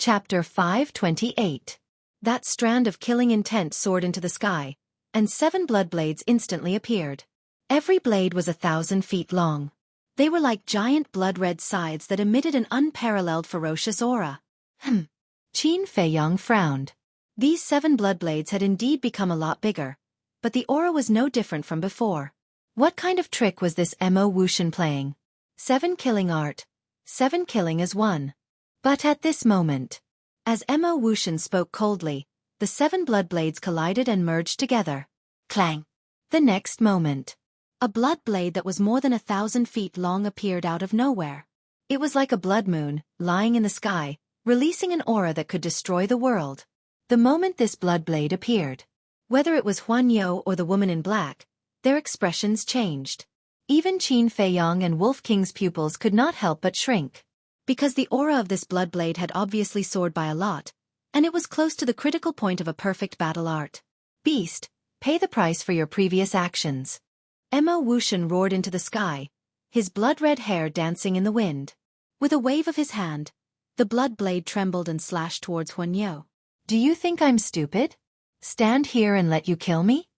Chapter 528. That strand of killing intent soared into the sky, and 7 blood blades instantly appeared. Every blade was 1,000 feet long. They were like giant blood-red scythes that emitted an unparalleled ferocious aura. Qin Feiyang frowned. These 7 blood blades had indeed become a lot bigger, but the aura was no different from before. What kind of trick was this Mo Wuxian playing? 7 killing art. 7 killing as one. But at this moment, as Mo Wuxian spoke coldly, the 7 blood blades collided and merged together. Clang! The next moment, a blood blade that was more than 1,000 feet long appeared out of nowhere. It was like a blood moon, lying in the sky, releasing an aura that could destroy the world. The moment this blood blade appeared, whether it was Huan Yo or the woman in black, their expressions changed. Even Qin Feiyang and Wolf King's pupils could not help but shrink. Because the aura of this blood blade had obviously soared by a lot, and it was close to the critical point of a perfect battle art. Beast, pay the price for your previous actions. Mo Wuxian roared into the sky, his blood-red hair dancing in the wind. With a wave of his hand, the blood blade trembled and slashed towards Huan Yo. Do you think I'm stupid? Stand here and let you kill me?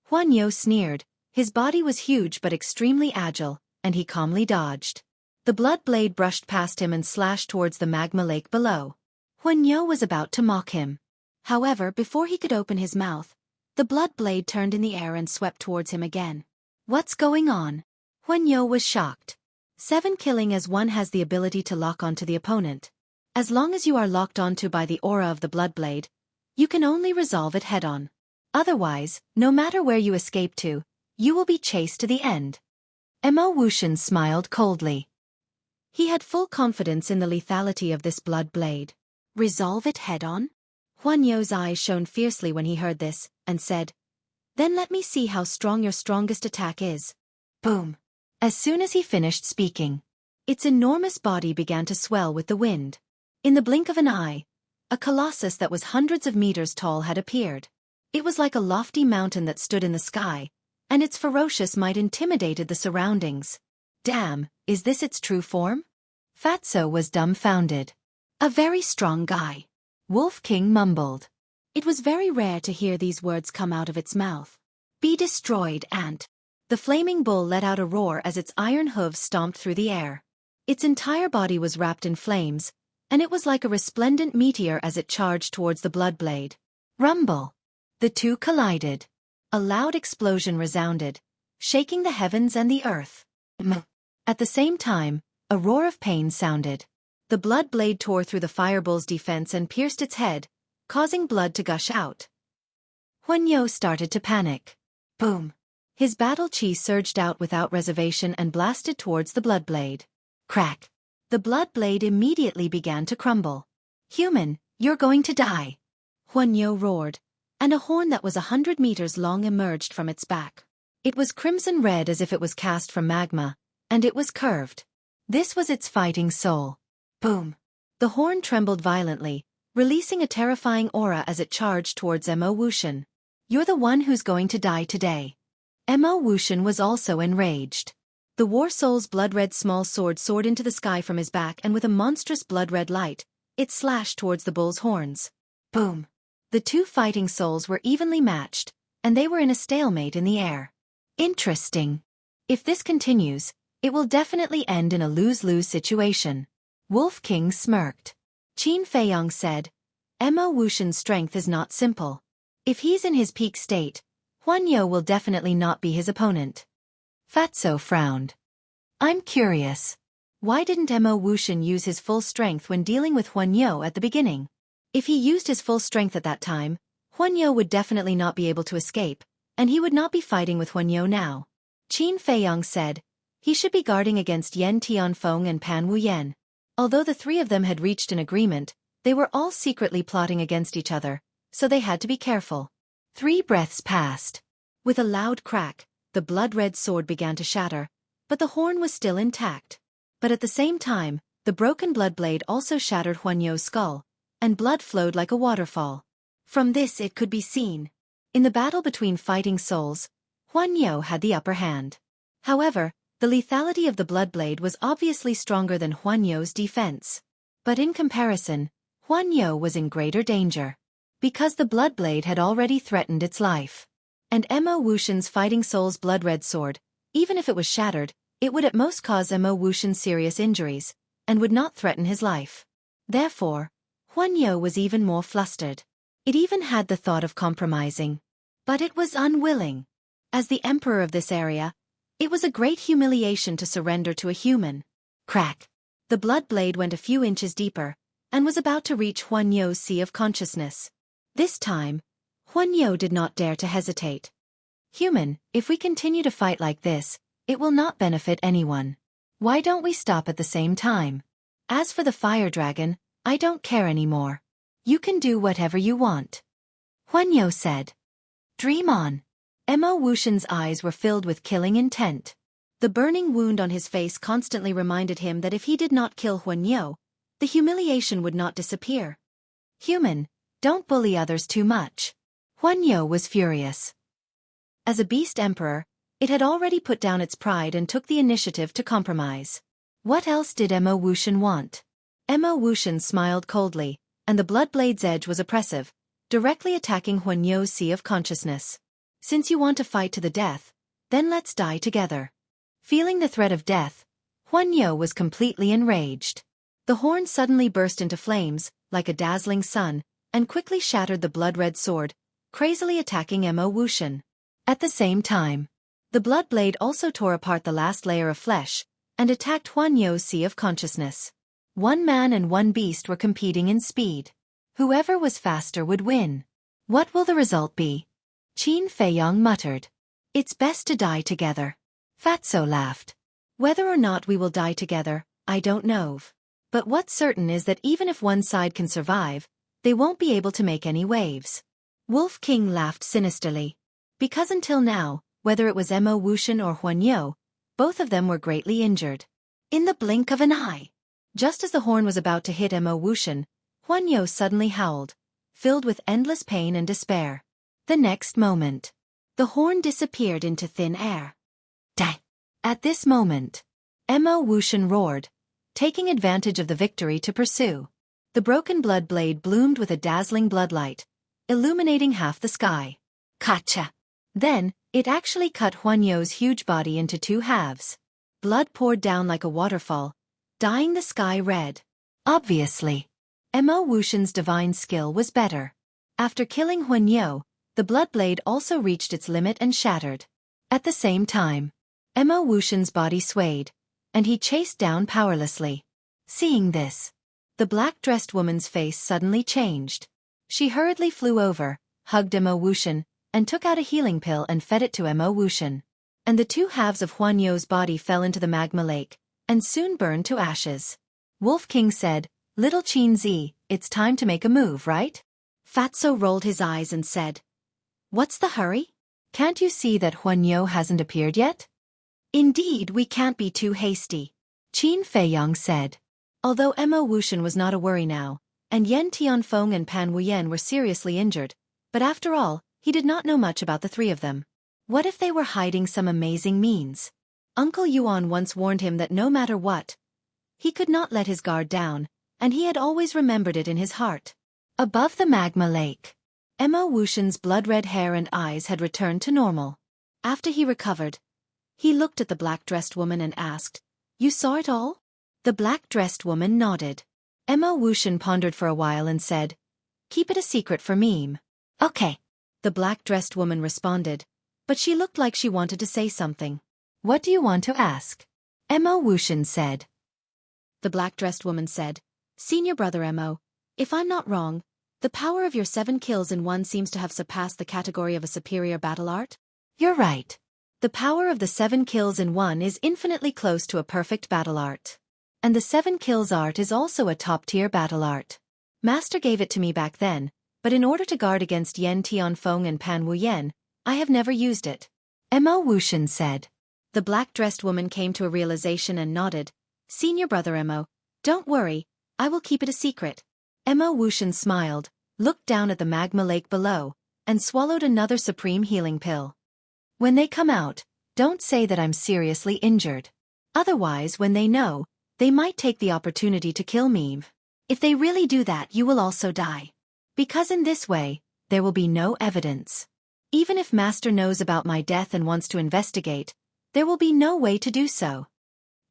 Huan Yo sneered. His body was huge but extremely agile, and he calmly dodged. The blood blade brushed past him and slashed towards the magma lake below. Huan Yo was about to mock him. However, before he could open his mouth, the blood blade turned in the air and swept towards him again. What's going on? Huan Yo was shocked. 7 killing as one has the ability to lock onto the opponent. As long as you are locked onto by the aura of the blood blade, you can only resolve it head-on. Otherwise, no matter where you escape to, you will be chased to the end. Mo Wuxian smiled coldly. He had full confidence in the lethality of this blood blade. Resolve it head-on? Huan Yo's eyes shone fiercely when he heard this, and said, Then let me see how strong your strongest attack is. Boom! As soon as he finished speaking, its enormous body began to swell with the wind. In the blink of an eye, a colossus that was hundreds of meters tall had appeared. It was like a lofty mountain that stood in the sky, and its ferocious might intimidated the surroundings. Damn, is this its true form? Fatso was dumbfounded. A very strong guy. Wolf King mumbled. It was very rare to hear these words come out of its mouth. Be destroyed, ant. The flaming bull let out a roar as its iron hooves stomped through the air. Its entire body was wrapped in flames, and it was like a resplendent meteor as it charged towards the blood blade. Rumble! The two collided. A loud explosion resounded, shaking the heavens and the earth. At the same time, a roar of pain sounded. The blood blade tore through the firebull's defense and pierced its head, causing blood to gush out. Huan Yo started to panic. Boom! His battle chi surged out without reservation and blasted towards the blood blade. Crack! The blood blade immediately began to crumble. Human, you're going to die! Huan Yo roared, and a horn that was 100 meters long emerged from its back. It was crimson red as if it was cast from magma, and it was curved. This was its fighting soul. Boom! The horn trembled violently, releasing a terrifying aura as it charged towards Mo Wuxian. You're the one who's going to die today. Mo Wuxian was also enraged. The War Soul's blood-red small sword soared into the sky from his back, and with a monstrous blood-red light, it slashed towards the bull's horns. Boom! The two fighting souls were evenly matched, and they were in a stalemate in the air. Interesting. If this continues, it will definitely end in a lose-lose situation. Wolf King smirked. Qin Feiyang said, Mo Wuxian's strength is not simple. If he's in his peak state, Huan Yo will definitely not be his opponent. Fatso frowned. I'm curious. Why didn't Mo Wuxian use his full strength when dealing with Huan Yo at the beginning? If he used his full strength at that time, Huan Yo would definitely not be able to escape, and he would not be fighting with Huan Yo now. Qin Feiyang said, he should be guarding against Yen Tianfeng and Pan Wuyen. Although the 3 of them had reached an agreement, they were all secretly plotting against each other, so they had to be careful. 3 breaths passed. With a loud crack, the blood-red sword began to shatter, but the horn was still intact. But at the same time, the broken blood blade also shattered Huan Yo's skull, and blood flowed like a waterfall. From this it could be seen. In the battle between fighting souls, Huan Yo had the upper hand. However, the lethality of the blood blade was obviously stronger than Huan Yo's defense. But in comparison, Huan Yo was in greater danger. Because the blood blade had already threatened its life. And Mo Wuxian's fighting soul's blood-red sword, even if it was shattered, it would at most cause Mo Wuxian serious injuries, and would not threaten his life. Therefore, Huan Yo was even more flustered. It even had the thought of compromising. But it was unwilling. As the emperor of this area, it was a great humiliation to surrender to a human. Crack! The blood blade went a few inches deeper, and was about to reach Huan Yo's sea of consciousness. This time, Huan Yo did not dare to hesitate. Human, if we continue to fight like this, it will not benefit anyone. Why don't we stop at the same time? As for the fire dragon, I don't care anymore. You can do whatever you want. Huan Yo said. Dream on. Mo Wuxian's eyes were filled with killing intent. The burning wound on his face constantly reminded him that if he did not kill Huan Yo, the humiliation would not disappear. Human, don't bully others too much. Huan Yo was furious. As a beast emperor, it had already put down its pride and took the initiative to compromise. What else did Mo Wuxian want? Mo Wuxian smiled coldly, and the blood blade's edge was oppressive, directly attacking Huan Yo's sea of consciousness. Since you want to fight to the death, then let's die together. Feeling the threat of death, Huan Yo was completely enraged. The horn suddenly burst into flames, like a dazzling sun, and quickly shattered the blood-red sword, crazily attacking Mo Wuxian. At the same time, the blood blade also tore apart the last layer of flesh, and attacked Huan Yo's sea of consciousness. One man and one beast were competing in speed. Whoever was faster would win. What will the result be? Qin Feiyong muttered. It's best to die together. Fatso laughed. Whether or not we will die together, I don't know. But what's certain is that even if one side can survive, they won't be able to make any waves. Wolf King laughed sinisterly. Because until now, whether it was Mo Wuxian or Huan Yo, both of them were greatly injured. In the blink of an eye. Just as the horn was about to hit Mo Wuxian, Huan Yo suddenly howled, filled with endless pain and despair. The next moment, the horn disappeared into thin air. Die! At this moment, Mo Wuxian roared, taking advantage of the victory to pursue. The broken blood blade bloomed with a dazzling bloodlight, illuminating half the sky. Kacha! Then, it actually cut Huan Yo's huge body into two halves. Blood poured down like a waterfall, dyeing the sky red. Obviously, Mo Wuxian's divine skill was better. After killing Huan Yo, the blood blade also reached its limit and shattered. At the same time, Mo Wuxian's body swayed, and he chased down powerlessly. Seeing this, the black-dressed woman's face suddenly changed. She hurriedly flew over, hugged Mo Wuxian, and took out a healing pill and fed it to Mo Wuxian. And the two halves of Huan Yo's body fell into the magma lake, and soon burned to ashes. Wolf King said, Little Qin Zi, it's time to make a move, right? Fatso rolled his eyes and said, What's the hurry? Can't you see that Huan Yo hasn't appeared yet? Indeed, we can't be too hasty, Qin Feiyong said. Although Mo Wuxian was not a worry now, and Yen Tianfeng and Pan Wuyen were seriously injured, but after all, he did not know much about the three of them. What if they were hiding some amazing means? Uncle Yuan once warned him that no matter what, he could not let his guard down, and he had always remembered it in his heart. Above the magma lake, Mo Wuxian's blood-red hair and eyes had returned to normal. After he recovered, he looked at the black-dressed woman and asked, You saw it all? The black-dressed woman nodded. Mo Wuxian pondered for a while and said, Keep it a secret for me. Okay. The black-dressed woman responded, but she looked like she wanted to say something. What do you want to ask? Mo Wuxian said. The black-dressed woman said, Senior brother Mo, if I'm not wrong, the power of your 7 kills in one seems to have surpassed the category of a superior battle art? You're right. The power of the 7 kills in one is infinitely close to a perfect battle art. And the 7 kills art is also a top-tier battle art. Master gave it to me back then, but in order to guard against Yen Tianfeng and Pan Wuyen, I have never used it. Mo Wuxian said. The black-dressed woman came to a realization and nodded. Senior brother Mo, don't worry, I will keep it a secret. Mo Wuxian smiled, looked down at the magma lake below, and swallowed another supreme healing pill. When they come out, don't say that I'm seriously injured. Otherwise, when they know, they might take the opportunity to kill me. If they really do that, you will also die. Because in this way, there will be no evidence. Even if Master knows about my death and wants to investigate, there will be no way to do so.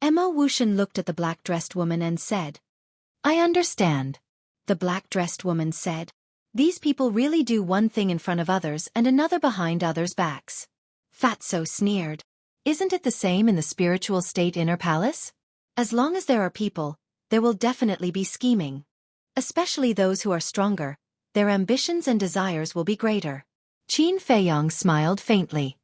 Mo Wuxian looked at the black-dressed woman and said, I understand. The black-dressed woman said, these people really do one thing in front of others and another behind others' backs. Fatso sneered. Isn't it the same in the spiritual state inner palace? As long as there are people, there will definitely be scheming. Especially those who are stronger, their ambitions and desires will be greater. Qin Feiyong smiled faintly.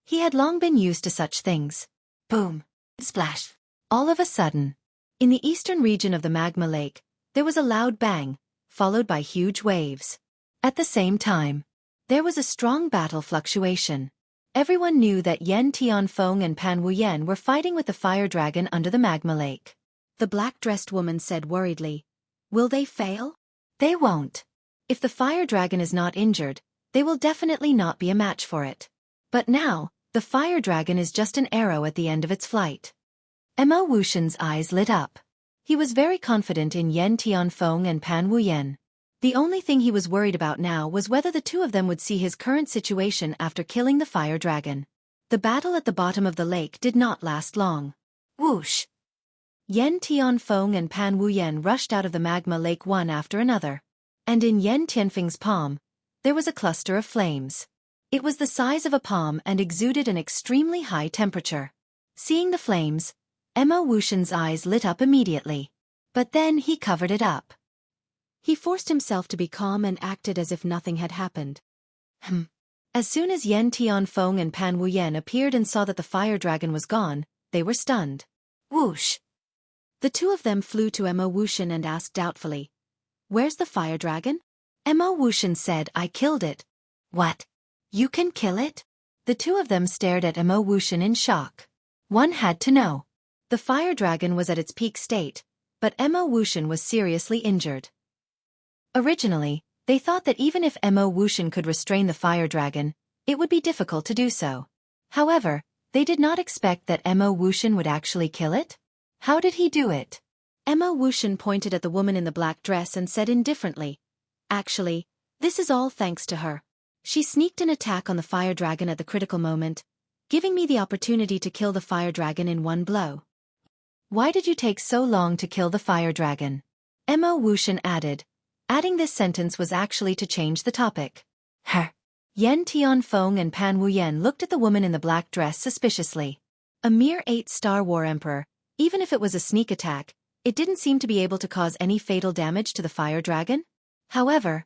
He had long been used to such things. Boom. Splash. All of a sudden, in the eastern region of the magma lake, there was a loud bang, followed by huge waves. At the same time, there was a strong battle fluctuation. Everyone knew that Yen Tianfeng and Pan Wuyen were fighting with the fire dragon under the magma lake. The black-dressed woman said worriedly, will they fail? They won't. If the fire dragon is not injured, they will definitely not be a match for it. But now, the fire dragon is just an arrow at the end of its flight. Mo Wuxian's eyes lit up. He was very confident in Yen Tianfeng and Pan Wuyen. The only thing he was worried about now was whether the two of them would see his current situation after killing the fire dragon. The battle at the bottom of the lake did not last long. Whoosh! Yen Tianfeng and Pan Wuyen rushed out of the magma lake one after another. And in Yen Tianfeng's palm, there was a cluster of flames. It was the size of a palm and exuded an extremely high temperature. Seeing the flames, Mo Wuxian's eyes lit up immediately. But then he covered it up. He forced himself to be calm and acted as if nothing had happened. As soon as Yen Tianfeng and Pan Wuyen appeared and saw that the fire dragon was gone, they were stunned. Whoosh! The two of them flew to Mo Wuxian and asked doubtfully, where's the fire dragon? Mo Wuxian said, I killed it. What? You can kill it? The two of them stared at Mo Wuxian in shock. One had to know. The fire dragon was at its peak state, but Mo Wuxian was seriously injured. Originally, they thought that even if Mo Wuxian could restrain the fire dragon, it would be difficult to do so. However, they did not expect that Mo Wuxian would actually kill it. How did he do it? Mo Wuxian pointed at the woman in the black dress and said indifferently, actually, this is all thanks to her. She sneaked an attack on the fire dragon at the critical moment, giving me the opportunity to kill the fire dragon in one blow. Why did you take so long to kill the fire dragon? Mo Wuxian added. Adding this sentence was actually to change the topic. Yen Tianfeng and Pan Wuyen looked at the woman in the black dress suspiciously. A mere 8-star war emperor, even if it was a sneak attack, it didn't seem to be able to cause any fatal damage to the fire dragon. However,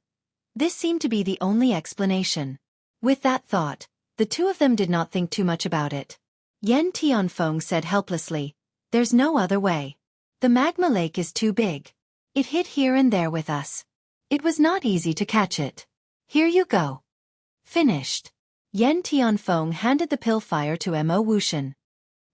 this seemed to be the only explanation. With that thought, the two of them did not think too much about it. Yen Tianfeng said helplessly, there's no other way. The magma lake is too big. It hid here and there with us. It was not easy to catch it. Here you go. Finished. Yen Tianfeng handed the pill fire to Mo Wuxian.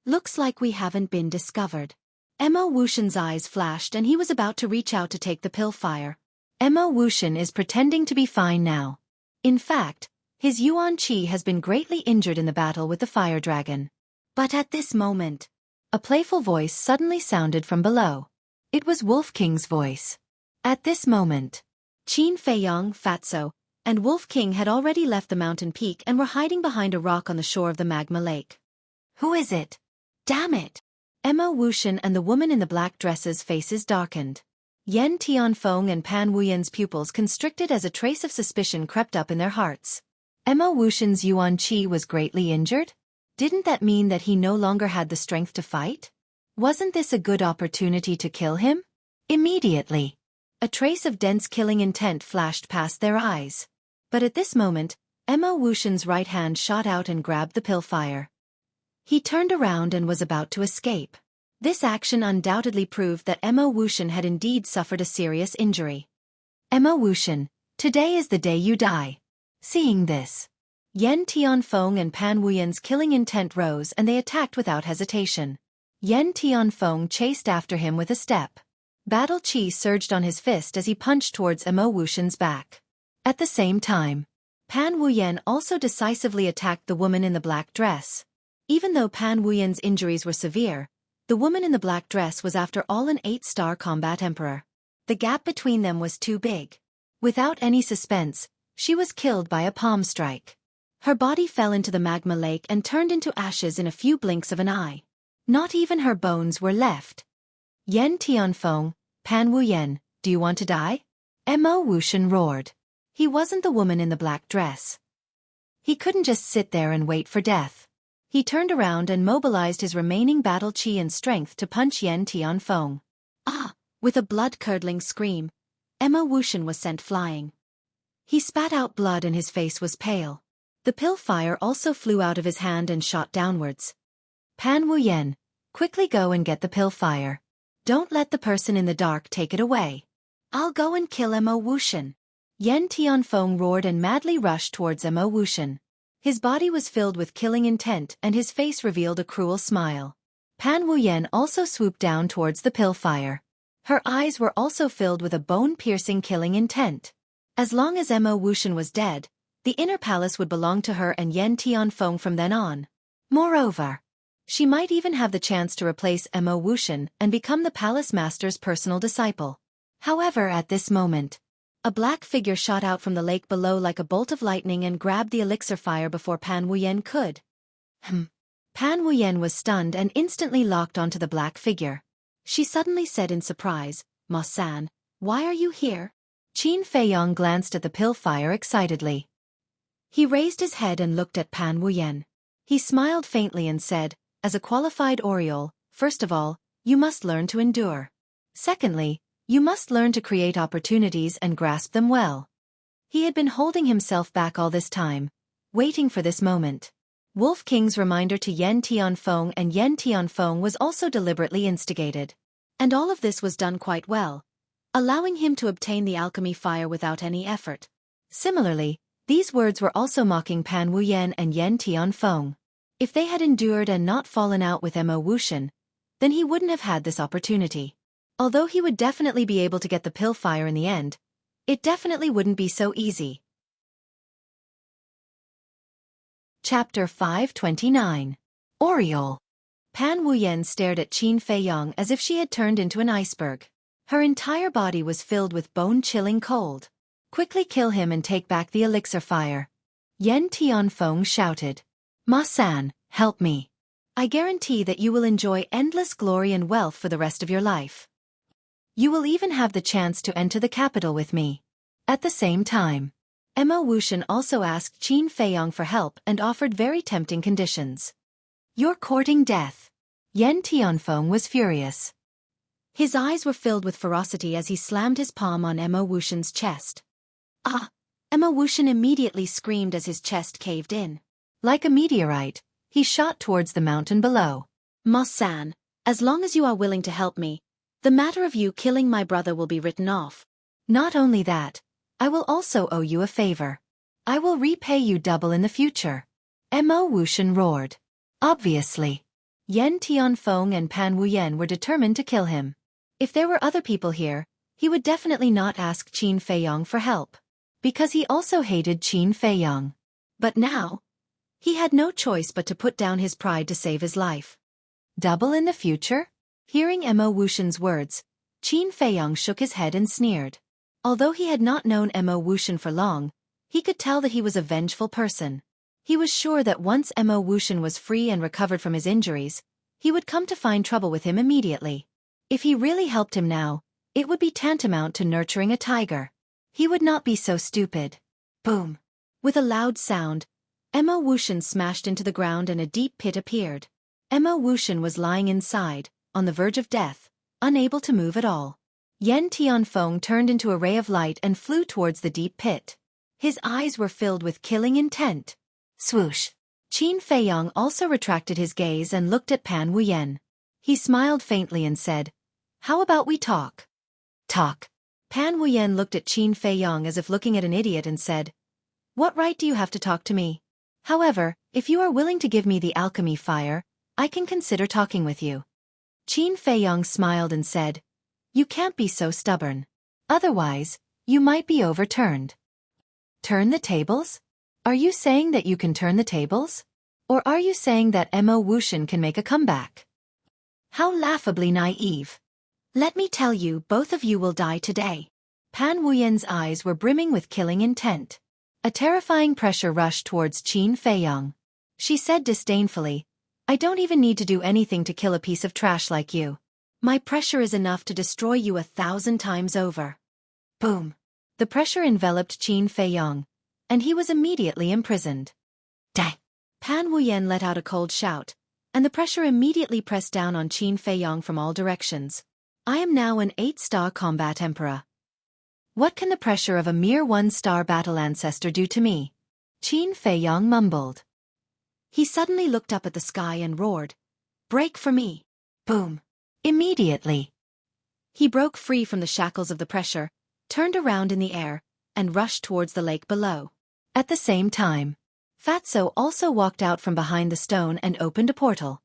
Looks like we haven't been discovered. Mo Wuxian's eyes flashed and he was about to reach out to take the pill fire. Mo Wuxian is pretending to be fine now. In fact, his Yuan Qi has been greatly injured in the battle with the fire dragon. But at this moment, a playful voice suddenly sounded from below. It was Wolf King's voice. At this moment, Qin Feiyong, Fatso, and Wolf King had already left the mountain peak and were hiding behind a rock on the shore of the magma lake. Who is it? Damn it! Mo Wuxian and the woman in the black dresses' faces darkened. Yen Tianfeng and Pan Wuyen's pupils constricted as a trace of suspicion crept up in their hearts. Mo Wuxian's Yuan Qi was greatly injured? Didn't that mean that he no longer had the strength to fight? Wasn't this a good opportunity to kill him? Immediately. A trace of dense killing intent flashed past their eyes. But at this moment, Mo Wuxian's right hand shot out and grabbed the pill fire. He turned around and was about to escape. This action undoubtedly proved that Mo Wuxian had indeed suffered a serious injury. Mo Wuxian, today is the day you die. Seeing this, Yen Tianfeng and Pan Wuyen's killing intent rose and they attacked without hesitation. Yen Tianfeng chased after him with a step. Battle Qi surged on his fist as he punched towards Mo Wuxian's back. At the same time, Pan Wuyen also decisively attacked the woman in the black dress. Even though Pan Wuyen's injuries were severe, the woman in the black dress was after all an 8-star combat emperor. The gap between them was too big. Without any suspense, she was killed by a palm strike. Her body fell into the magma lake and turned into ashes in a few blinks of an eye. Not even her bones were left. Yen Tianfeng, Pan Wuyen, do you want to die? Mo Wuxian roared. He wasn't the woman in the black dress. He couldn't just sit there and wait for death. He turned around and mobilized his remaining battle chi and strength to punch Yen Tianfeng. Ah! With a blood-curdling scream, Mo Wuxian was sent flying. He spat out blood and his face was pale. The pill fire also flew out of his hand and shot downwards. Pan Wuyen, quickly go and get the pill fire. Don't let the person in the dark take it away. I'll go and kill Mo Wuxian. Yen Tianfeng roared and madly rushed towards Mo Wuxian. His body was filled with killing intent and his face revealed a cruel smile. Pan Wuyen also swooped down towards the pill fire. Her eyes were also filled with a bone-piercing killing intent. As long as Mo Wuxian was dead, the inner palace would belong to her and Yen Tianfeng from then on. Moreover, she might even have the chance to replace Mo Wuxian and become the palace master's personal disciple. However, at this moment, a black figure shot out from the lake below like a bolt of lightning and grabbed the elixir fire before Pan Wuyen could. Pan Wuyen was stunned and instantly locked onto the black figure. She suddenly said in surprise, "Ma-san, why are you here?" Qin Feiyong glanced at the pill fire excitedly. He raised his head and looked at Pan Wuyen. He smiled faintly and said, "As a qualified Oriole, first of all, you must learn to endure. Secondly, you must learn to create opportunities and grasp them well." He had been holding himself back all this time, waiting for this moment. Wolf King's reminder to Yen Tianfeng and Yen Tianfeng was also deliberately instigated. And all of this was done quite well, allowing him to obtain the alchemy fire without any effort. Similarly, these words were also mocking Pan Wuyen and Yen Tianfeng. If they had endured and not fallen out with Mo Wuxian, then he wouldn't have had this opportunity. Although he would definitely be able to get the pill fire in the end, it definitely wouldn't be so easy. Chapter 529. Oriole. Pan Wuyen stared at Qin Feiyong as if she had turned into an iceberg. Her entire body was filled with bone-chilling cold. "Quickly kill him and take back the elixir fire." Yen Tianfeng shouted. "Ma-san, help me. I guarantee that you will enjoy endless glory and wealth for the rest of your life. You will even have the chance to enter the capital with me." At the same time, Mo Wuxian also asked Qin Feiyong for help and offered very tempting conditions. "You're courting death." Yen Tianfeng was furious. His eyes were filled with ferocity as he slammed his palm on Mo Wuxian's chest. Ah! Mo Wuxian immediately screamed as his chest caved in. Like a meteorite, he shot towards the mountain below. "Ma-san, as long as you are willing to help me, the matter of you killing my brother will be written off. Not only that, I will also owe you a favor. I will repay you double in the future." Mo Wuxian roared. Obviously, Yen Tianfeng and Pan Wuyen were determined to kill him. If there were other people here, he would definitely not ask Qin Feiyong for help, because he also hated Qin Feiyong. But now, he had no choice but to put down his pride to save his life. Double in the future? Hearing Mo Wuxian's words, Qin Feiyong shook his head and sneered. Although he had not known Mo Wuxian for long, he could tell that he was a vengeful person. He was sure that once Mo Wuxian was free and recovered from his injuries, he would come to find trouble with him immediately. If he really helped him now, it would be tantamount to nurturing a tiger. He would not be so stupid. Boom! With a loud sound, Mo Wuxian smashed into the ground and a deep pit appeared. Mo Wuxian was lying inside, on the verge of death, unable to move at all. Yen Tianfeng turned into a ray of light and flew towards the deep pit. His eyes were filled with killing intent. Swoosh! Qin Feiyong also retracted his gaze and looked at Pan Wuyen. He smiled faintly and said, "How about we talk?" "Talk?" Pan Wuyen looked at Qin Feiyong as if looking at an idiot and said, "What right do you have to talk to me? However, if you are willing to give me the alchemy fire, I can consider talking with you." Qin Feiyong smiled and said, "You can't be so stubborn. Otherwise, you might be overturned." Turn the tables? Are you saying that you can turn the tables? Or are you saying that Mo Wuxian can make a comeback? How laughably naive. Let me tell you, both of you will die today. Pan Wuyen's eyes were brimming with killing intent. A terrifying pressure rushed towards Qin Feiyong. She said disdainfully, I don't even need to do anything to kill a piece of trash like you. My pressure is enough to destroy you 1,000 times over. Boom. The pressure enveloped Qin Feiyong, and he was immediately imprisoned. Dang! Pan Wuyen let out a cold shout, and the pressure immediately pressed down on Qin Feiyong from all directions. I am now an 8-star combat emperor. What can the pressure of a mere 1-star battle ancestor do to me? Qin Feiyong mumbled. He suddenly looked up at the sky and roared, Break for me! Boom! Immediately. He broke free from the shackles of the pressure, turned around in the air, and rushed towards the lake below. At the same time, Fatso also walked out from behind the stone and opened a portal.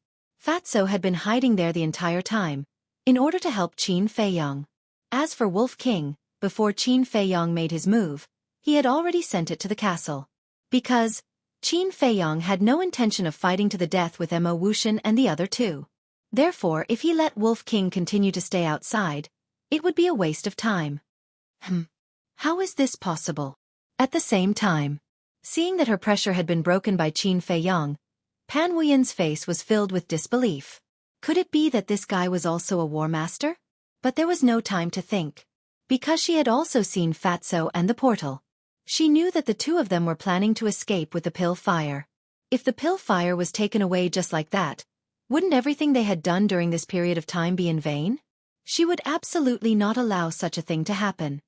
Fatso had been hiding there the entire time, in order to help Qin Feiyong. As for Wolf King, before Qin Feiyong made his move, he had already sent it to the castle. Because Qin Feiyong had no intention of fighting to the death with Mo Wuxian and the other two. Therefore, if he let Wolf King continue to stay outside, it would be a waste of time. How is this possible? At the same time, seeing that her pressure had been broken by Qin Feiyong, Pan Wuyen's face was filled with disbelief. Could it be that this guy was also a war master? But there was no time to think. Because she had also seen Fatso and the portal. She knew that the two of them were planning to escape with the pill fire. If the pill fire was taken away just like that, wouldn't everything they had done during this period of time be in vain? She would absolutely not allow such a thing to happen.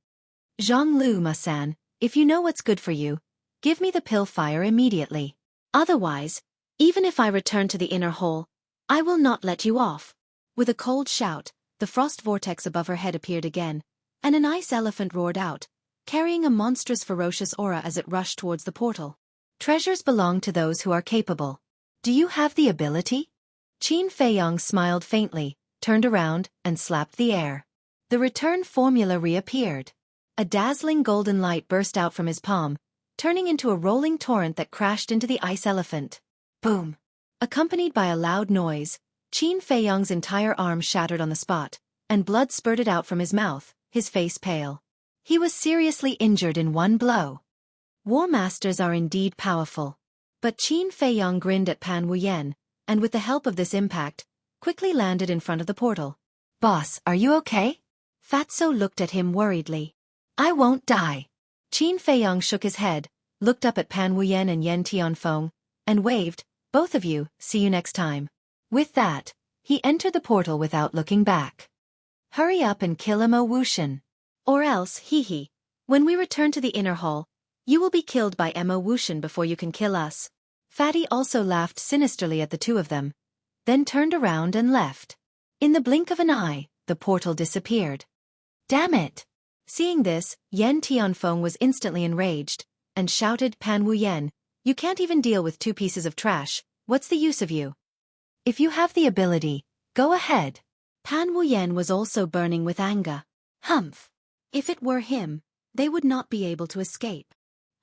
Zhonglu Ma-san, if you know what's good for you, give me the pill fire immediately. Otherwise, even if I return to the inner hole, I will not let you off. With a cold shout, the frost vortex above her head appeared again, and an ice elephant roared out, carrying a monstrous ferocious aura as it rushed towards the portal. Treasures belong to those who are capable. Do you have the ability? Qin Feiyong smiled faintly, turned around, and slapped the air. The return formula reappeared. A dazzling golden light burst out from his palm, turning into a rolling torrent that crashed into the ice elephant. Boom! Accompanied by a loud noise, Qin Feiyong's entire arm shattered on the spot, and blood spurted out from his mouth, his face pale. He was seriously injured in one blow. War masters are indeed powerful. But Qin Feiyong grinned at Pan Wuyen, and with the help of this impact, quickly landed in front of the portal. Boss, are you okay? Fatso looked at him worriedly. I won't die. Qin Feiyong shook his head, looked up at Pan Wuyen and Yen Tianfeng, and waved, Both of you, see you next time. With that, he entered the portal without looking back. Hurry up and kill Mo Wuxian. Or else, when we return to the inner hall, you will be killed by Mo Wuxian before you can kill us. Fatty also laughed sinisterly at the two of them, then turned around and left. In the blink of an eye, the portal disappeared. Damn it! Seeing this, Yen Tianfeng was instantly enraged, and shouted, Pan Wuyen, you can't even deal with 2 pieces of trash, what's the use of you? If you have the ability, go ahead. Pan Wuyen was also burning with anger. Humph! If it were him, they would not be able to escape.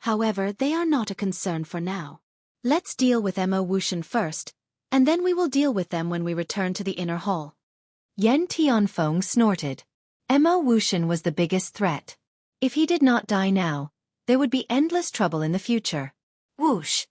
However, they are not a concern for now. Let's deal with Mo Wuxian first, and then we will deal with them when we return to the inner hall. Yen Tianfeng snorted. Mo Wuxian was the biggest threat. If he did not die now, there would be endless trouble in the future. Whoosh!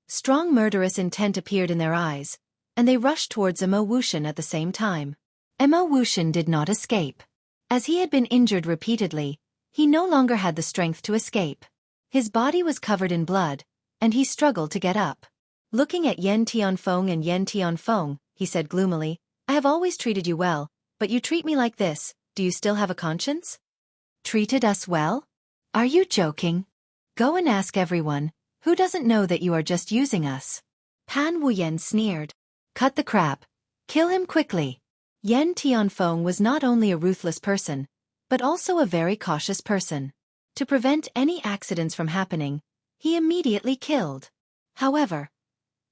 Strong murderous intent appeared in their eyes, and they rushed towards Mo Wuxian at the same time. Mo Wuxian did not escape. As he had been injured repeatedly, he no longer had the strength to escape. His body was covered in blood, and he struggled to get up. Looking at Yen Tianfeng and Yen Tianfeng, he said gloomily, I have always treated you well, but you treat me like this, do you still have a conscience? Treated us well? Are you joking? Go and ask everyone, who doesn't know that you are just using us? Pan Wuyen sneered. Cut the crap. Kill him quickly. Yen Tianfeng was not only a ruthless person, but also a very cautious person. To prevent any accidents from happening, he immediately killed. However,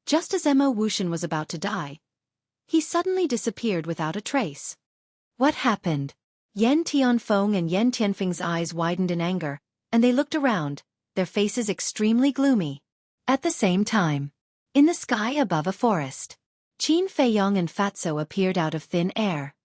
just as Mo Wuxian was about to die, he suddenly disappeared without a trace. What happened? Yen Tianfeng and Yen Tianfeng's eyes widened in anger, and they looked around, their faces extremely gloomy. At the same time, in the sky above a forest, Qin Feiyong and Fatso appeared out of thin air.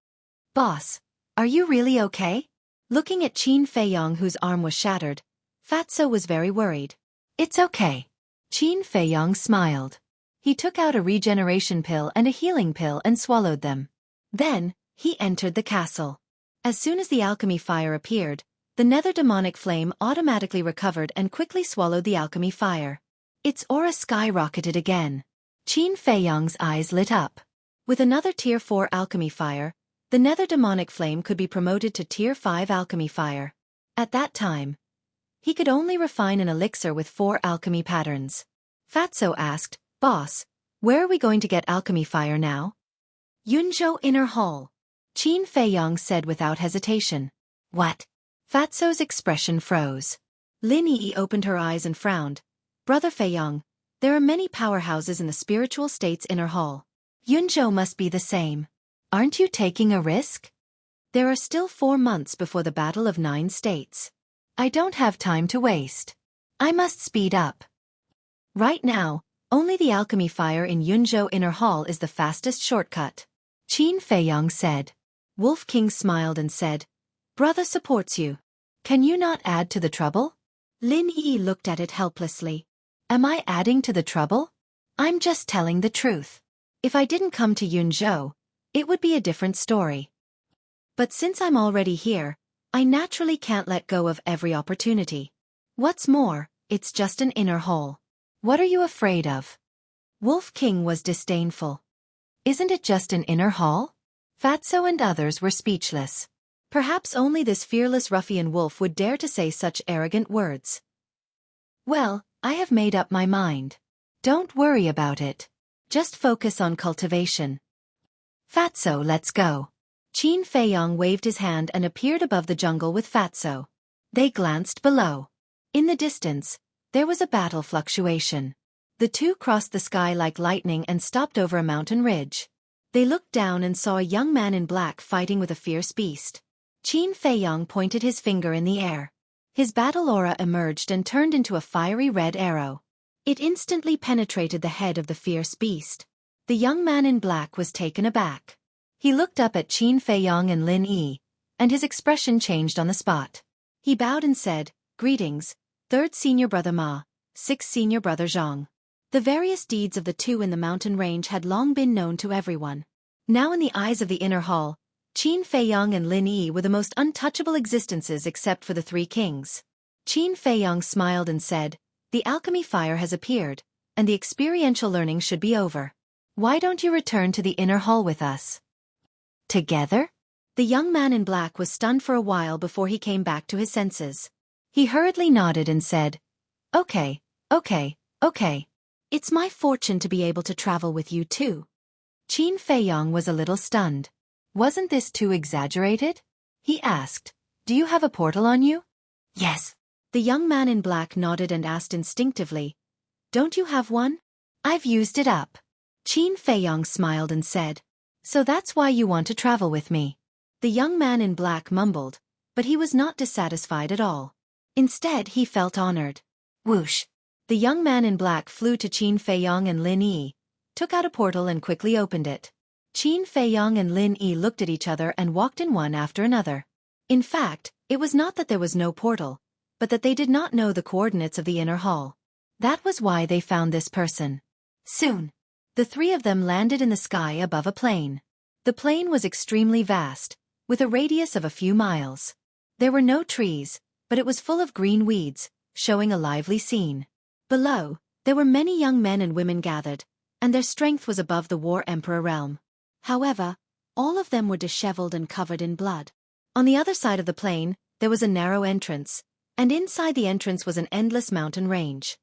Boss, Are you really okay? Looking at Qin Feiyong, whose arm was shattered, Fatso was very worried. It's okay. Qin Feiyong smiled. He took out a regeneration pill and a healing pill and swallowed them. Then, he entered the castle. As soon as the alchemy fire appeared, the nether demonic flame automatically recovered and quickly swallowed the alchemy fire. Its aura skyrocketed again. Qin Feiyong's eyes lit up. With another Tier 4 alchemy fire, the nether demonic flame could be promoted to Tier 5 alchemy fire. At that time, he could only refine an elixir with 4 alchemy patterns. Fatso asked, Boss, where are we going to get alchemy fire now? Yunzhou Inner Hall. Qin Feiyong said without hesitation. What? Fatso's expression froze. Lin Yi opened her eyes and frowned. Brother Feiyong, there are many powerhouses in the spiritual state's inner hall. Yunzhou must be the same. Aren't you taking a risk? There are still 4 months before the Battle of 9 States. I don't have time to waste. I must speed up. Right now, only the alchemy fire in Yunzhou Inner Hall is the fastest shortcut. Qin Feiyong said. Wolf King smiled and said, Brother supports you. Can you not add to the trouble? Lin Yi looked at it helplessly. Am I adding to the trouble? I'm just telling the truth. If I didn't come to Yunzhou, it would be a different story. But since I'm already here, I naturally can't let go of every opportunity. What's more, it's just an inner hall. What are you afraid of? Wolf King was disdainful. Isn't it just an inner hall? Fatso and others were speechless. Perhaps only this fearless ruffian wolf would dare to say such arrogant words. Well, I have made up my mind. Don't worry about it. Just focus on cultivation. Fatso, let's go. Qin Feiyong waved his hand and appeared above the jungle with Fatso. They glanced below. In the distance, there was a battle fluctuation. The two crossed the sky like lightning and stopped over a mountain ridge. They looked down and saw a young man in black fighting with a fierce beast. Qin Feiyong pointed his finger in the air. His battle aura emerged and turned into a fiery red arrow. It instantly penetrated the head of the fierce beast. The young man in black was taken aback. He looked up at Qin Feiyong and Lin Yi, and his expression changed on the spot. He bowed and said, Greetings, 3rd Senior Brother Ma, 6th Senior Brother Zhang. The various deeds of the two in the mountain range had long been known to everyone. Now in the eyes of the inner hall, Qin Feiyong and Lin Yi were the most untouchable existences except for the 3 kings. Qin Feiyong smiled and said, The alchemy fire has appeared, and the experiential learning should be over. Why don't you return to the inner hall with us? Together? The young man in black was stunned for a while before he came back to his senses. He hurriedly nodded and said, Okay. It's my fortune to be able to travel with you too. Qin Feiyong was a little stunned. Wasn't this too exaggerated? He asked, Do you have a portal on you? Yes. The young man in black nodded and asked instinctively, Don't you have one? I've used it up. Qin Feiyong smiled and said, So that's why you want to travel with me. The young man in black mumbled, but he was not dissatisfied at all. Instead, he felt honored. Whoosh! The young man in black flew to Qin Feiyong and Lin Yi, took out a portal and quickly opened it. Qin Feiyong and Lin Yi looked at each other and walked in one after another. In fact, it was not that there was no portal, but that they did not know the coordinates of the inner hall. That was why they found this person. Soon, the 3 of them landed in the sky above a plain. The plain was extremely vast, with a radius of a few miles. There were no trees, but it was full of green weeds, showing a lively scene. Below, there were many young men and women gathered, and their strength was above the War Emperor realm. However, all of them were disheveled and covered in blood. On the other side of the plain, there was a narrow entrance, and inside the entrance was an endless mountain range.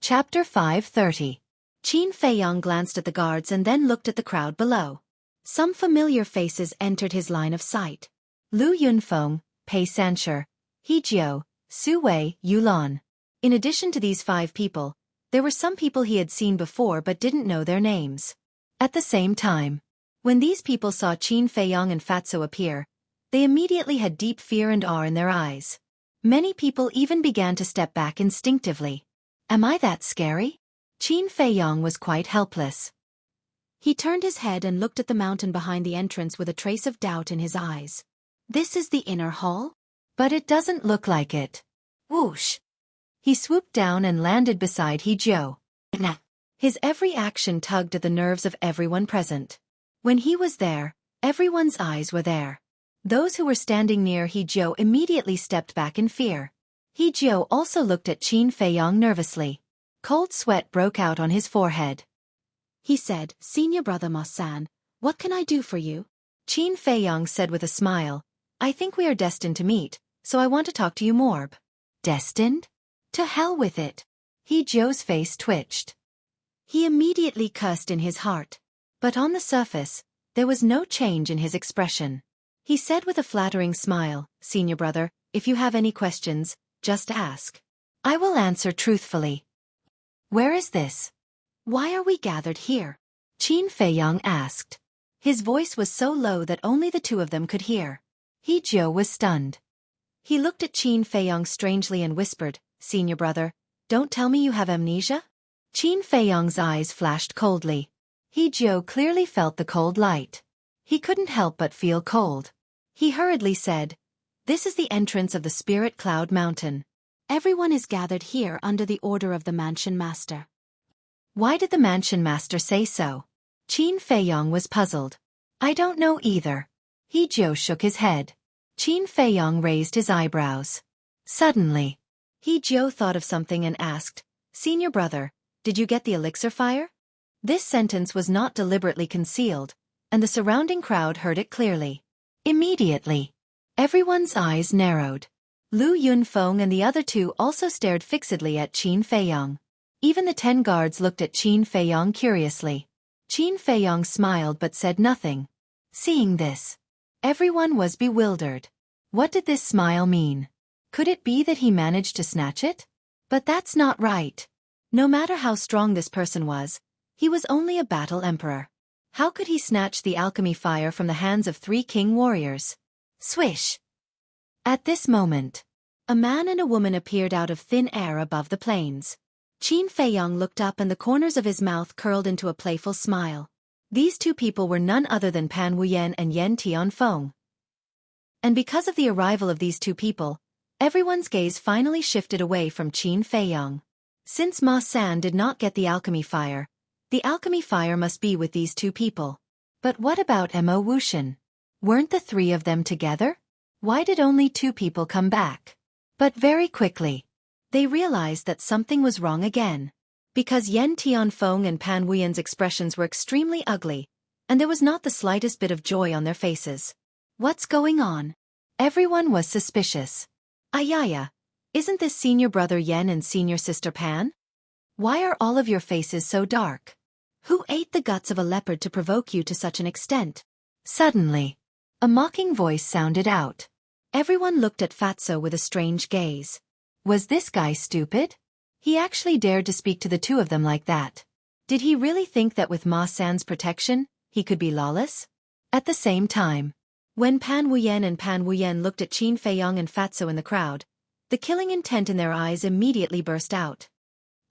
Chapter 530. Qin Feiyong glanced at the guards and then looked at the crowd below. Some familiar faces entered his line of sight. Lu Yunfeng, Pei Sanshi, He Jiao, Su Wei, Yulan. In addition to these 5 people, there were some people he had seen before but didn't know their names. At the same time, when these people saw Qin Feiyong and Fatso appear, they immediately had deep fear and awe in their eyes. Many people even began to step back instinctively. Am I that scary? Qin Feiyong was quite helpless. He turned his head and looked at the mountain behind the entrance with a trace of doubt in his eyes. This is the inner hall? But it doesn't look like it. Whoosh! He swooped down and landed beside He-Jo. His every action tugged at the nerves of everyone present. When he was there, everyone's eyes were there. Those who were standing near He-Jo immediately stepped back in fear. He-Jo also looked at Qin Feiyong nervously. Cold sweat broke out on his forehead. He said, "Senior brother Ma-san, what can I do for you?" Qin Feiyong said with a smile, "I think we are destined to meet, so I want to talk to you more." Destined? To hell with it. He-Jo's face twitched. He immediately cursed in his heart. But on the surface, there was no change in his expression. He said with a flattering smile, "Senior brother, if you have any questions, just ask. I will answer truthfully." "Where is this? Why are we gathered here?" Qin Feiyong asked. His voice was so low that only the two of them could hear. He-Jo was stunned. He looked at Qin Feiyong strangely and whispered, "Senior brother, don't tell me you have amnesia?" Qin Feiyong's eyes flashed coldly. He-Jo clearly felt the cold light. He couldn't help but feel cold. He hurriedly said, "This is the entrance of the Spirit Cloud Mountain. Everyone is gathered here under the order of the Mansion Master." Why did the Mansion Master say so? Qin Feiyong was puzzled. "I don't know either." He-Jo shook his head. Qin Feiyong raised his eyebrows. Suddenly, He-Jo thought of something and asked, "Senior brother, did you get the elixir fire?" This sentence was not deliberately concealed, and the surrounding crowd heard it clearly. Immediately, everyone's eyes narrowed. Lu Yunfeng and the other two also stared fixedly at Qin Feiyong. Even the 10 guards looked at Qin Feiyong curiously. Qin Feiyong smiled but said nothing. Seeing this, everyone was bewildered. What did this smile mean? Could it be that he managed to snatch it? But that's not right. No matter how strong this person was, he was only a battle emperor. How could he snatch the alchemy fire from the hands of 3 king warriors? Swish! At this moment, a man and a woman appeared out of thin air above the plains. Qin Feiyong looked up and the corners of his mouth curled into a playful smile. These two people were none other than Pan Wuyen and Yen Tianfeng. And because of the arrival of these two people, everyone's gaze finally shifted away from Qin Feiyong. Since Ma San did not get the alchemy fire must be with these two people. But what about Mo Wuxian? Weren't the 3 of them together? Why did only 2 people come back? But very quickly, they realized that something was wrong again. Because Yen Tianfeng and Pan Wuyen's expressions were extremely ugly, and there was not the slightest bit of joy on their faces. What's going on? Everyone was suspicious. Ayaya, isn't this senior brother Yen and senior sister Pan? Why are all of your faces so dark? Who ate the guts of a leopard to provoke you to such an extent? Suddenly, a mocking voice sounded out. Everyone looked at Fatso with a strange gaze. Was this guy stupid? He actually dared to speak to the 2 of them like that. Did he really think that with Ma San's protection, he could be lawless? At the same time, when Pan Wuyen looked at Qin Feiyong and Fatso in the crowd, the killing intent in their eyes immediately burst out.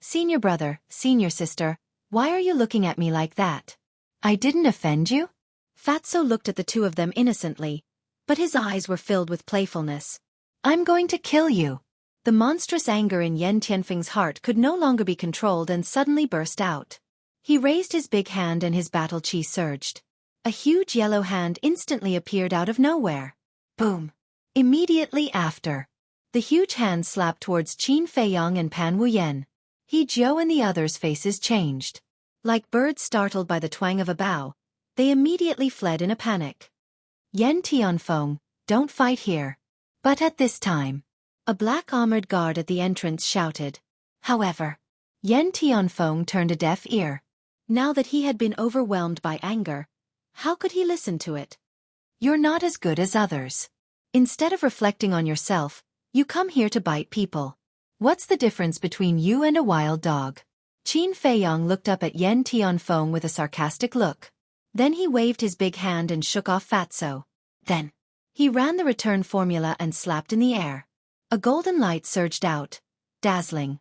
"Senior brother, senior sister, why are you looking at me like that? I didn't offend you?" Fatso looked at the 2 of them innocently, but his eyes were filled with playfulness. "I'm going to kill you." The monstrous anger in Yen Tianfeng's heart could no longer be controlled and suddenly burst out. He raised his big hand and his battle chi surged. A huge yellow hand instantly appeared out of nowhere. Boom! Immediately after, the huge hand slapped towards Qin Feiyong and Pan Wuyen. He-Jo and the others' faces changed. Like birds startled by the twang of a bow, they immediately fled in a panic. "Yen Tianfeng, don't fight here." But at this time, a black armored guard at the entrance shouted. However, Yen Tianfeng turned a deaf ear. Now that he had been overwhelmed by anger, how could he listen to it? "You're not as good as others. Instead of reflecting on yourself, you come here to bite people. What's the difference between you and a wild dog?" Qin Feiyong looked up at Yen Tianfeng with a sarcastic look. Then he waved his big hand and shook off Fatso. Then, he ran the return formula and slapped in the air. A golden light surged out, dazzling.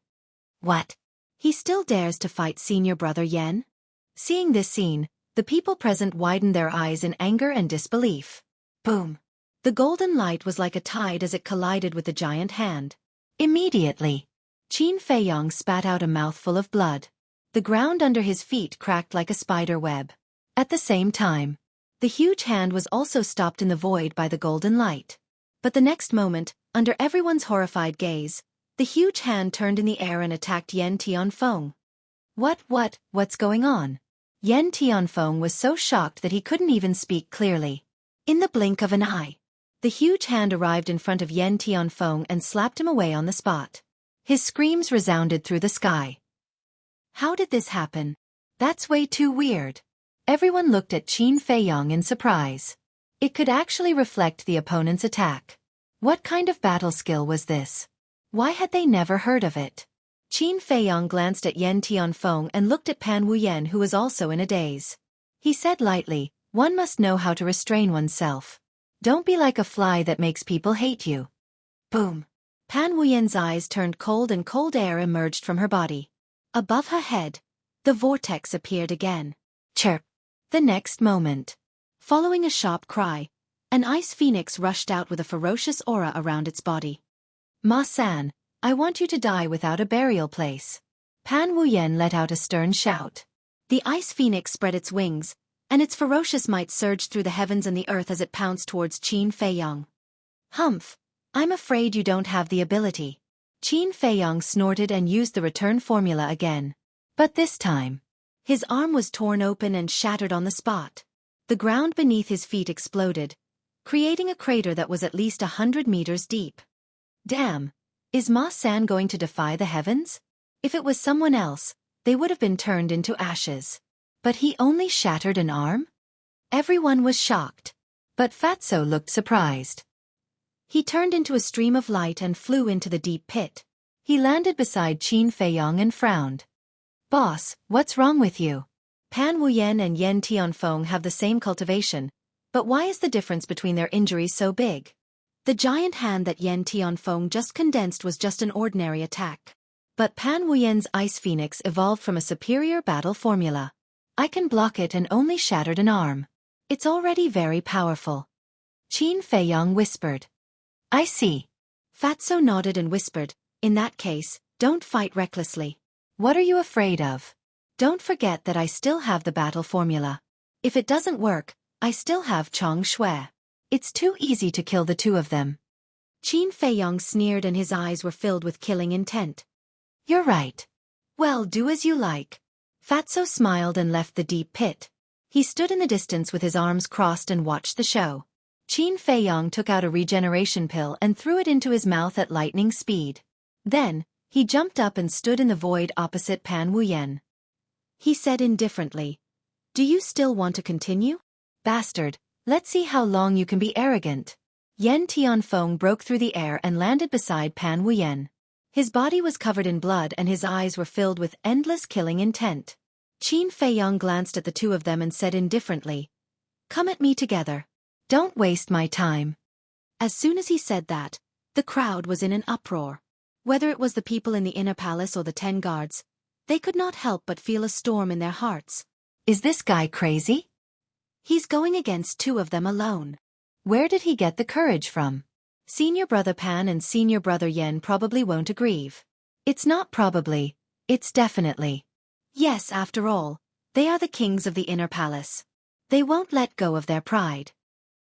"What? He still dares to fight senior brother Yen?" Seeing this scene, The people present widened their eyes in anger and disbelief. Boom! The golden light was like a tide as it collided with the giant hand. Immediately, Qin Feiyong spat out a mouthful of blood. The ground under his feet cracked like a spider web. At the same time, the huge hand was also stopped in the void by the golden light. But the next moment, under everyone's horrified gaze, the huge hand turned in the air and attacked Yen Tianfeng. What's going on? Yen Tianfeng was so shocked that he couldn't even speak clearly. In the blink of an eye, the huge hand arrived in front of Yen Tianfeng and slapped him away on the spot. His screams resounded through the sky. How did this happen? That's way too weird. Everyone looked at Qin Feiyong in surprise. It could actually reflect the opponent's attack. What kind of battle skill was this? Why had they never heard of it? Qin Feiyong glanced at Yen Tianfeng and looked at Pan Wuyen, who was also in a daze. He said lightly, "One must know how to restrain oneself. Don't be like a fly that makes people hate you." Boom! Pan Wuyen's eyes turned cold and cold air emerged from her body. Above her head, the vortex appeared again. Chirp! The next moment, following a sharp cry, an ice phoenix rushed out with a ferocious aura around its body. "Ma-san, I want you to die without a burial place." Pan Wuyen let out a stern shout. The ice phoenix spread its wings, and its ferocious might surged through the heavens and the earth as it pounced towards Qin Feiyong. "Humph! I'm afraid you don't have the ability." Qin Feiyong snorted and used the return formula again. But this time, his arm was torn open and shattered on the spot. The ground beneath his feet exploded, creating a crater that was at least 100 meters deep. Damn! Is Ma-san going to defy the heavens? If it was someone else, they would have been turned into ashes. But he only shattered an arm? Everyone was shocked. But Fatso looked surprised. He turned into a stream of light and flew into the deep pit. He landed beside Qin Feiyong and frowned. "Boss, what's wrong with you? Pan Wuyen and Yen Tianfeng have the same cultivation, but why is the difference between their injuries so big?" The giant hand that Yen Tianfeng just condensed was just an ordinary attack. But Pan Wuyen's ice phoenix evolved from a superior battle formula. "I can block it and only shattered an arm. It's already very powerful." Qin Feiyong whispered. "I see." Fatso nodded and whispered, "In that case, don't fight recklessly. What are you afraid of? Don't forget that I still have the battle formula. If it doesn't work, I still have Chong Shui. It's too easy to kill the two of them." Qin Feiyong sneered and his eyes were filled with killing intent. "You're right. Well, do as you like." Fatso smiled and left the deep pit. He stood in the distance with his arms crossed and watched the show. Qin Feiyong took out a regeneration pill and threw it into his mouth at lightning speed. Then, he jumped up and stood in the void opposite Pan Wuyen. He said indifferently, "Do you still want to continue? Bastard, let's see how long you can be arrogant." Yen Tianfeng broke through the air and landed beside Pan Wuyen. His body was covered in blood and his eyes were filled with endless killing intent. Qin Feiyong glanced at the two of them and said indifferently, "Come at me together. Don't waste my time." As soon as he said that, the crowd was in an uproar. Whether it was the people in the inner palace or the 10 guards, they could not help but feel a storm in their hearts. Is this guy crazy? He's going against 2 of them alone. Where did he get the courage from? Senior brother Pan and senior brother Yen probably won't agree. It's not probably, it's definitely. Yes, after all, they are the kings of the inner palace. They won't let go of their pride.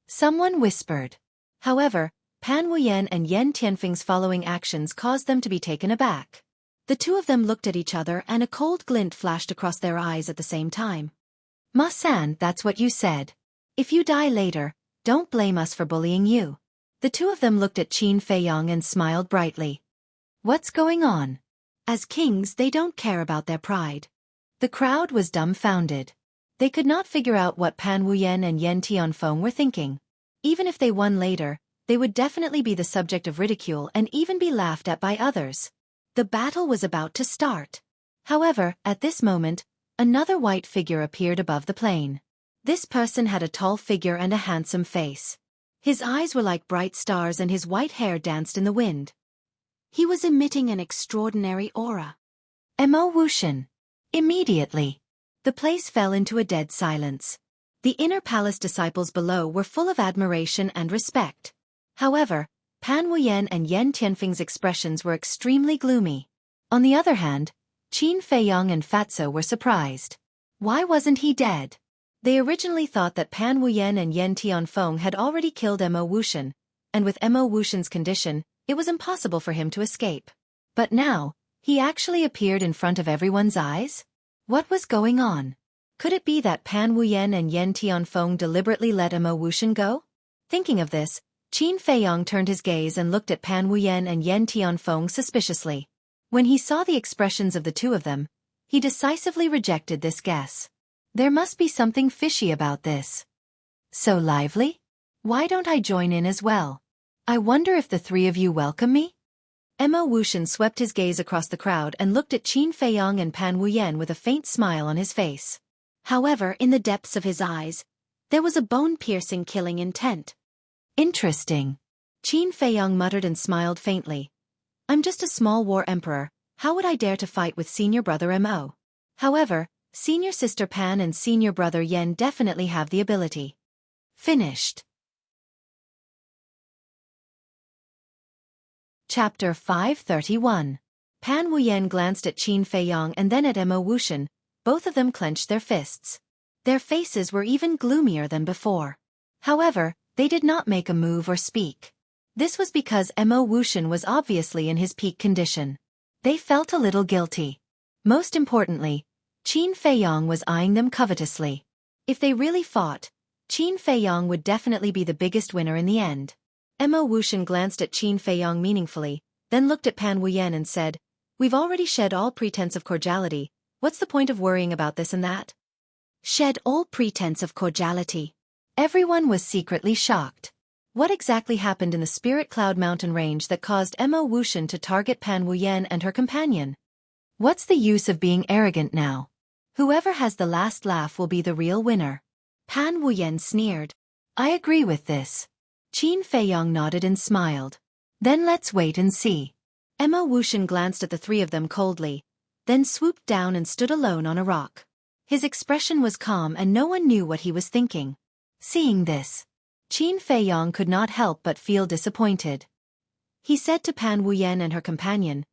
Someone whispered. However, Pan Wuyen and Yen Tianfeng's following actions caused them to be taken aback. The two of them looked at each other and a cold glint flashed across their eyes at the same time. "Ma-san, that's what you said. If you die later, don't blame us for bullying you." The two of them looked at Qin Feiyong and smiled brightly. What's going on? As kings, they don't care about their pride. The crowd was dumbfounded. They could not figure out what Pan Wuyen and Yen Tianfeng were thinking. Even if they won later, they would definitely be the subject of ridicule and even be laughed at by others. The battle was about to start. However, at this moment, another white figure appeared above the plain. This person had a tall figure and a handsome face. His eyes were like bright stars and his white hair danced in the wind. He was emitting an extraordinary aura. Emo Wushan. Immediately, The place fell into a dead silence. The inner palace disciples below were full of admiration and respect. However, Pan Wuyen and Yen Tianfeng's expressions were extremely gloomy. On the other hand, Qin Feiyong and Fatso were surprised. Why wasn't he dead? They originally thought that Pan Wuyen and Yen Tianfeng had already killed Mo Wushan, and with Mo Wushan's condition, it was impossible for him to escape. But now, he actually appeared in front of everyone's eyes? What was going on? Could it be that Pan Wuyen and Yen Tianfeng deliberately let Mo Wushan go? Thinking of this, Qin Feiyong turned his gaze and looked at Pan Wuyen and Yen Tianfeng suspiciously. When he saw the expressions of the two of them, he decisively rejected this guess. There must be something fishy about this. So lively? Why don't I join in as well? I wonder if the three of you welcome me? Mo Wushan swept his gaze across the crowd and looked at Qin Feiyong and Pan Wuyen with a faint smile on his face. However, in the depths of his eyes, there was a bone-piercing killing intent. Interesting. Qin Feiyong muttered and smiled faintly. I'm just a small war emperor, how would I dare to fight with senior brother Mo? However, senior sister Pan and senior brother Yen definitely have the ability. Finished. Chapter 531. Pan Wuyen glanced at Qin Feiyong and then at Mo Wushan. Both of them clenched their fists. Their faces were even gloomier than before. However, they did not make a move or speak. This was because Mo Wushan was obviously in his peak condition. They felt a little guilty. Most importantly, Qin Feiyong was eyeing them covetously. If they really fought, Qin Feiyong would definitely be the biggest winner in the end. Mo Wushan glanced at Qin Feiyong meaningfully, then looked at Pan Wuyen and said, We've already shed all pretense of cordiality, what's the point of worrying about this and that? Shed all pretense of cordiality. Everyone was secretly shocked. What exactly happened in the Spirit Cloud Mountain range that caused Mo Wushan to target Pan Wuyen and her companion? What's the use of being arrogant now? Whoever has the last laugh will be the real winner. Pan Wuyen sneered. I agree with this. Qin Feiyong nodded and smiled. Then let's wait and see. Mo Wushan glanced at the three of them coldly, then swooped down and stood alone on a rock. His expression was calm and no one knew what he was thinking. Seeing this, Qin Feiyong could not help but feel disappointed. He said to Pan Wuyen and her companion,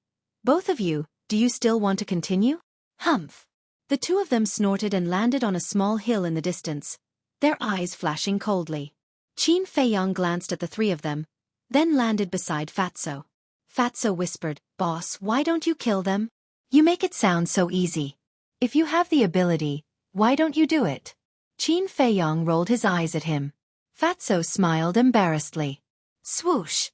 Both of you, do you still want to continue? Humph. The two of them snorted and landed on a small hill in the distance, their eyes flashing coldly. Qin Feiyong glanced at the three of them, then landed beside Fatso. Fatso whispered, Boss, why don't you kill them? You make it sound so easy. If you have the ability, why don't you do it? Qin Feiyong rolled his eyes at him. Fatso smiled embarrassedly. Swoosh.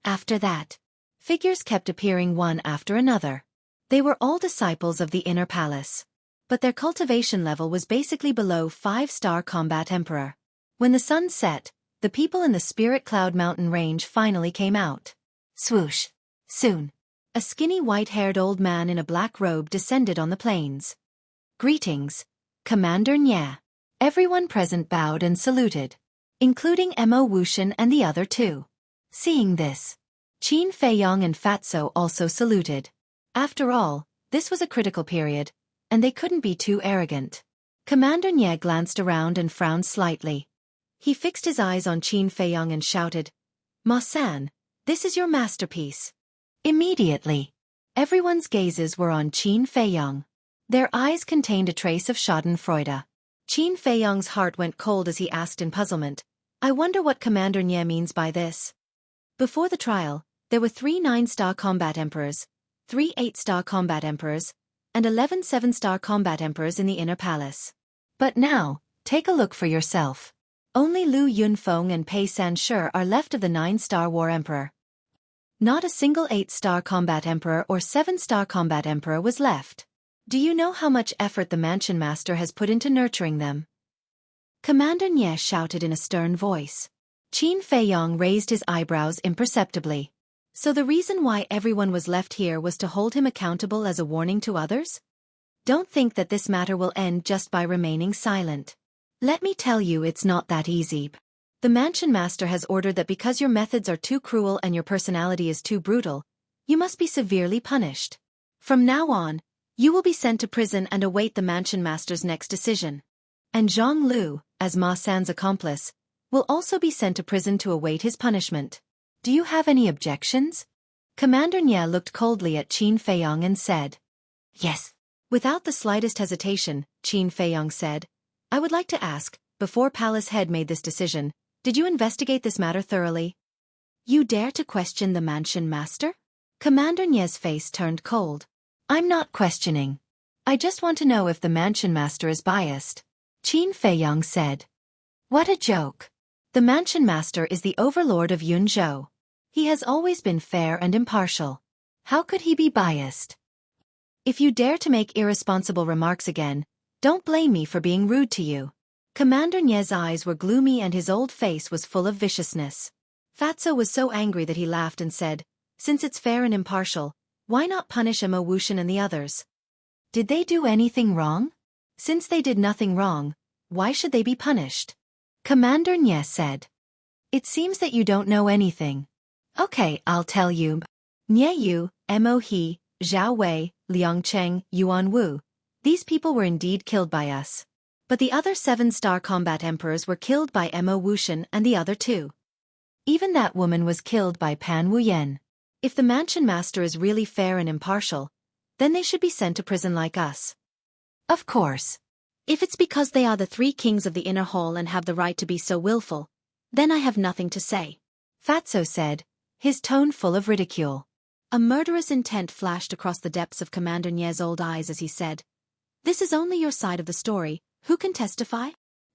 After that, figures kept appearing one after another. They were all disciples of the inner palace. But their cultivation level was basically below 5-star combat emperor. When the sun set, the people in the Spirit Cloud Mountain range finally came out. Swoosh. Soon, a skinny white-haired old man in a black robe descended on the plains. Greetings, Commander Nye. Everyone present bowed and saluted, including Mo Wushan and the other two. Seeing this, Qin Feiyong and Fatso also saluted. After all, this was a critical period, and they couldn't be too arrogant. Commander Nye glanced around and frowned slightly. He fixed his eyes on Qin Feiyong and shouted, Ma-san, this is your masterpiece. Immediately, everyone's gazes were on Qin Feiyong. Their eyes contained a trace of schadenfreude. Qin Feiyong's heart went cold as he asked in puzzlement, I wonder what Commander Nye means by this. Before the trial, there were 3 9-star combat emperors, 3 8-star combat emperors, and 11 7-star combat emperors in the inner palace. But now, take a look for yourself. Only Lu Yunfeng and Pei Sanshi are left of the 9-star war emperor. Not a single 8-star combat emperor or 7-star combat emperor was left. Do you know how much effort the Mansion Master has put into nurturing them? Commander Nye shouted in a stern voice. Qin Feiyong raised his eyebrows imperceptibly. So the reason why everyone was left here was to hold him accountable as a warning to others? Don't think that this matter will end just by remaining silent. Let me tell you, it's not that easy. The Mansion Master has ordered that because your methods are too cruel and your personality is too brutal, you must be severely punished. From now on, You will be sent to prison and await the mansion master's next decision. And Zhang Lu, as Ma San's accomplice, will also be sent to prison to await his punishment. Do you have any objections? Commander Nye looked coldly at Qin Feiyong and said, Yes. Without the slightest hesitation, Qin Feiyong said, I would like to ask, before Palace Head made this decision, did you investigate this matter thoroughly? You dare to question the mansion master? Commander Nye's face turned cold. I'm not questioning. I just want to know if the mansion master is biased. Qin Feiyong said. What a joke. The mansion master is the overlord of Yunzhou. He has always been fair and impartial. How could he be biased? If you dare to make irresponsible remarks again, don't blame me for being rude to you. Commander Nye's eyes were gloomy and his old face was full of viciousness. Fatso was so angry that he laughed and said, Since it's fair and impartial, why not punish Mo Wuxian and the others? Did they do anything wrong? Since they did nothing wrong, why should they be punished? Commander Nye said. It seems that you don't know anything. Okay, I'll tell you. Nye Yu, Mo He, Zhao Wei, Liang Cheng, Yuan Wu. These people were indeed killed by us. But the other 7-star combat emperors were killed by Mo Wuxian and the other 2. Even that woman was killed by Pan Wuyen. If the mansion master is really fair and impartial, then they should be sent to prison like us. Of course. If it's because they are the 3 kings of the inner hall and have the right to be so willful, then I have nothing to say. Fatso said, his tone full of ridicule. A murderous intent flashed across the depths of Commander Nye's old eyes as he said, This is only your side of the story, who can testify?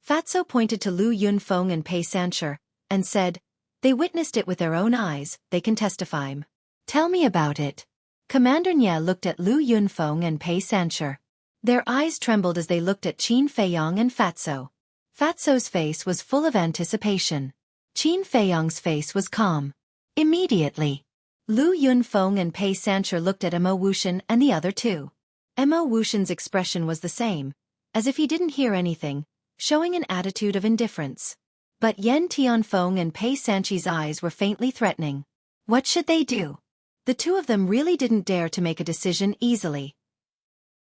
Fatso pointed to Lu Yunfeng and Pei Sancher, and said, They witnessed it with their own eyes, they can testify. Tell me about it. Commander Nye looked at Lu Yunfeng and Pei Sancher. Their eyes trembled as they looked at Qin Feiyong and Fatso. Fatso's face was full of anticipation. Qin Feiyong's face was calm. Immediately, Lu Yunfeng and Pei Sancher looked at Mo Wuxian and the other 2. Mo Wuxian's expression was the same, as if he didn't hear anything, showing an attitude of indifference. But Yen Tianfeng and Pei Sanchi's eyes were faintly threatening. What should they do? The 2 of them really didn't dare to make a decision easily.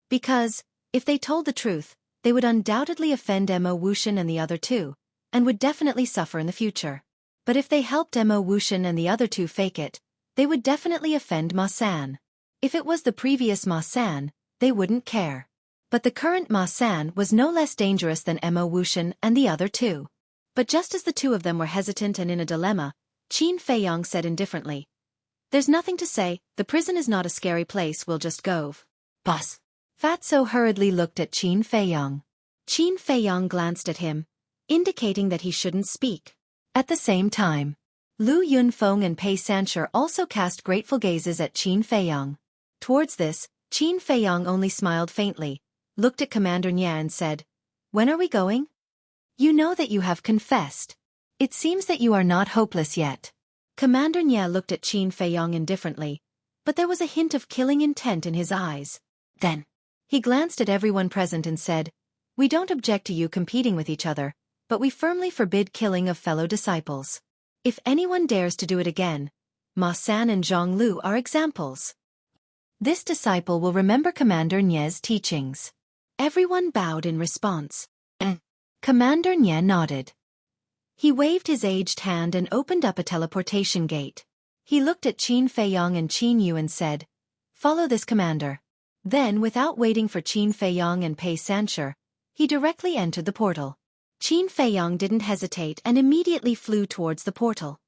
Because, if they told the truth, they would undoubtedly offend Mo Wuxian and the other 2, and would definitely suffer in the future. But if they helped Mo Wuxian and the other 2 fake it, they would definitely offend Ma San. If it was the previous Ma San, they wouldn't care. But the current Ma San was no less dangerous than Mo Wuxian and the other 2. But just as the 2 of them were hesitant and in a dilemma, Qin Feiyong said indifferently, There's nothing to say, the prison is not a scary place, we'll just go. Boss. Fatso hurriedly looked at Qin Feiyong. Qin Feiyong glanced at him, indicating that he shouldn't speak. At the same time, Lu Yunfeng and Pei Sancher also cast grateful gazes at Qin Feiyong. Towards this, Qin Feiyong only smiled faintly, looked at Commander Nye and said, When are we going? You know that you have confessed. It seems that you are not hopeless yet. Commander Nye looked at Qin Feiyong indifferently, but there was a hint of killing intent in his eyes. Then, he glanced at everyone present and said, We don't object to you competing with each other, but we firmly forbid killing of fellow disciples. If anyone dares to do it again, Ma San and Zhang Lu are examples. This disciple will remember Commander Nye's teachings. Everyone bowed in response. Commander Nye nodded. He waved his aged hand and opened up a teleportation gate. He looked at Qin Feiyong and Qin Yu and said, Follow this commander. Then, without waiting for Qin Feiyong and Pei Sancher, he directly entered the portal. Qin Feiyong didn't hesitate and immediately flew towards the portal.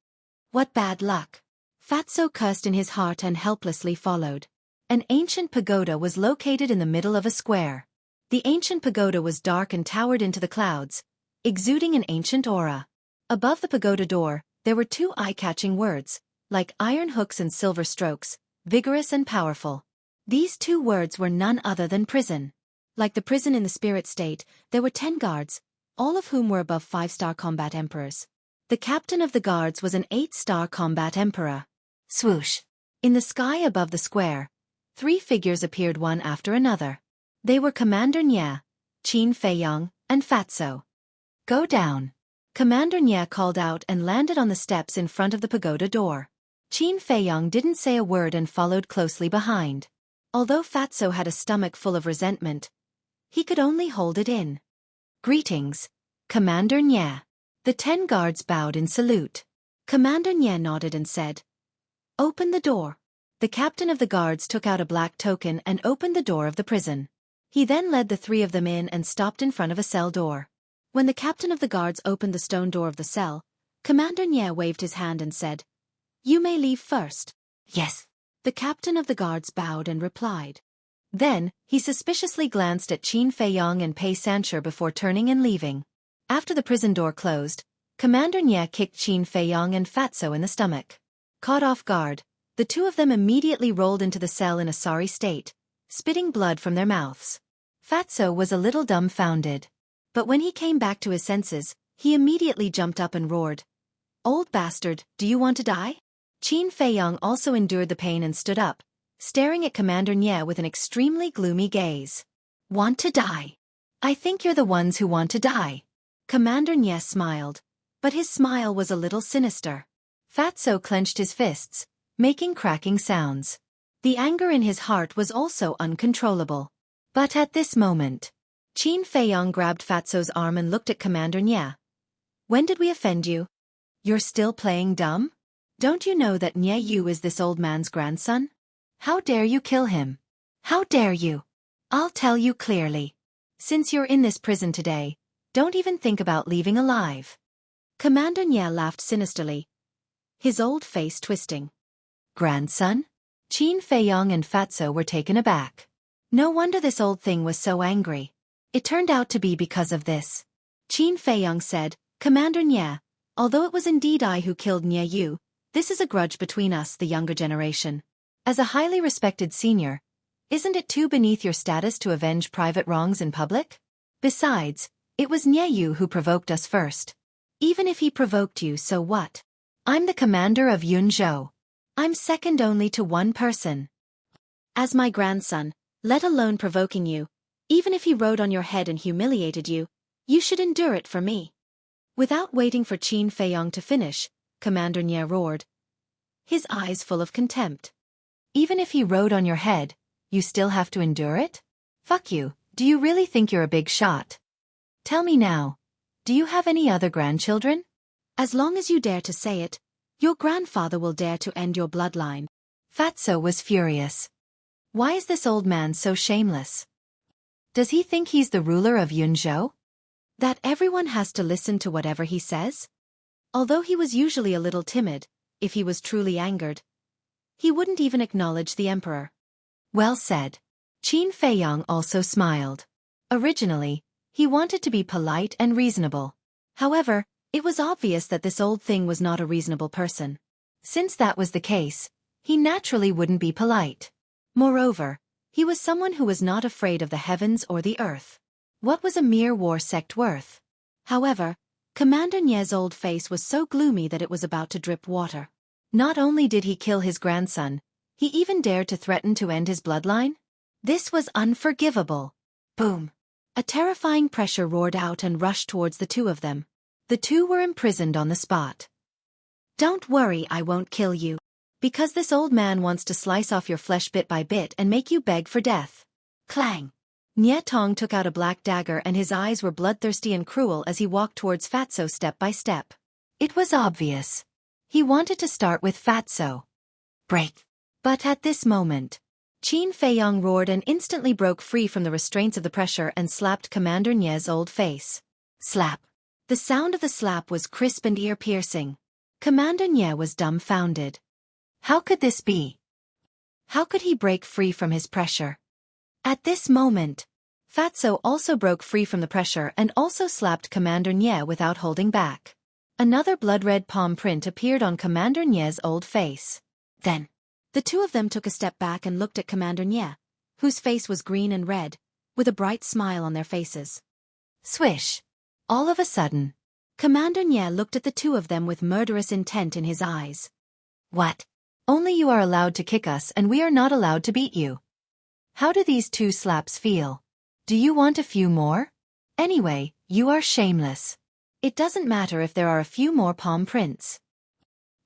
What bad luck! Fatso cursed in his heart and helplessly followed. An ancient pagoda was located in the middle of a square. The ancient pagoda was dark and towered into the clouds, exuding an ancient aura. Above the pagoda door, there were 2 eye-catching words, like iron hooks and silver strokes, vigorous and powerful. These 2 words were none other than prison. Like the prison in the spirit state, there were 10 guards, all of whom were above 5-star combat emperors. The captain of the guards was an 8-star combat emperor. Swoosh! In the sky above the square, 3 figures appeared one after another. They were Commander Nye, Qin Feiyong, and Fatso. Go down. Commander Nye called out and landed on the steps in front of the pagoda door. Qin Feiyong didn't say a word and followed closely behind. Although Fatso had a stomach full of resentment, he could only hold it in. "Greetings, Commander Nye." The 10 guards bowed in salute. Commander Nye nodded and said, "Open the door." The captain of the guards took out a black token and opened the door of the prison. He then led the 3 of them in and stopped in front of a cell door. When the captain of the guards opened the stone door of the cell, Commander Nye waved his hand and said, "You may leave first." "Yes." The captain of the guards bowed and replied. Then, he suspiciously glanced at Qin Feiyong and Pei Sancher before turning and leaving. After the prison door closed, Commander Nye kicked Qin Feiyong and Fatso in the stomach. Caught off guard, the 2 of them immediately rolled into the cell in a sorry state, spitting blood from their mouths. Fatso was a little dumbfounded. But when he came back to his senses, he immediately jumped up and roared, "Old bastard, do you want to die?" Qin Feiyong also endured the pain and stood up, staring at Commander Nye with an extremely gloomy gaze. "Want to die? I think you're the ones who want to die." Commander Nye smiled, but his smile was a little sinister. Fatso clenched his fists, making cracking sounds. The anger in his heart was also uncontrollable. But at this moment, Qin Feiyong grabbed Fatso's arm and looked at Commander Nye. "When did we offend you? You're still playing dumb? Don't you know that Nye Yu is this old man's grandson? How dare you kill him? How dare you? I'll tell you clearly. Since you're in this prison today, don't even think about leaving alive." Commander Nye laughed sinisterly, his old face twisting. "Grandson?" Qin Feiyong and Fatso were taken aback. No wonder this old thing was so angry. It turned out to be because of this. Qin Feiyong said, "Commander Nye, although it was indeed I who killed Nye Yu, this is a grudge between us, the younger generation. As a highly respected senior, isn't it too beneath your status to avenge private wrongs in public? Besides, it was Nye Yu who provoked us first. Even if he provoked you, so what? I'm the commander of Yunzhou. I'm second only to one person. As my grandson, let alone provoking you, even if he rode on your head and humiliated you, you should endure it for me." Without waiting for Qin Feiyong to finish, Commander Nye roared, his eyes full of contempt. "Even if he rode on your head, you still have to endure it? Fuck you, do you really think you're a big shot? Tell me now, do you have any other grandchildren? As long as you dare to say it, your grandfather will dare to end your bloodline." Fatso was furious. Why is this old man so shameless? Does he think he's the ruler of Yunzhou? That everyone has to listen to whatever he says? Although he was usually a little timid, if he was truly angered, he wouldn't even acknowledge the emperor. Well said. Qin Feiyong also smiled. Originally, he wanted to be polite and reasonable. However, it was obvious that this old thing was not a reasonable person. Since that was the case, he naturally wouldn't be polite. Moreover, he was someone who was not afraid of the heavens or the earth. What was a mere war sect worth? However, Commander Nye's old face was so gloomy that it was about to drip water. Not only did he kill his grandson, he even dared to threaten to end his bloodline? This was unforgivable. Boom! A terrifying pressure roared out and rushed towards the 2 of them. The 2 were imprisoned on the spot. "Don't worry, I won't kill you. Because this old man wants to slice off your flesh bit by bit and make you beg for death." Clang! Nye Tong took out a black dagger and his eyes were bloodthirsty and cruel as he walked towards Fatso step by step. It was obvious. He wanted to start with Fatso. Break! But at this moment, Qin Feiyong roared and instantly broke free from the restraints of the pressure and slapped Commander Nye's old face. Slap! The sound of the slap was crisp and ear-piercing. Commander Nye was dumbfounded. How could this be? How could he break free from his pressure? At this moment, Fatso also broke free from the pressure and also slapped Commander Nye without holding back. Another blood-red palm print appeared on Commander Nye's old face. Then, the 2 of them took a step back and looked at Commander Nye, whose face was green and red, with a bright smile on their faces. Swish! All of a sudden, Commander Nye looked at the 2 of them with murderous intent in his eyes. "What? Only you are allowed to kick us and we are not allowed to beat you. How do these 2 slaps feel? Do you want a few more? Anyway, you are shameless. It doesn't matter if there are a few more palm prints."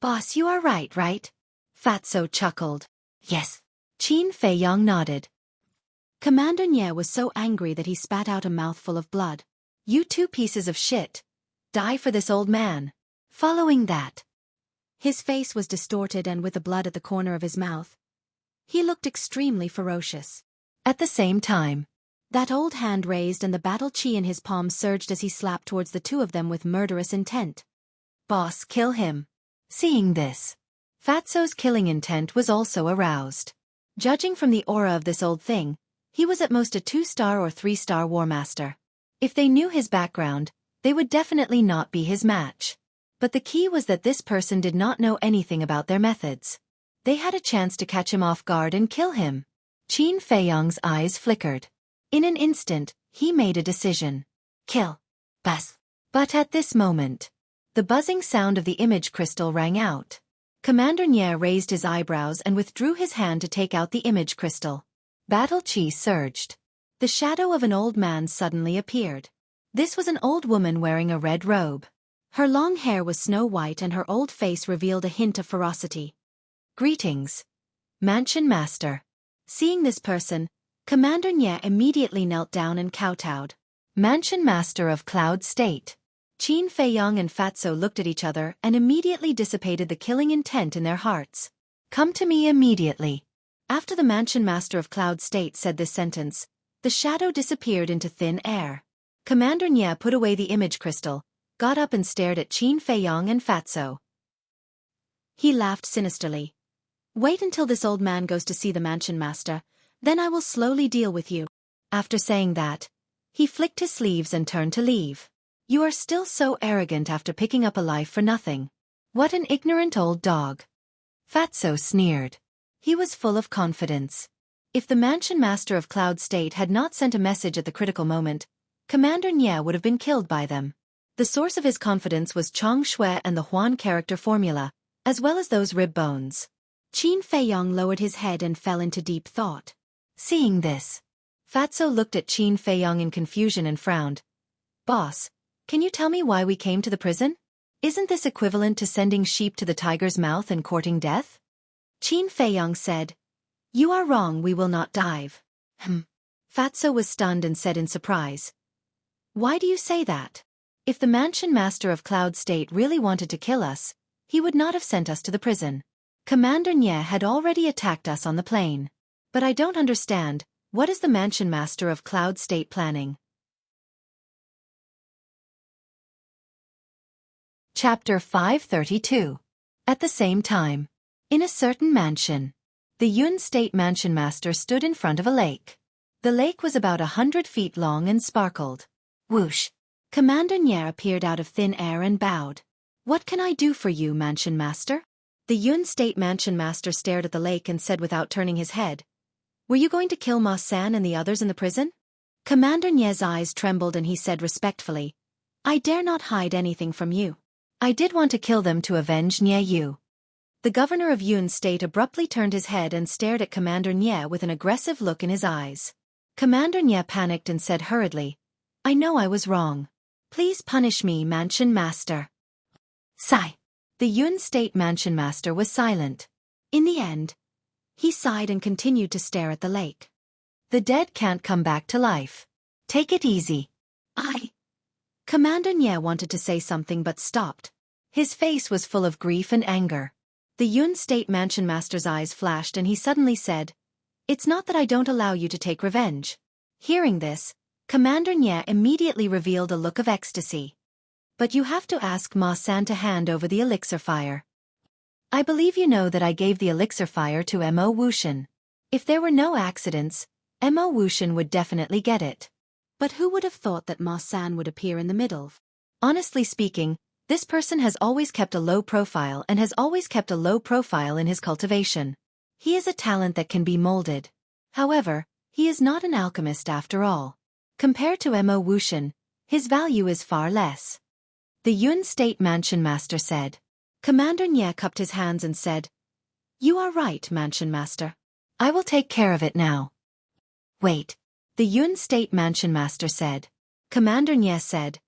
"Boss, you are right? Fatso chuckled. "Yes. Qin Feiyong nodded. Commander Nye was so angry that he spat out a mouthful of blood. You two pieces of shit. Die for this old man. Following that, his face was distorted and with the blood at the corner of his mouth. He looked extremely ferocious. At the same time, that old hand raised and the battle chi in his palm surged as he slapped towards the two of them with murderous intent. Boss, kill him. Seeing this, Fatso's killing intent was also aroused. Judging from the aura of this old thing, he was at most a 2-star or 3-star war master. If they knew his background, they would definitely not be his match. But the key was that this person did not know anything about their methods. They had a chance to catch him off guard and kill him. Qin Feiyong's eyes flickered. In an instant, he made a decision. Kill. Buzz. But at this moment, the buzzing sound of the image crystal rang out. Commander Nye raised his eyebrows and withdrew his hand to take out the image crystal. Battle chi surged. The shadow of an old man suddenly appeared. This was an old woman wearing a red robe. Her long hair was snow white and her old face revealed a hint of ferocity. Greetings, Mansion Master. Seeing this person, Commander Nye immediately knelt down and kowtowed. Mansion Master of Cloud State. Qin Feiyong and Fatso looked at each other and immediately dissipated the killing intent in their hearts. Come to me immediately. After the Mansion Master of Cloud State said this sentence, the shadow disappeared into thin air. Commander Nye put away the image crystal, got up and stared at Qin Feiyong and Fatso. He laughed sinisterly. Wait until this old man goes to see the Mansion Master, then I will slowly deal with you. After saying that, he flicked his sleeves and turned to leave. You are still so arrogant after picking up a life for nothing. What an ignorant old dog. Fatso sneered. He was full of confidence. If the Mansion Master of Cloud State had not sent a message at the critical moment, Commander Nye would have been killed by them. The source of his confidence was Chong Shui and the Huan character formula, as well as those rib bones. Qin Feiyong lowered his head and fell into deep thought. Seeing this, Fatso looked at Qin Feiyong in confusion and frowned. Boss, can you tell me why we came to the prison? Isn't this equivalent to sending sheep to the tiger's mouth and courting death? Qin Feiyong said, You are wrong, we will not dive. Fatso was stunned and said in surprise. Why do you say that? If the Mansion Master of Cloud State really wanted to kill us, he would not have sent us to the prison. Commander Nye had already attacked us on the plane. But I don't understand, what is the Mansion Master of Cloud State planning? Chapter 532. At the same time, in a certain mansion, the Yun State Mansion Master stood in front of a lake. The lake was about 100 feet long and sparkled. Whoosh! Commander Nye appeared out of thin air and bowed. What can I do for you, Mansion Master? The Yun State Mansion Master stared at the lake and said without turning his head, Were you going to kill Ma San and the others in the prison? Commander Nye's eyes trembled and he said respectfully, I dare not hide anything from you. I did want to kill them to avenge Nye Yu. The governor of Yun State abruptly turned his head and stared at Commander Nye with an aggressive look in his eyes. Commander Nye panicked and said hurriedly, I know I was wrong. Please punish me, Mansion Master. Sigh. The Yun State Mansion Master was silent. In the end, he sighed and continued to stare at the lake. The dead can't come back to life. Take it easy. Commander Nye wanted to say something but stopped. His face was full of grief and anger. The Yun State Mansion Master's eyes flashed and he suddenly said, It's not that I don't allow you to take revenge. Hearing this, Commander Nye immediately revealed a look of ecstasy. But you have to ask Ma San to hand over the elixir fire. I believe you know that I gave the elixir fire to Mo Wuxian. If there were no accidents, Mo Wuxian would definitely get it. But who would have thought that Ma San would appear in the middle? Honestly speaking, this person has always kept a low profile and has always kept a low profile in his cultivation. He is a talent that can be molded. However, he is not an alchemist after all. Compared to Mo Wuxian, his value is far less. The Yun State Mansion Master said. Commander Nye cupped his hands and said, You are right, Mansion Master. I will take care of it now. Wait. The Yun State Mansion Master said. Commander Nye said,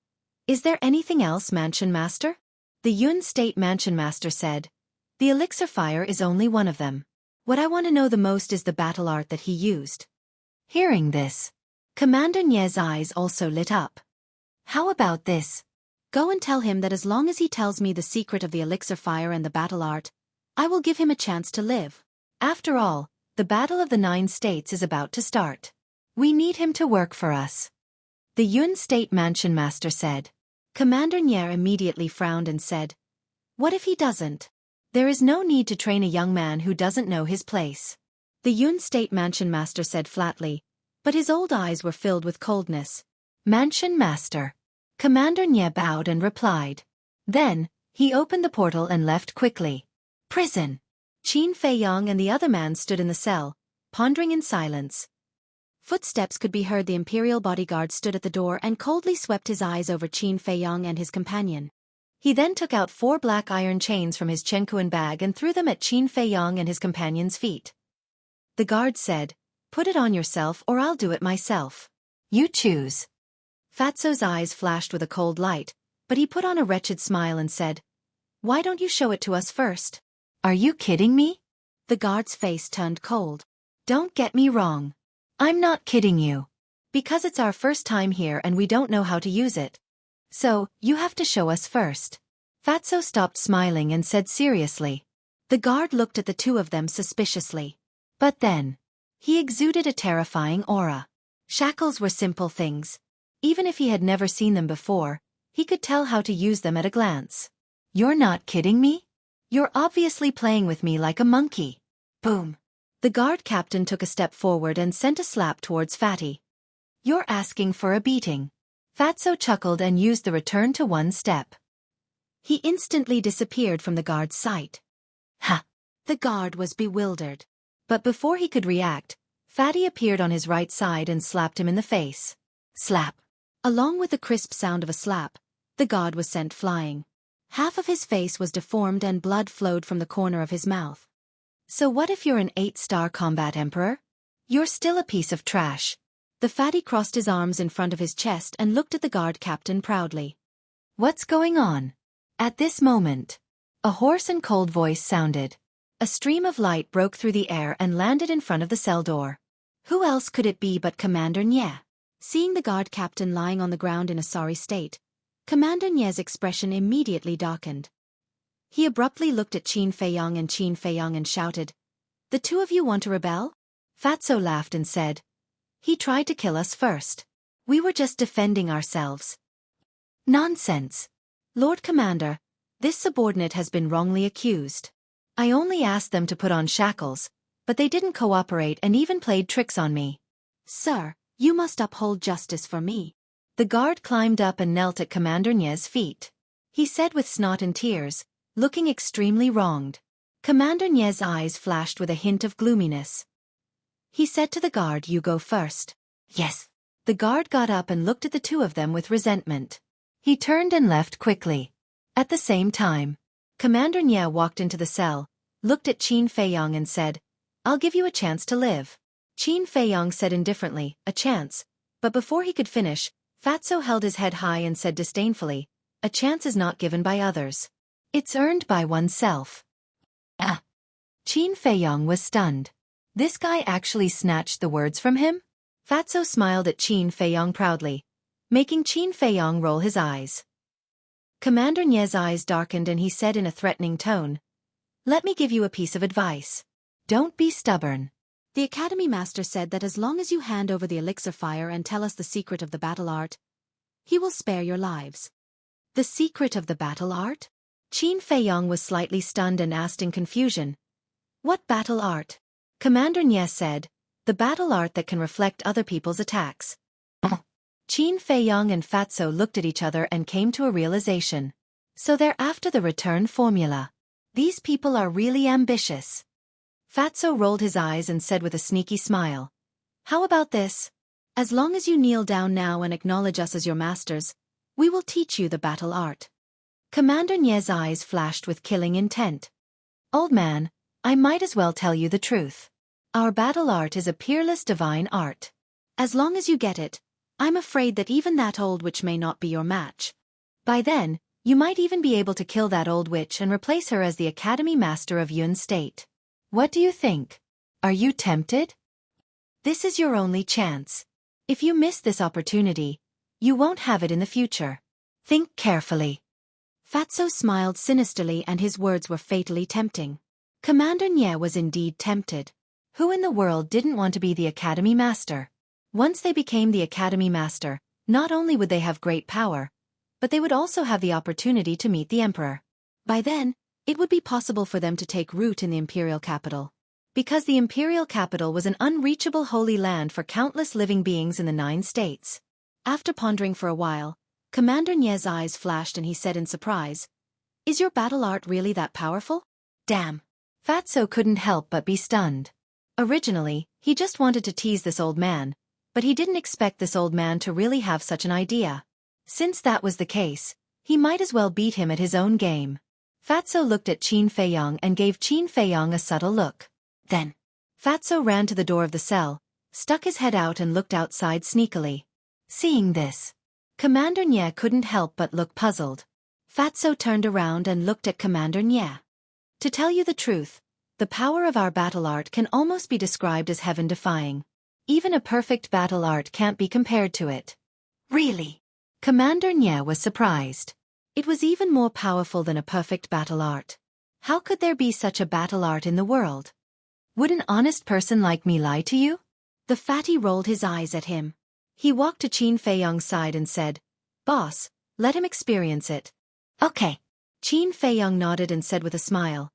Is there anything else, Mansion Master? The Yun State Mansion Master said, The elixir fire is only one of them. What I want to know the most is the battle art that he used. Hearing this, Commander Nie's eyes also lit up. How about this? Go and tell him that as long as he tells me the secret of the elixir fire and the battle art, I will give him a chance to live. After all, the Battle of the 9 States is about to start. We need him to work for us. The Yun State Mansion Master said. Commander Nye immediately frowned and said, "What if he doesn't? There is no need to train a young man who doesn't know his place." The Yun State Mansion Master said flatly, but his old eyes were filled with coldness. "Mansion Master." Commander Nye bowed and replied. Then, he opened the portal and left quickly. Prison. Qin Feiyong and the other man stood in the cell, pondering in silence. Footsteps could be heard. The Imperial bodyguard stood at the door and coldly swept his eyes over Qin Feiyong and his companion. He then took out 4 black iron chains from his Chenkuan bag and threw them at Qin Feiyong and his companion's feet. The guard said, "Put it on yourself or I'll do it myself. You choose." Fatso's eyes flashed with a cold light, but he put on a wretched smile and said, "Why don't you show it to us first?" "Are you kidding me?" The guard's face turned cold. "Don't get me wrong. I'm not kidding you. Because it's our first time here and we don't know how to use it. So, you have to show us first." Fatso stopped smiling and said seriously. The guard looked at the two of them suspiciously. But then, he exuded a terrifying aura. Shackles were simple things. Even if he had never seen them before, he could tell how to use them at a glance. "You're not kidding me? You're obviously playing with me like a monkey." Boom. The guard captain took a step forward and sent a slap towards Fatty. "You're asking for a beating." Fatso chuckled and used the return to 1 step. He instantly disappeared from the guard's sight. Ha! The guard was bewildered. But before he could react, Fatty appeared on his right side and slapped him in the face. Slap. Along with the crisp sound of a slap, the guard was sent flying. Half of his face was deformed and blood flowed from the corner of his mouth. So what if you're an 8-star combat emperor? You're still a piece of trash. The fatty crossed his arms in front of his chest and looked at the guard captain proudly. What's going on? At this moment, a hoarse and cold voice sounded. A stream of light broke through the air and landed in front of the cell door. Who else could it be but Commander Nye? Seeing the guard captain lying on the ground in a sorry state, Commander Nye's expression immediately darkened. He abruptly looked at Qin Feiyong and shouted, "The two of you want to rebel?" Fatso laughed and said, "He tried to kill us first. We were just defending ourselves." Nonsense. Lord Commander, this subordinate has been wrongly accused. I only asked them to put on shackles, but they didn't cooperate and even played tricks on me. Sir, you must uphold justice for me. The guard climbed up and knelt at Commander Nye's feet. He said with snot and tears, looking extremely wronged. Commander Nye's eyes flashed with a hint of gloominess. He said to the guard, "You go first." Yes. The guard got up and looked at the two of them with resentment. He turned and left quickly. At the same time, Commander Nye walked into the cell, looked at Qin Feiyong and said, "I'll give you a chance to live." Qin Feiyong said indifferently, "A chance," but before he could finish, Fatso held his head high and said disdainfully, "A chance is not given by others. It's earned by oneself." Ah! Qin Feiyong was stunned. This guy actually snatched the words from him? Fatso smiled at Qin Feiyong proudly, making Qin Feiyong roll his eyes. Commander Nye's eyes darkened and he said in a threatening tone, "Let me give you a piece of advice. Don't be stubborn. The Academy Master said that as long as you hand over the elixir fire and tell us the secret of the battle art, he will spare your lives." The secret of the battle art? Qin Feiyong was slightly stunned and asked in confusion, "What battle art?" Commander Nye said, "The battle art that can reflect other people's attacks." Qin Feiyong and Fatso looked at each other and came to a realization. So they're after the return formula. These people are really ambitious. Fatso rolled his eyes and said with a sneaky smile, "How about this? As long as you kneel down now and acknowledge us as your masters, we will teach you the battle art." Commander Nye's eyes flashed with killing intent. "Old man, I might as well tell you the truth. Our battle art is a peerless divine art. As long as you get it, I'm afraid that even that old witch may not be your match. By then, you might even be able to kill that old witch and replace her as the Academy Master of Yun State." What do you think? Are you tempted? This is your only chance. If you miss this opportunity, you won't have it in the future. Think carefully. Fatso smiled sinisterly and his words were fatally tempting. Commander Nye was indeed tempted. Who in the world didn't want to be the Academy Master? Once they became the Academy Master, not only would they have great power, but they would also have the opportunity to meet the Emperor. By then, it would be possible for them to take root in the imperial capital. Because the imperial capital was an unreachable holy land for countless living beings in the 9 states. After pondering for a while, Commander Nye's eyes flashed and he said in surprise, "Is your battle art really that powerful?" Damn. Fatso couldn't help but be stunned. Originally, he just wanted to tease this old man, but he didn't expect this old man to really have such an idea. Since that was the case, he might as well beat him at his own game. Fatso looked at Qin Feiyong and gave Qin Feiyong a subtle look. Then, Fatso ran to the door of the cell, stuck his head out and looked outside sneakily. Seeing this, Commander Nye couldn't help but look puzzled. Fatso turned around and looked at Commander Nye. To tell you the truth, the power of our battle art can almost be described as heaven-defying. Even a perfect battle art can't be compared to it. Really? Commander Nye was surprised. It was even more powerful than a perfect battle art. How could there be such a battle art in the world? Would an honest person like me lie to you? The fatty rolled his eyes at him. He walked to Qin Feiyong's side and said, "Boss, let him experience it." "Okay." Qin Feiyong nodded and said with a smile,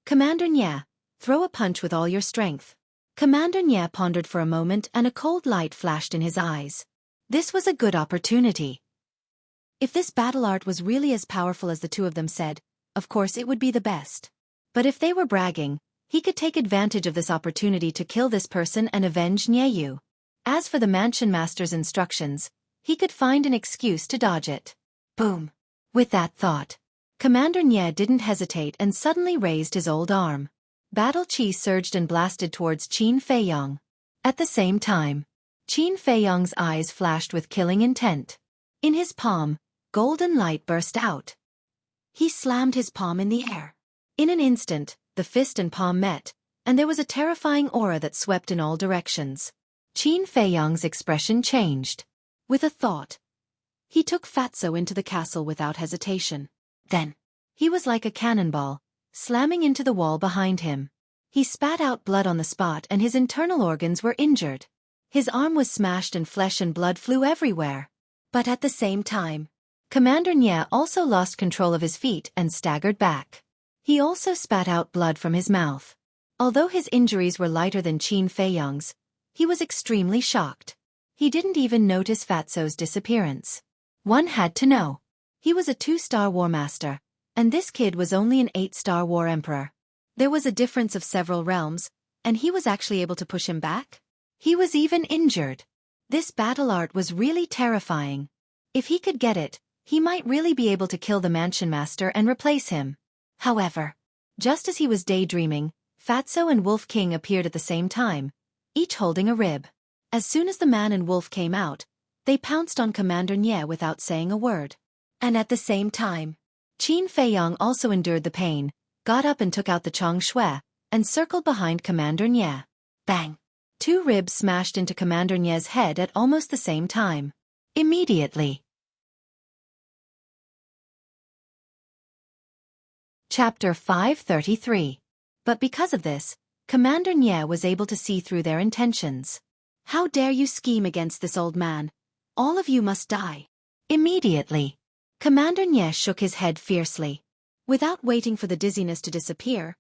"Commander Nye, throw a punch with all your strength." Commander Nye pondered for a moment and a cold light flashed in his eyes. This was a good opportunity. If this battle art was really as powerful as the two of them said, of course it would be the best. But if they were bragging, he could take advantage of this opportunity to kill this person and avenge Nyeyu. As for the Mansion Master's instructions, he could find an excuse to dodge it. Boom. With that thought, Commander Nye didn't hesitate and suddenly raised his old arm. Battle Chi surged and blasted towards Qin Feiyong. At the same time, Qin Feiyong's eyes flashed with killing intent. In his palm, golden light burst out. He slammed his palm in the air. In an instant, the fist and palm met, and there was a terrifying aura that swept in all directions. Qin Feiyong's expression changed. With a thought, he took Fatso into the castle without hesitation. Then, he was like a cannonball, slamming into the wall behind him. He spat out blood on the spot and his internal organs were injured. His arm was smashed and flesh and blood flew everywhere. But at the same time, Commander Nye also lost control of his feet and staggered back. He also spat out blood from his mouth. Although his injuries were lighter than Qin Feiyong's, he was extremely shocked. He didn't even notice Fatso's disappearance. One had to know. He was a 2-star war master, and this kid was only an 8-star war emperor. There was a difference of several realms, and he was actually able to push him back? He was even injured. This battle art was really terrifying. If he could get it, he might really be able to kill the Mansion Master and replace him. However, just as he was daydreaming, Fatso and Wolf King appeared at the same time, each holding a rib. As soon as the man and wolf came out, they pounced on Commander Nye without saying a word. And at the same time, Qin Feiyong also endured the pain, got up and took out the Chong Shui, and circled behind Commander Nye. Bang! 2 ribs smashed into Commander Nye's head at almost the same time. Immediately. Chapter 533. But because of this, Commander Nye was able to see through their intentions. "How dare you scheme against this old man? All of you must die." Immediately, Commander Nye shook his head fiercely. Without waiting for the dizziness to disappear,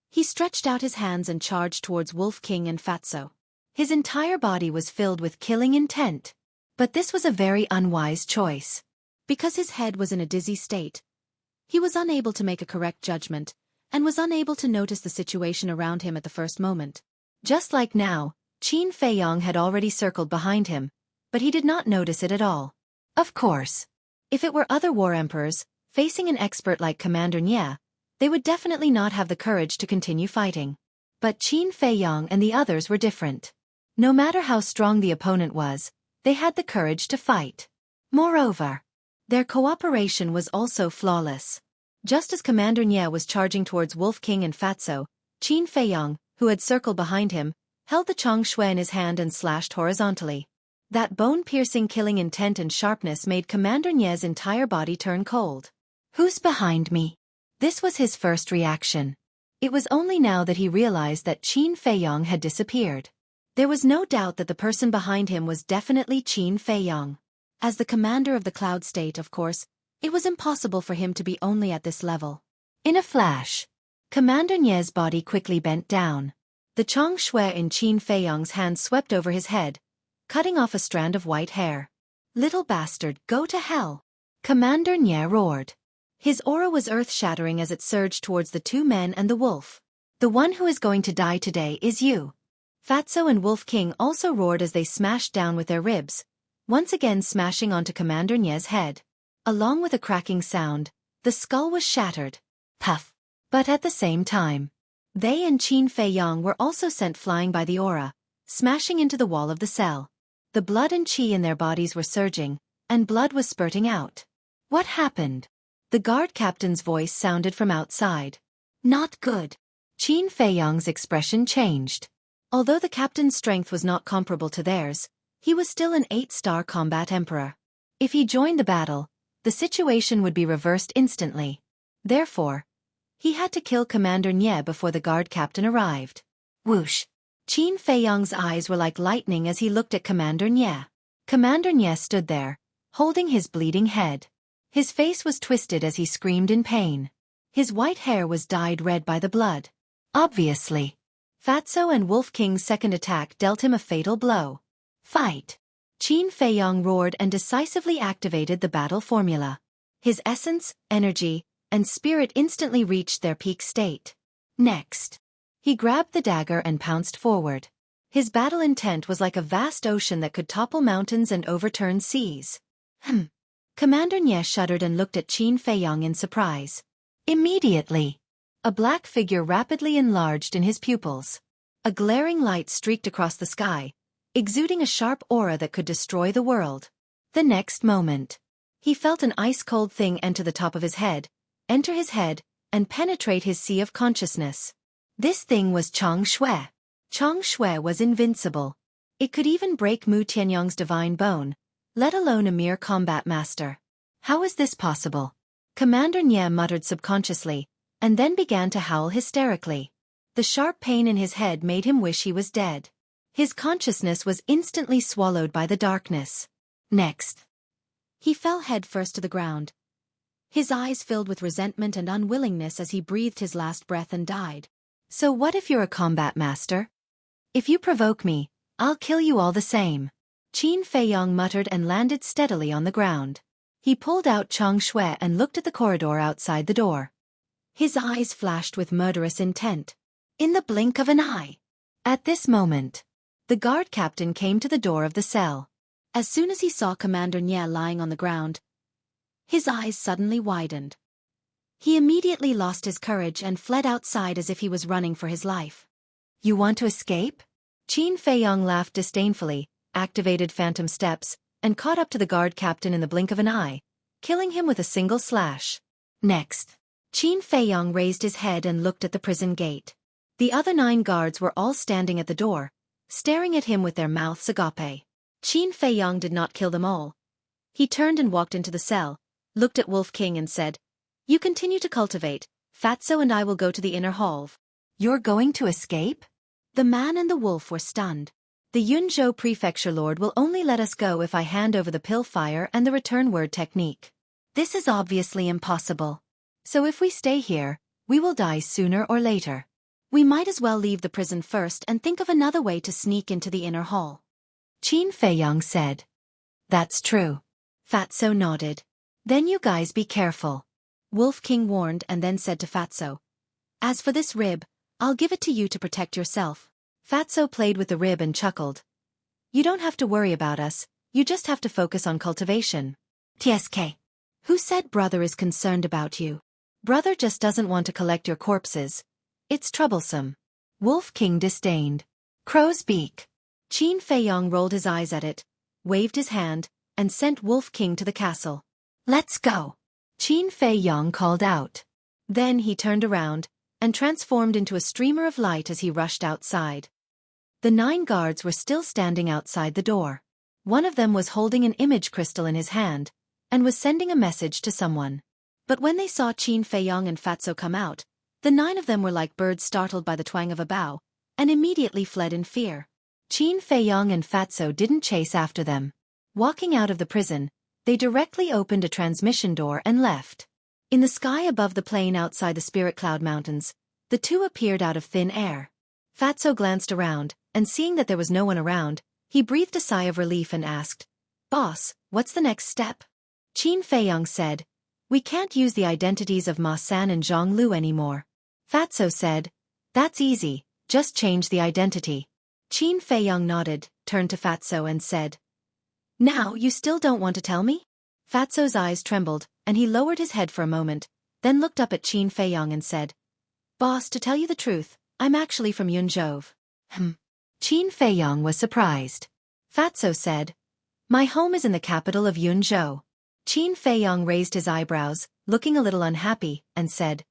he stretched out his hands and charged towards Wolf King and Fatso. His entire body was filled with killing intent. But this was a very unwise choice. Because his head was in a dizzy state, he was unable to make a correct judgment, and was unable to notice the situation around him at the first moment. Just like now, Qin Feiyong had already circled behind him, but he did not notice it at all. Of course, if it were other war emperors, facing an expert like Commander Nye, they would definitely not have the courage to continue fighting. But Qin Feiyong and the others were different. No matter how strong the opponent was, they had the courage to fight. Moreover, their cooperation was also flawless. Just as Commander Nye was charging towards Wolf King and Fatso, Qin Feiyang, who had circled behind him, held the Chang Shui in his hand and slashed horizontally. That bone-piercing killing intent and sharpness made Commander Nie's entire body turn cold. Who's behind me? This was his first reaction. It was only now that he realized that Qin Feiyang had disappeared. There was no doubt that the person behind him was definitely Qin Feiyang. As the commander of the Cloud State, of course, it was impossible for him to be only at this level. In a flash, Commander Nie's body quickly bent down. The Chang Shui in Qin Feiyang's hand swept over his head, cutting off a strand of white hair. Little bastard, go to hell! Commander Nie roared. His aura was earth-shattering as it surged towards the two men and the wolf. The one who is going to die today is you. Fatso and Wolf King also roared as they smashed down with their ribs, once again smashing onto Commander Nie's head. Along with a cracking sound, the skull was shattered. Puff! But at the same time, they and Qin Feiyang were also sent flying by the aura, smashing into the wall of the cell. The blood and qi in their bodies were surging, and blood was spurting out. What happened? The guard captain's voice sounded from outside. Not good. Qin Feiyang's expression changed. Although the captain's strength was not comparable to theirs, he was still an 8-star combat emperor. If he joined the battle, the situation would be reversed instantly. Therefore, he had to kill Commander Nie before the guard captain arrived. Whoosh! Qin Feiyang's eyes were like lightning as he looked at Commander Nie. Commander Nie stood there, holding his bleeding head. His face was twisted as he screamed in pain. His white hair was dyed red by the blood. Obviously. Fatso and Wolf King's second attack dealt him a fatal blow. Fight! Qin Feiyang roared and decisively activated the battle formula. His essence, energy, and spirit instantly reached their peak state. Next, he grabbed the dagger and pounced forward. His battle intent was like a vast ocean that could topple mountains and overturn seas. Commander Nie shuddered and looked at Qin Feiyang in surprise. Immediately, a black figure rapidly enlarged in his pupils. A glaring light streaked across the sky, exuding a sharp aura that could destroy the world. The next moment, he felt an ice-cold thing enter the top of his head, and penetrate his sea of consciousness. This thing was Chang Shui. Chang Shui was invincible. It could even break Mu Tianyang's divine bone, let alone a mere combat master. How is this possible? Commander Nie muttered subconsciously, and then began to howl hysterically. The sharp pain in his head made him wish he was dead. His consciousness was instantly swallowed by the darkness. Next, he fell headfirst to the ground. His eyes filled with resentment and unwillingness as he breathed his last breath and died. So what if you're a combat master? If you provoke me, I'll kill you all the same. Qin Feiyang muttered and landed steadily on the ground. He pulled out Chang Shui and looked at the corridor outside the door. His eyes flashed with murderous intent. In the blink of an eye. At this moment, the guard captain came to the door of the cell. As soon as he saw Commander Nie lying on the ground, his eyes suddenly widened. He immediately lost his courage and fled outside as if he was running for his life. You want to escape? Qin Feiyang laughed disdainfully, activated phantom steps, and caught up to the guard captain in the blink of an eye, killing him with a single slash. Next, Qin Feiyang raised his head and looked at the prison gate. The other 9 guards were all standing at the door, staring at him with their mouths agape. Qin Feiyang did not kill them all. He turned and walked into the cell, looked at Wolf King and said, "You continue to cultivate, Fatso and I will go to the inner hall." You're going to escape? The man and the wolf were stunned. The Yunzhou Prefecture Lord will only let us go if I hand over the pill fire and the return word technique. This is obviously impossible. So if we stay here, we will die sooner or later. We might as well leave the prison first and think of another way to sneak into the inner hall. Qin Feiyang said. That's true. Fatso nodded. Then you guys be careful. Wolf King warned and then said to Fatso. As for this rib, I'll give it to you to protect yourself. Fatso played with the rib and chuckled. You don't have to worry about us, you just have to focus on cultivation. TSK. Who said brother is concerned about you? Brother just doesn't want to collect your corpses. It's troublesome. Wolf King disdained. Crow's beak. Qin Feiyang rolled his eyes at it, waved his hand, and sent Wolf King to the castle. Let's go. Qin Feiyang called out. Then he turned around, and transformed into a streamer of light as he rushed outside. The 9 guards were still standing outside the door. One of them was holding an image crystal in his hand, and was sending a message to someone. But when they saw Qin Feiyong and Fatso come out, the 9 of them were like birds startled by the twang of a bow, and immediately fled in fear. Qin Feiyong and Fatso didn't chase after them. Walking out of the prison, they directly opened a transmission door and left. In the sky above the plain outside the Spirit Cloud Mountains, the two appeared out of thin air. Fatso glanced around, and seeing that there was no one around, he breathed a sigh of relief and asked, "Boss, what's the next step?" Qin Feiyong said, "We can't use the identities of Ma San and Zhang Lu anymore." Fatso said, "That's easy, just change the identity." Qin Feiyong nodded, turned to Fatso and said, "Now you still don't want to tell me?" Fatso's eyes trembled, and he lowered his head for a moment, then looked up at Qin Feiyong and said, "Boss, to tell you the truth, I'm actually from Yunzhou." Qin Feiyong was surprised. Fatso said, "My home is in the capital of Yunzhou." Qin Feiyong raised his eyebrows, looking a little unhappy, and said,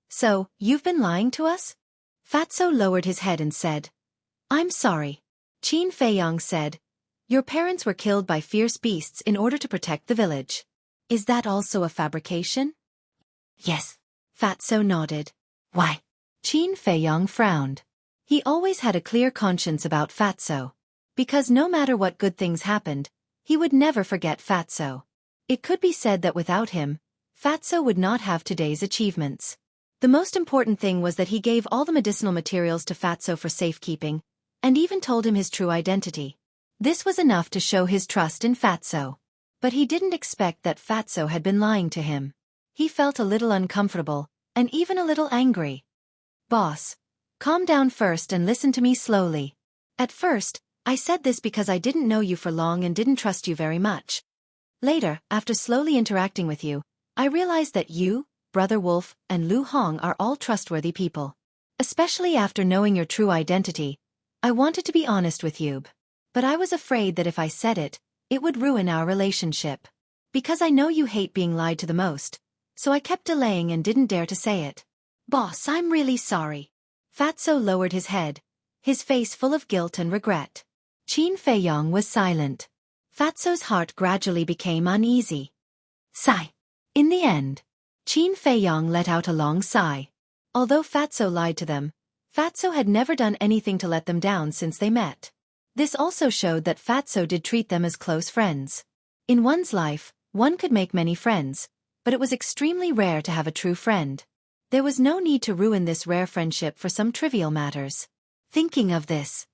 "So, you've been lying to us?" Fatso lowered his head and said, "I'm sorry." Qin Feiyong said, "Your parents were killed by fierce beasts in order to protect the village. Is that also a fabrication?" "Yes." Fatso nodded. "Why?" Qin Feiyong frowned. He always had a clear conscience about Fatso. Because no matter what good things happened, he would never forget Fatso. It could be said that without him, Fatso would not have today's achievements. The most important thing was that he gave all the medicinal materials to Fatso for safekeeping, and even told him his true identity. This was enough to show his trust in Fatso. But he didn't expect that Fatso had been lying to him. He felt a little uncomfortable, and even a little angry. "Boss, calm down first and listen to me slowly. At first, I said this because I didn't know you for long and didn't trust you very much. Later, after slowly interacting with you, I realized that you, Brother Wolf, and Lu Hong are all trustworthy people. Especially after knowing your true identity, I wanted to be honest with you. But I was afraid that if I said it, it would ruin our relationship. Because I know you hate being lied to the most, so I kept delaying and didn't dare to say it. Boss, I'm really sorry." Fatso lowered his head, his face full of guilt and regret. Qin Feiyong was silent. Fatso's heart gradually became uneasy. Sigh. In the end, Qin Feiyong let out a long sigh. Although Fatso lied to them, Fatso had never done anything to let them down since they met. This also showed that Fatso did treat them as close friends. In one's life, one could make many friends, but it was extremely rare to have a true friend. There was no need to ruin this rare friendship for some trivial matters. Thinking of this,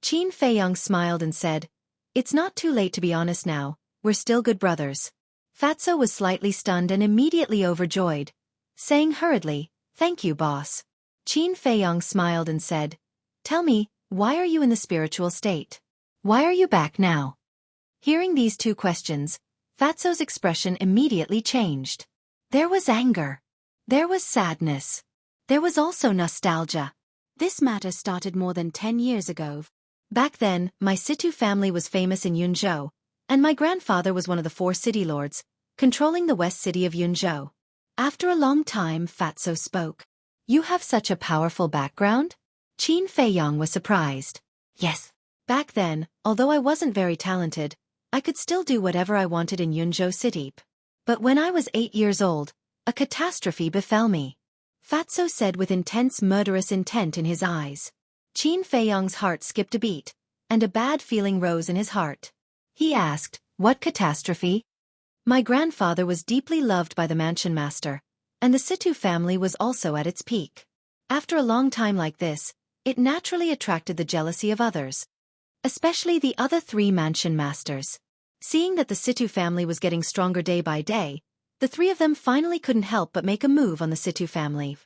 Qin Feiyong smiled and said, "It's not too late to be honest now, we're still good brothers." Fatso was slightly stunned and immediately overjoyed, saying hurriedly, "Thank you, boss." Qin Feiyong smiled and said, "Tell me, why are you in the spiritual state? Why are you back now?" Hearing these two questions, Fatso's expression immediately changed. There was anger. There was sadness. There was also nostalgia. This matter started more than 10 years ago. Back then, my Situ family was famous in Yunzhou, and my grandfather was one of the 4 city lords, controlling the west city of Yunzhou. After a long time, Fatso spoke. "You have such a powerful background?" Qin Feiyong was surprised. "Yes." Back then, although I wasn't very talented, I could still do whatever I wanted in Yunzhou city. But when I was 8 years old, a catastrophe befell me. Fatso said with intense murderous intent in his eyes. Qin Feiyong's heart skipped a beat, and a bad feeling rose in his heart. He asked, "What catastrophe?" My grandfather was deeply loved by the mansion master, and the Situ family was also at its peak. After a long time like this, it naturally attracted the jealousy of others, especially the other 3 mansion masters. Seeing that the Situ family was getting stronger day by day, the 3 of them finally couldn't help but make a move on the Situ family.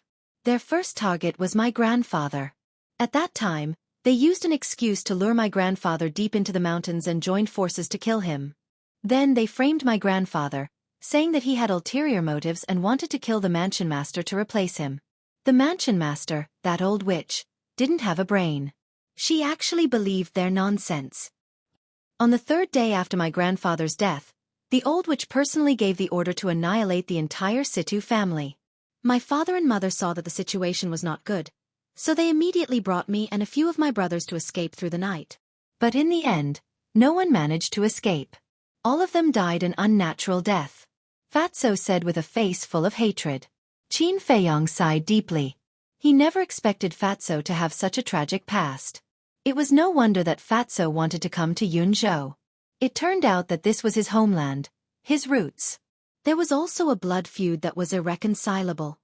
Their first target was my grandfather. At that time, they used an excuse to lure my grandfather deep into the mountains and joined forces to kill him. Then they framed my grandfather, saying that he had ulterior motives and wanted to kill the mansion master to replace him. The mansion master, that old witch, didn't have a brain. She actually believed their nonsense. On the 3rd day after my grandfather's death, the old witch personally gave the order to annihilate the entire Situ family. My father and mother saw that the situation was not good, so they immediately brought me and a few of my brothers to escape through the night. But in the end, no one managed to escape. All of them died an unnatural death. Fatso said with a face full of hatred. Qin Feiyong sighed deeply. He never expected Fatso to have such a tragic past. It was no wonder that Fatso wanted to come to Yunzhou. It turned out that this was his homeland, his roots. There was also a blood feud that was irreconcilable.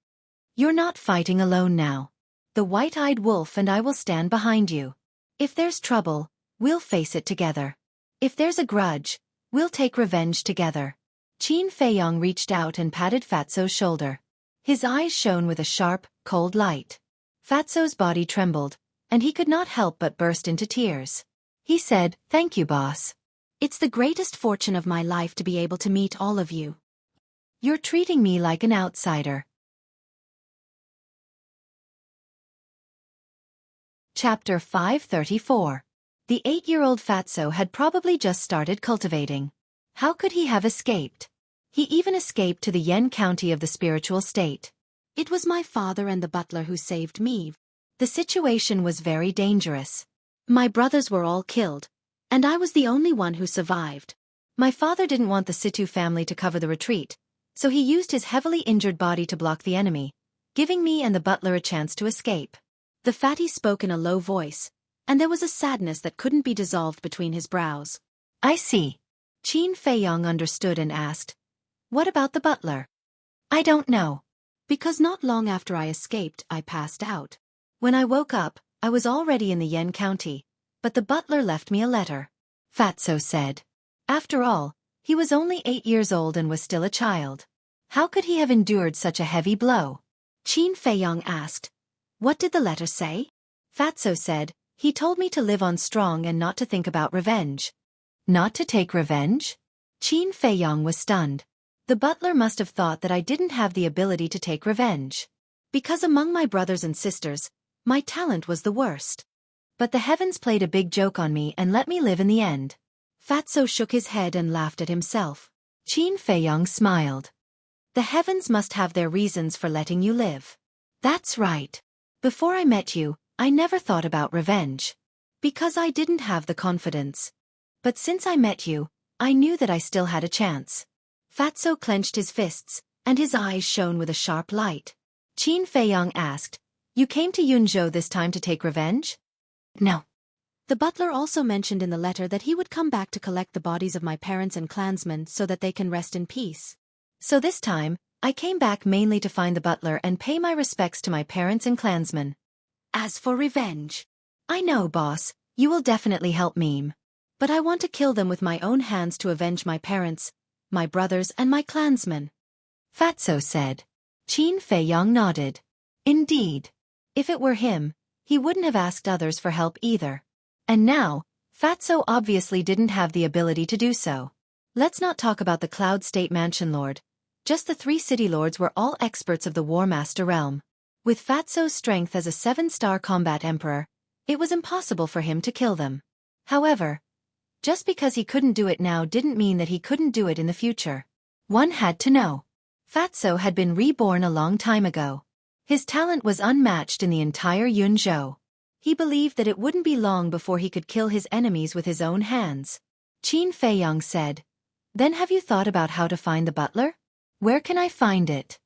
You're not fighting alone now. The white-eyed wolf and I will stand behind you. If there's trouble, we'll face it together. If there's a grudge, we'll take revenge together. Qin Feiyong reached out and patted Fatso's shoulder. His eyes shone with a sharp, cold light. Fatso's body trembled, and he could not help but burst into tears. He said, "Thank you, boss. It's the greatest fortune of my life to be able to meet all of you. You're treating me like an outsider." Chapter 534. The 8-year-old Fatso had probably just started cultivating. How could he have escaped? He even escaped to the Yen County of the spiritual state. It was my father and the butler who saved me. The situation was very dangerous. My brothers were all killed, and I was the only one who survived. My father didn't want the Situ family to cover the retreat, so he used his heavily injured body to block the enemy, giving me and the butler a chance to escape. The fatty spoke in a low voice, and there was a sadness that couldn't be dissolved between his brows. "I see." Qin Feiyong understood and asked, "What about the butler?" "I don't know. Because not long after I escaped, I passed out. When I woke up, I was already in the Yen County, but the butler left me a letter," Fatso said. After all, he was only 8 years old and was still a child. How could he have endured such a heavy blow? Qin Feiyong asked, "What did the letter say?" Fatso said, "He told me to live on strong and not to think about revenge." Not to take revenge? Qin Feiyong was stunned. The butler must have thought that I didn't have the ability to take revenge. Because among my brothers and sisters, my talent was the worst. But the heavens played a big joke on me and let me live in the end. Fatso shook his head and laughed at himself. Qin Feiyong smiled. The heavens must have their reasons for letting you live. That's right. Before I met you, I never thought about revenge. Because I didn't have the confidence. But since I met you, I knew that I still had a chance. Fatso clenched his fists, and his eyes shone with a sharp light. Qin Feiyong asked, "You came to Yunzhou this time to take revenge?" "No." The butler also mentioned in the letter that he would come back to collect the bodies of my parents and clansmen so that they can rest in peace. So this time, I came back mainly to find the butler and pay my respects to my parents and clansmen. As for revenge, I know, boss, you will definitely help me. But I want to kill them with my own hands to avenge my parents, my brothers and my clansmen," Fatso said. Qin Feiyong nodded. Indeed. If it were him, he wouldn't have asked others for help either. And now, Fatso obviously didn't have the ability to do so. Let's not talk about the Cloud State Mansion Lord. Just the 3 city lords were all experts of the War Master realm. With Fatso's strength as a 7-star combat emperor, it was impossible for him to kill them. However, just because he couldn't do it now didn't mean that he couldn't do it in the future. One had to know. Fatso had been reborn a long time ago. His talent was unmatched in the entire Yunzhou. He believed that it wouldn't be long before he could kill his enemies with his own hands. Qin Feiyong said, "Then have you thought about how to find the butler? Where can I find it?"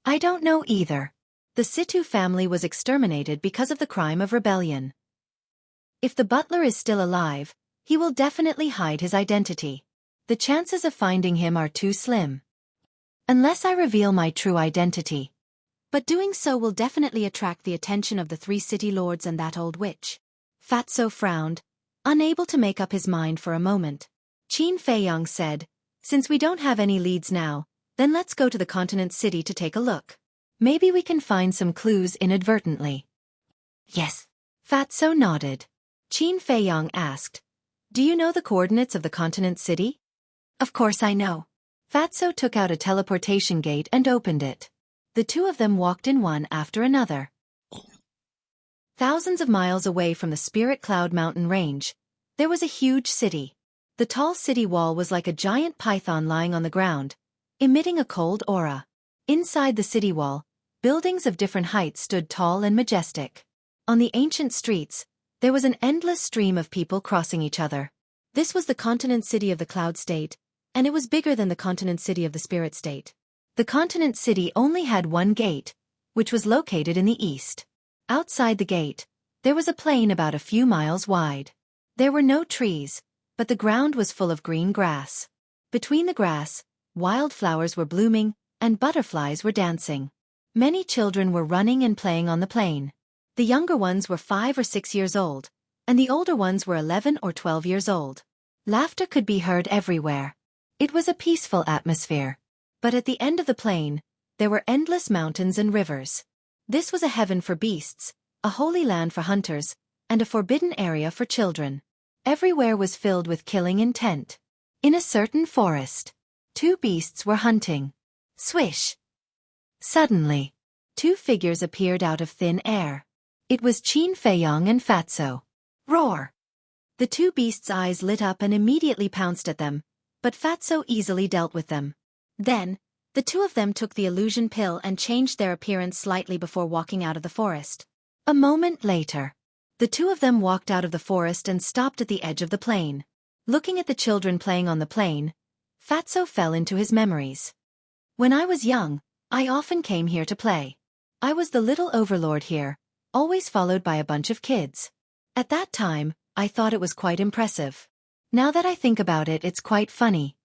"I don't know either. The Situ family was exterminated because of the crime of rebellion. If the butler is still alive, he will definitely hide his identity. The chances of finding him are too slim. Unless I reveal my true identity. But doing so will definitely attract the attention of the 3 city lords and that old witch." Fatso frowned, unable to make up his mind for a moment. Qin Feiyong said, "Since we don't have any leads now, then let's go to the continent city to take a look. Maybe we can find some clues inadvertently." "Yes." Fatso nodded. Qin Feiyong asked, "Do you know the coordinates of the continent city?" "Of course I know." Fatso took out a teleportation gate and opened it. The two of them walked in one after another. Thousands of miles away from the Spirit Cloud mountain range, there was a huge city. The tall city wall was like a giant python lying on the ground, emitting a cold aura. Inside the city wall, buildings of different heights stood tall and majestic. On the ancient streets, there was an endless stream of people crossing each other. This was the continent city of the Cloud State, and it was bigger than the continent city of the Spirit State. The continent city only had one gate, which was located in the east. Outside the gate, there was a plain about a few miles wide. There were no trees, but the ground was full of green grass. Between the grass, wildflowers were blooming, and butterflies were dancing. Many children were running and playing on the plain. The younger ones were 5 or 6 years old, and the older ones were 11 or 12 years old. Laughter could be heard everywhere. It was a peaceful atmosphere. But at the end of the plain, there were endless mountains and rivers. This was a heaven for beasts, a holy land for hunters, and a forbidden area for children. Everywhere was filled with killing intent. In a certain forest, 2 beasts were hunting. Swish! Suddenly, 2 figures appeared out of thin air. It was Qin Feiyang and Fatso. Roar! The 2 beasts' eyes lit up and immediately pounced at them, but Fatso easily dealt with them. Then, the 2 of them took the illusion pill and changed their appearance slightly before walking out of the forest. A moment later, the 2 of them walked out of the forest and stopped at the edge of the plain. Looking at the children playing on the plain, Fatso fell into his memories. When I was young, I often came here to play. I was the little overlord here, always followed by a bunch of kids. At that time, I thought it was quite impressive. Now that I think about it, it's quite funny.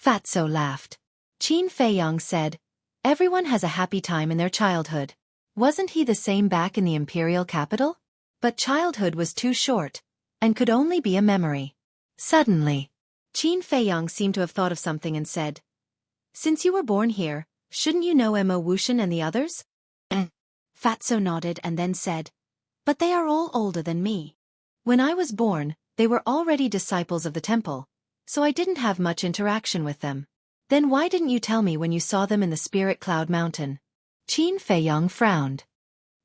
Fatso laughed. Qin Feiyang said, "Everyone has a happy time in their childhood. Wasn't he the same back in the imperial capital?" But childhood was too short, and could only be a memory. Suddenly, Qin Feiyang seemed to have thought of something and said, "Since you were born here, shouldn't you know Mo Wushan and the others?" Fatso nodded and then said, "But they are all older than me. When I was born, they were already disciples of the temple, so I didn't have much interaction with them. Then why didn't you tell me when you saw them in the Spirit Cloud Mountain?" Qin Feiyang frowned.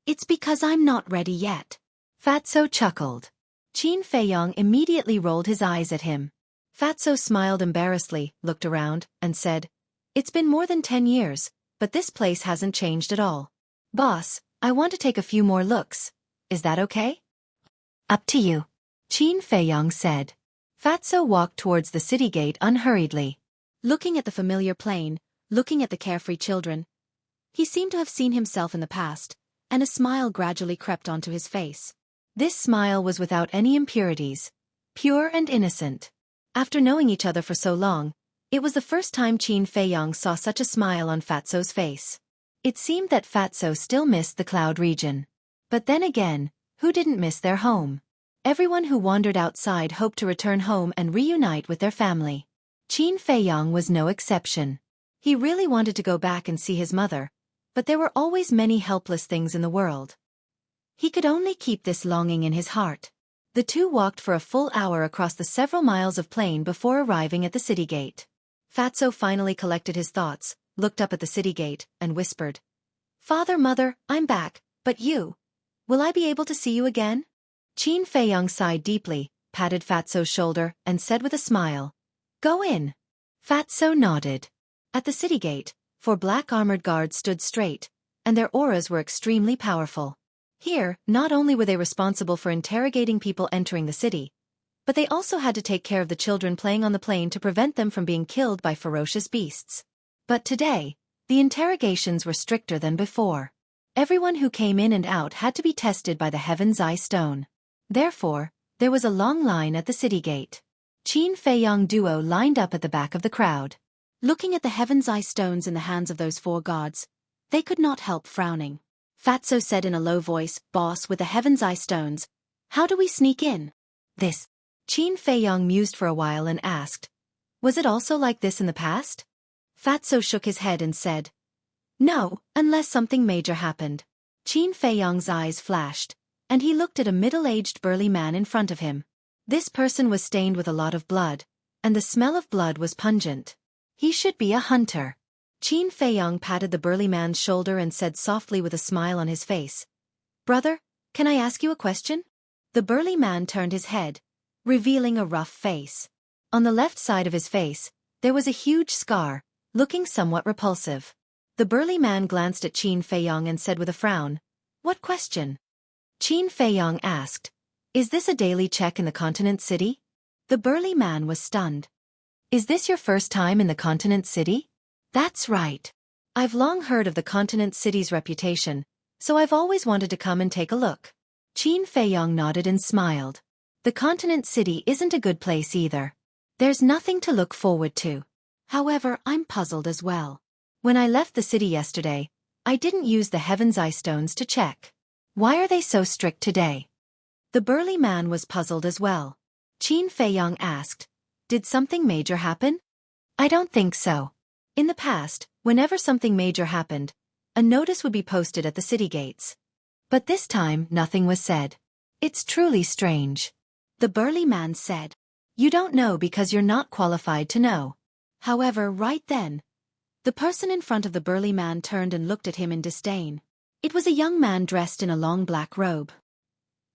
"It's because I'm not ready yet." Fatso chuckled. Qin Feiyang immediately rolled his eyes at him. Fatso smiled embarrassedly, looked around, and said, "It's been more than 10 years, but this place hasn't changed at all. Boss, I want to take a few more looks. Is that okay?" "Up to you," Qin Feiyang said. Fatso walked towards the city gate unhurriedly. Looking at the familiar plain, looking at the carefree children, he seemed to have seen himself in the past, and a smile gradually crept onto his face. This smile was without any impurities, pure and innocent. After knowing each other for so long, it was the first time Qin Feiyang saw such a smile on Fatso's face. It seemed that Fatso still missed the cloud region. But then again, who didn't miss their home? Everyone who wandered outside hoped to return home and reunite with their family. Qin Feiyang was no exception. He really wanted to go back and see his mother, but there were always many helpless things in the world. He could only keep this longing in his heart. The 2 walked for a full hour across the several miles of plain before arriving at the city gate. Fatso finally collected his thoughts, looked up at the city gate, and whispered, "Father, Mother, I'm back, but you? Will I be able to see you again?" Qin Feiyang sighed deeply, patted Fatso's shoulder, and said with a smile, "Go in." Fatso nodded. At the city gate, 4 black armored guards stood straight, and their auras were extremely powerful. Here, not only were they responsible for interrogating people entering the city, but they also had to take care of the children playing on the plain to prevent them from being killed by ferocious beasts. But today, the interrogations were stricter than before. Everyone who came in and out had to be tested by the Heaven's Eye Stone. Therefore, there was a long line at the city gate. Qin Feiyang duo lined up at the back of the crowd. Looking at the Heaven's Eye Stones in the hands of those 4 gods, they could not help frowning. Fatso said in a low voice, "Boss, with the Heaven's Eye Stones, how do we sneak in?" "This." Qin Feiyang mused for a while and asked, "Was it also like this in the past?" Fatso shook his head and said, "No, unless something major happened." Qin Feiyang's eyes flashed, and he looked at a middle-aged burly man in front of him. This person was stained with a lot of blood, and the smell of blood was pungent. He should be a hunter. Qin Feiyang patted the burly man's shoulder and said softly with a smile on his face, "Brother, can I ask you a question?" The burly man turned his head, revealing a rough face. On the left side of his face, there was a huge scar, looking somewhat repulsive. The burly man glanced at Qin Feiyong and said with a frown, "What question?" Qin Feiyong asked, "Is this a daily check in the continent city?" The burly man was stunned. "Is this your first time in the continent city?" "That's right. I've long heard of the continent city's reputation, so I've always wanted to come and take a look." Qin Feiyong nodded and smiled. "The continent city isn't a good place either. There's nothing to look forward to. However, I'm puzzled as well. When I left the city yesterday, I didn't use the Heaven's Eye stones to check. Why are they so strict today?" The burly man was puzzled as well. Qin Feiyong asked, "Did something major happen?" "I don't think so. In the past, whenever something major happened, a notice would be posted at the city gates. But this time, nothing was said. It's truly strange." The burly man said, "You don't know because you're not qualified to know." However, right then, the person in front of the burly man turned and looked at him in disdain. It was a young man dressed in a long black robe.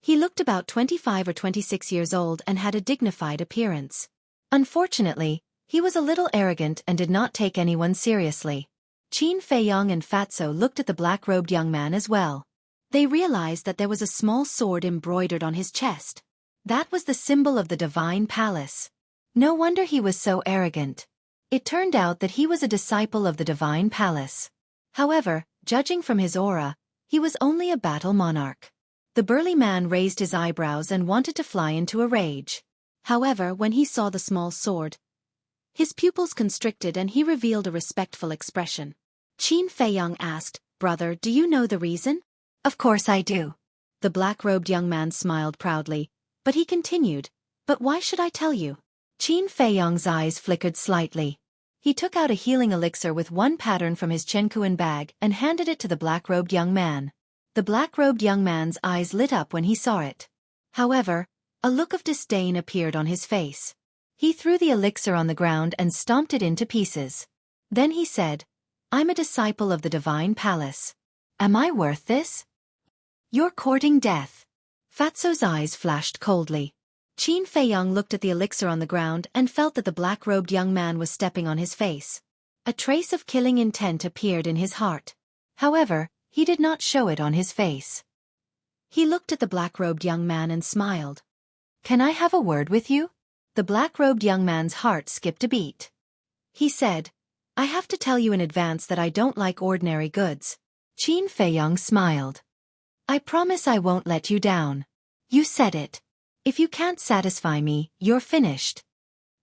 He looked about 25 or 26 years old and had a dignified appearance. Unfortunately, he was a little arrogant and did not take anyone seriously. Qin Feiyong and Fatso looked at the black-robed young man as well. They realized that there was a small sword embroidered on his chest. That was the symbol of the divine palace. No wonder he was so arrogant. It turned out that he was a disciple of the divine palace. However, judging from his aura, he was only a battle monarch. The burly man raised his eyebrows and wanted to fly into a rage. However, when he saw the small sword, his pupils constricted and he revealed a respectful expression. Qin Feiyong asked, "Brother, do you know the reason?" "Of course I do." The black-robed young man smiled proudly, but he continued, "But why should I tell you?" Qin Feiyong's eyes flickered slightly. He took out a healing elixir with one pattern from his Chenkuan bag and handed it to the black-robed young man. The black-robed young man's eyes lit up when he saw it. However, a look of disdain appeared on his face. He threw the elixir on the ground and stomped it into pieces. Then he said, "I'm a disciple of the divine palace. Am I worth this? You're courting death." Fatso's eyes flashed coldly. Qin Feiyong looked at the elixir on the ground and felt that the black-robed young man was stepping on his face. A trace of killing intent appeared in his heart. However, he did not show it on his face. He looked at the black-robed young man and smiled. "Can I have a word with you?" The black-robed young man's heart skipped a beat. He said, "I have to tell you in advance that I don't like ordinary goods." Qin Feiyong smiled. "I promise I won't let you down. You said it. If you can't satisfy me, you're finished."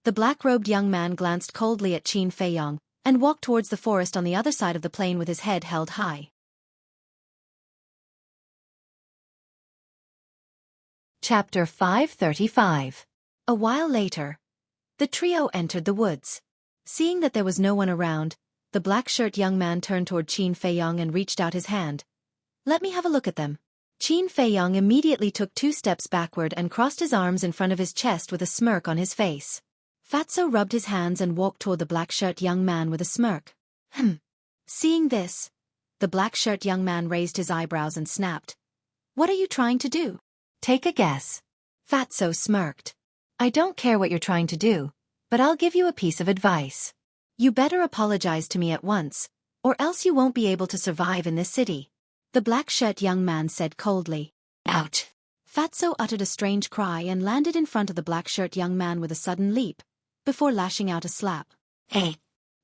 The black-robed young man glanced coldly at Qin Feiyong and walked towards the forest on the other side of the plain with his head held high. Chapter 535. A while later, the trio entered the woods. Seeing that there was no one around, the black-shirt young man turned toward Qin Feiyong and reached out his hand. "Let me have a look at them." Qin Feiyong immediately took 2 steps backward and crossed his arms in front of his chest with a smirk on his face. Fatso rubbed his hands and walked toward the black-shirt young man with a smirk. Seeing this, the black-shirt young man raised his eyebrows and snapped. "What are you trying to do?" "Take a guess." Fatso smirked. "I don't care what you're trying to do, but I'll give you a piece of advice. You better apologize to me at once, or else you won't be able to survive in this city." The black-shirt young man said coldly. "Ouch!" Fatso uttered a strange cry and landed in front of the black-shirt young man with a sudden leap, before lashing out a slap. "Hey!"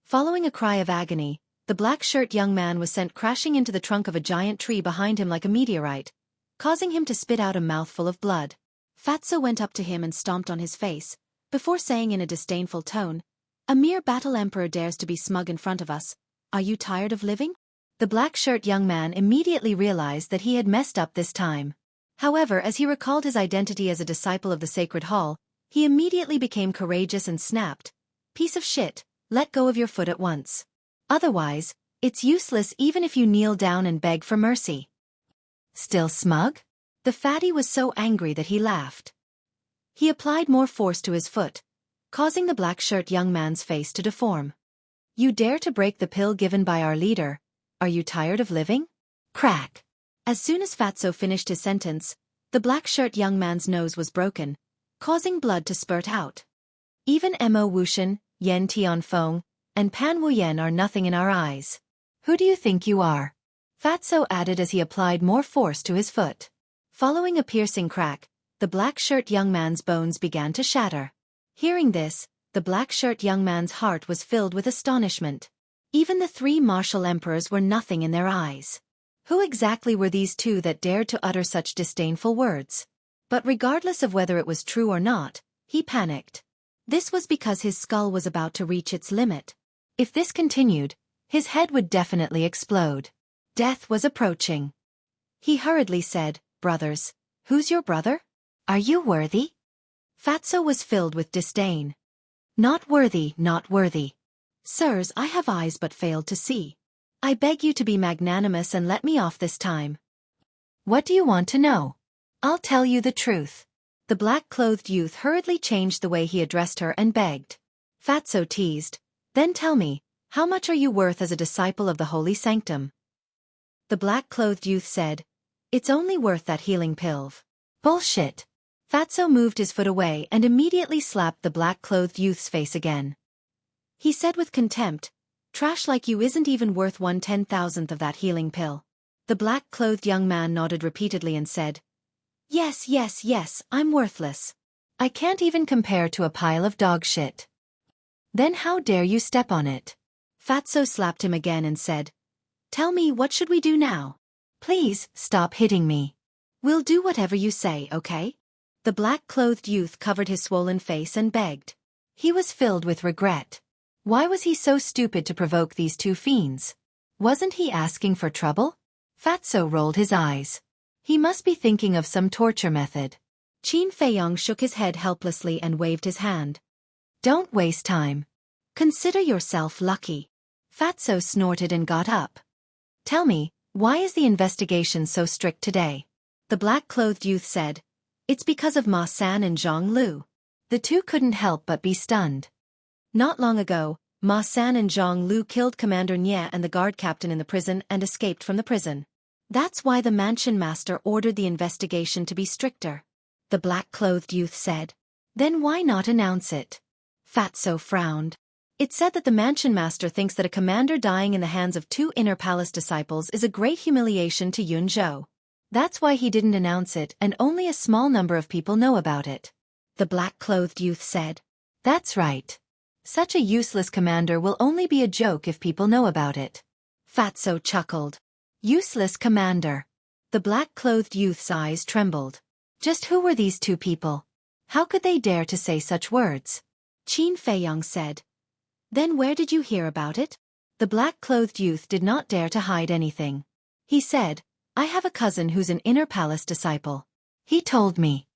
Following a cry of agony, the black-shirt young man was sent crashing into the trunk of a giant tree behind him like a meteorite, causing him to spit out a mouthful of blood. Fatso went up to him and stomped on his face, before saying in a disdainful tone, "A mere battle emperor dares to be smug in front of us. Are you tired of living?" The black-shirt young man immediately realized that he had messed up this time. However, as he recalled his identity as a disciple of the Sacred Hall, he immediately became courageous and snapped, "Piece of shit, let go of your foot at once. Otherwise, it's useless even if you kneel down and beg for mercy." "Still smug?" The fatty was so angry that he laughed. He applied more force to his foot, causing the black-shirt young man's face to deform. "You dare to break the pill given by our leader? Are you tired of living?" Crack! As soon as Fatso finished his sentence, the black-shirt young man's nose was broken, causing blood to spurt out. "Even Mo Wuxian, Yen Tianfeng, and Pan Wuyen are nothing in our eyes. Who do you think you are? Fatso added as he applied more force to his foot. Following a piercing crack, the black-shirt young man's bones began to shatter. Hearing this, the black-shirt young man's heart was filled with astonishment. Even the three martial emperors were nothing in their eyes. Who exactly were these two that dared to utter such disdainful words? But regardless of whether it was true or not, he panicked. This was because his skull was about to reach its limit. If this continued, his head would definitely explode. Death was approaching. He hurriedly said, "Brothers, who's your brother? Are you worthy?" Fatso was filled with disdain. "Not worthy, not worthy. Sirs, I have eyes but failed to see. I beg you to be magnanimous and let me off this time." "What do you want to know?" "I'll tell you the truth." The black-clothed youth hurriedly changed the way he addressed her and begged. Fatso teased, "Then tell me, how much are you worth as a disciple of the holy sanctum?" The black-clothed youth said, "It's only worth that healing pilv." "Bullshit." Fatso moved his foot away and immediately slapped the black-clothed youth's face again. He said with contempt, "Trash like you isn't even worth 1/10,000th of that healing pill." The black-clothed young man nodded repeatedly and said, "Yes, yes, yes, I'm worthless. I can't even compare to a pile of dog shit." "Then how dare you step on it?" Fatso slapped him again and said, "Tell me, what should we do now?" "Please, stop hitting me." "We'll do whatever you say, okay?" The black-clothed youth covered his swollen face and begged. He was filled with regret. Why was he so stupid to provoke these two fiends? Wasn't he asking for trouble? Fatso rolled his eyes. He must be thinking of some torture method. Qin Feiyong shook his head helplessly and waved his hand. "Don't waste time. Consider yourself lucky." Fatso snorted and got up. "Tell me, why is the investigation so strict today?" The black-clothed youth said, "It's because of Ma San and Zhang Lu." The two couldn't help but be stunned. Not long ago, Ma San and Zhang Lu killed Commander Nye and the guard captain in the prison and escaped from the prison. That's why the mansion master ordered the investigation to be stricter. The black-clothed youth said. "Then why not announce it?" Fatso frowned. It said that the mansion master thinks that a commander dying in the hands of two inner palace disciples is a great humiliation to Yun Zhou. That's why he didn't announce it and only a small number of people know about it. The black-clothed youth said. "That's right. Such a useless commander will only be a joke if people know about it." Fatso chuckled. Useless commander. The black-clothed youth's eyes trembled. Just who were these two people? How could they dare to say such words? Qin Feiyong said. "Then where did you hear about it?" The black-clothed youth did not dare to hide anything. He said, "I have a cousin who's an inner palace disciple. He told me."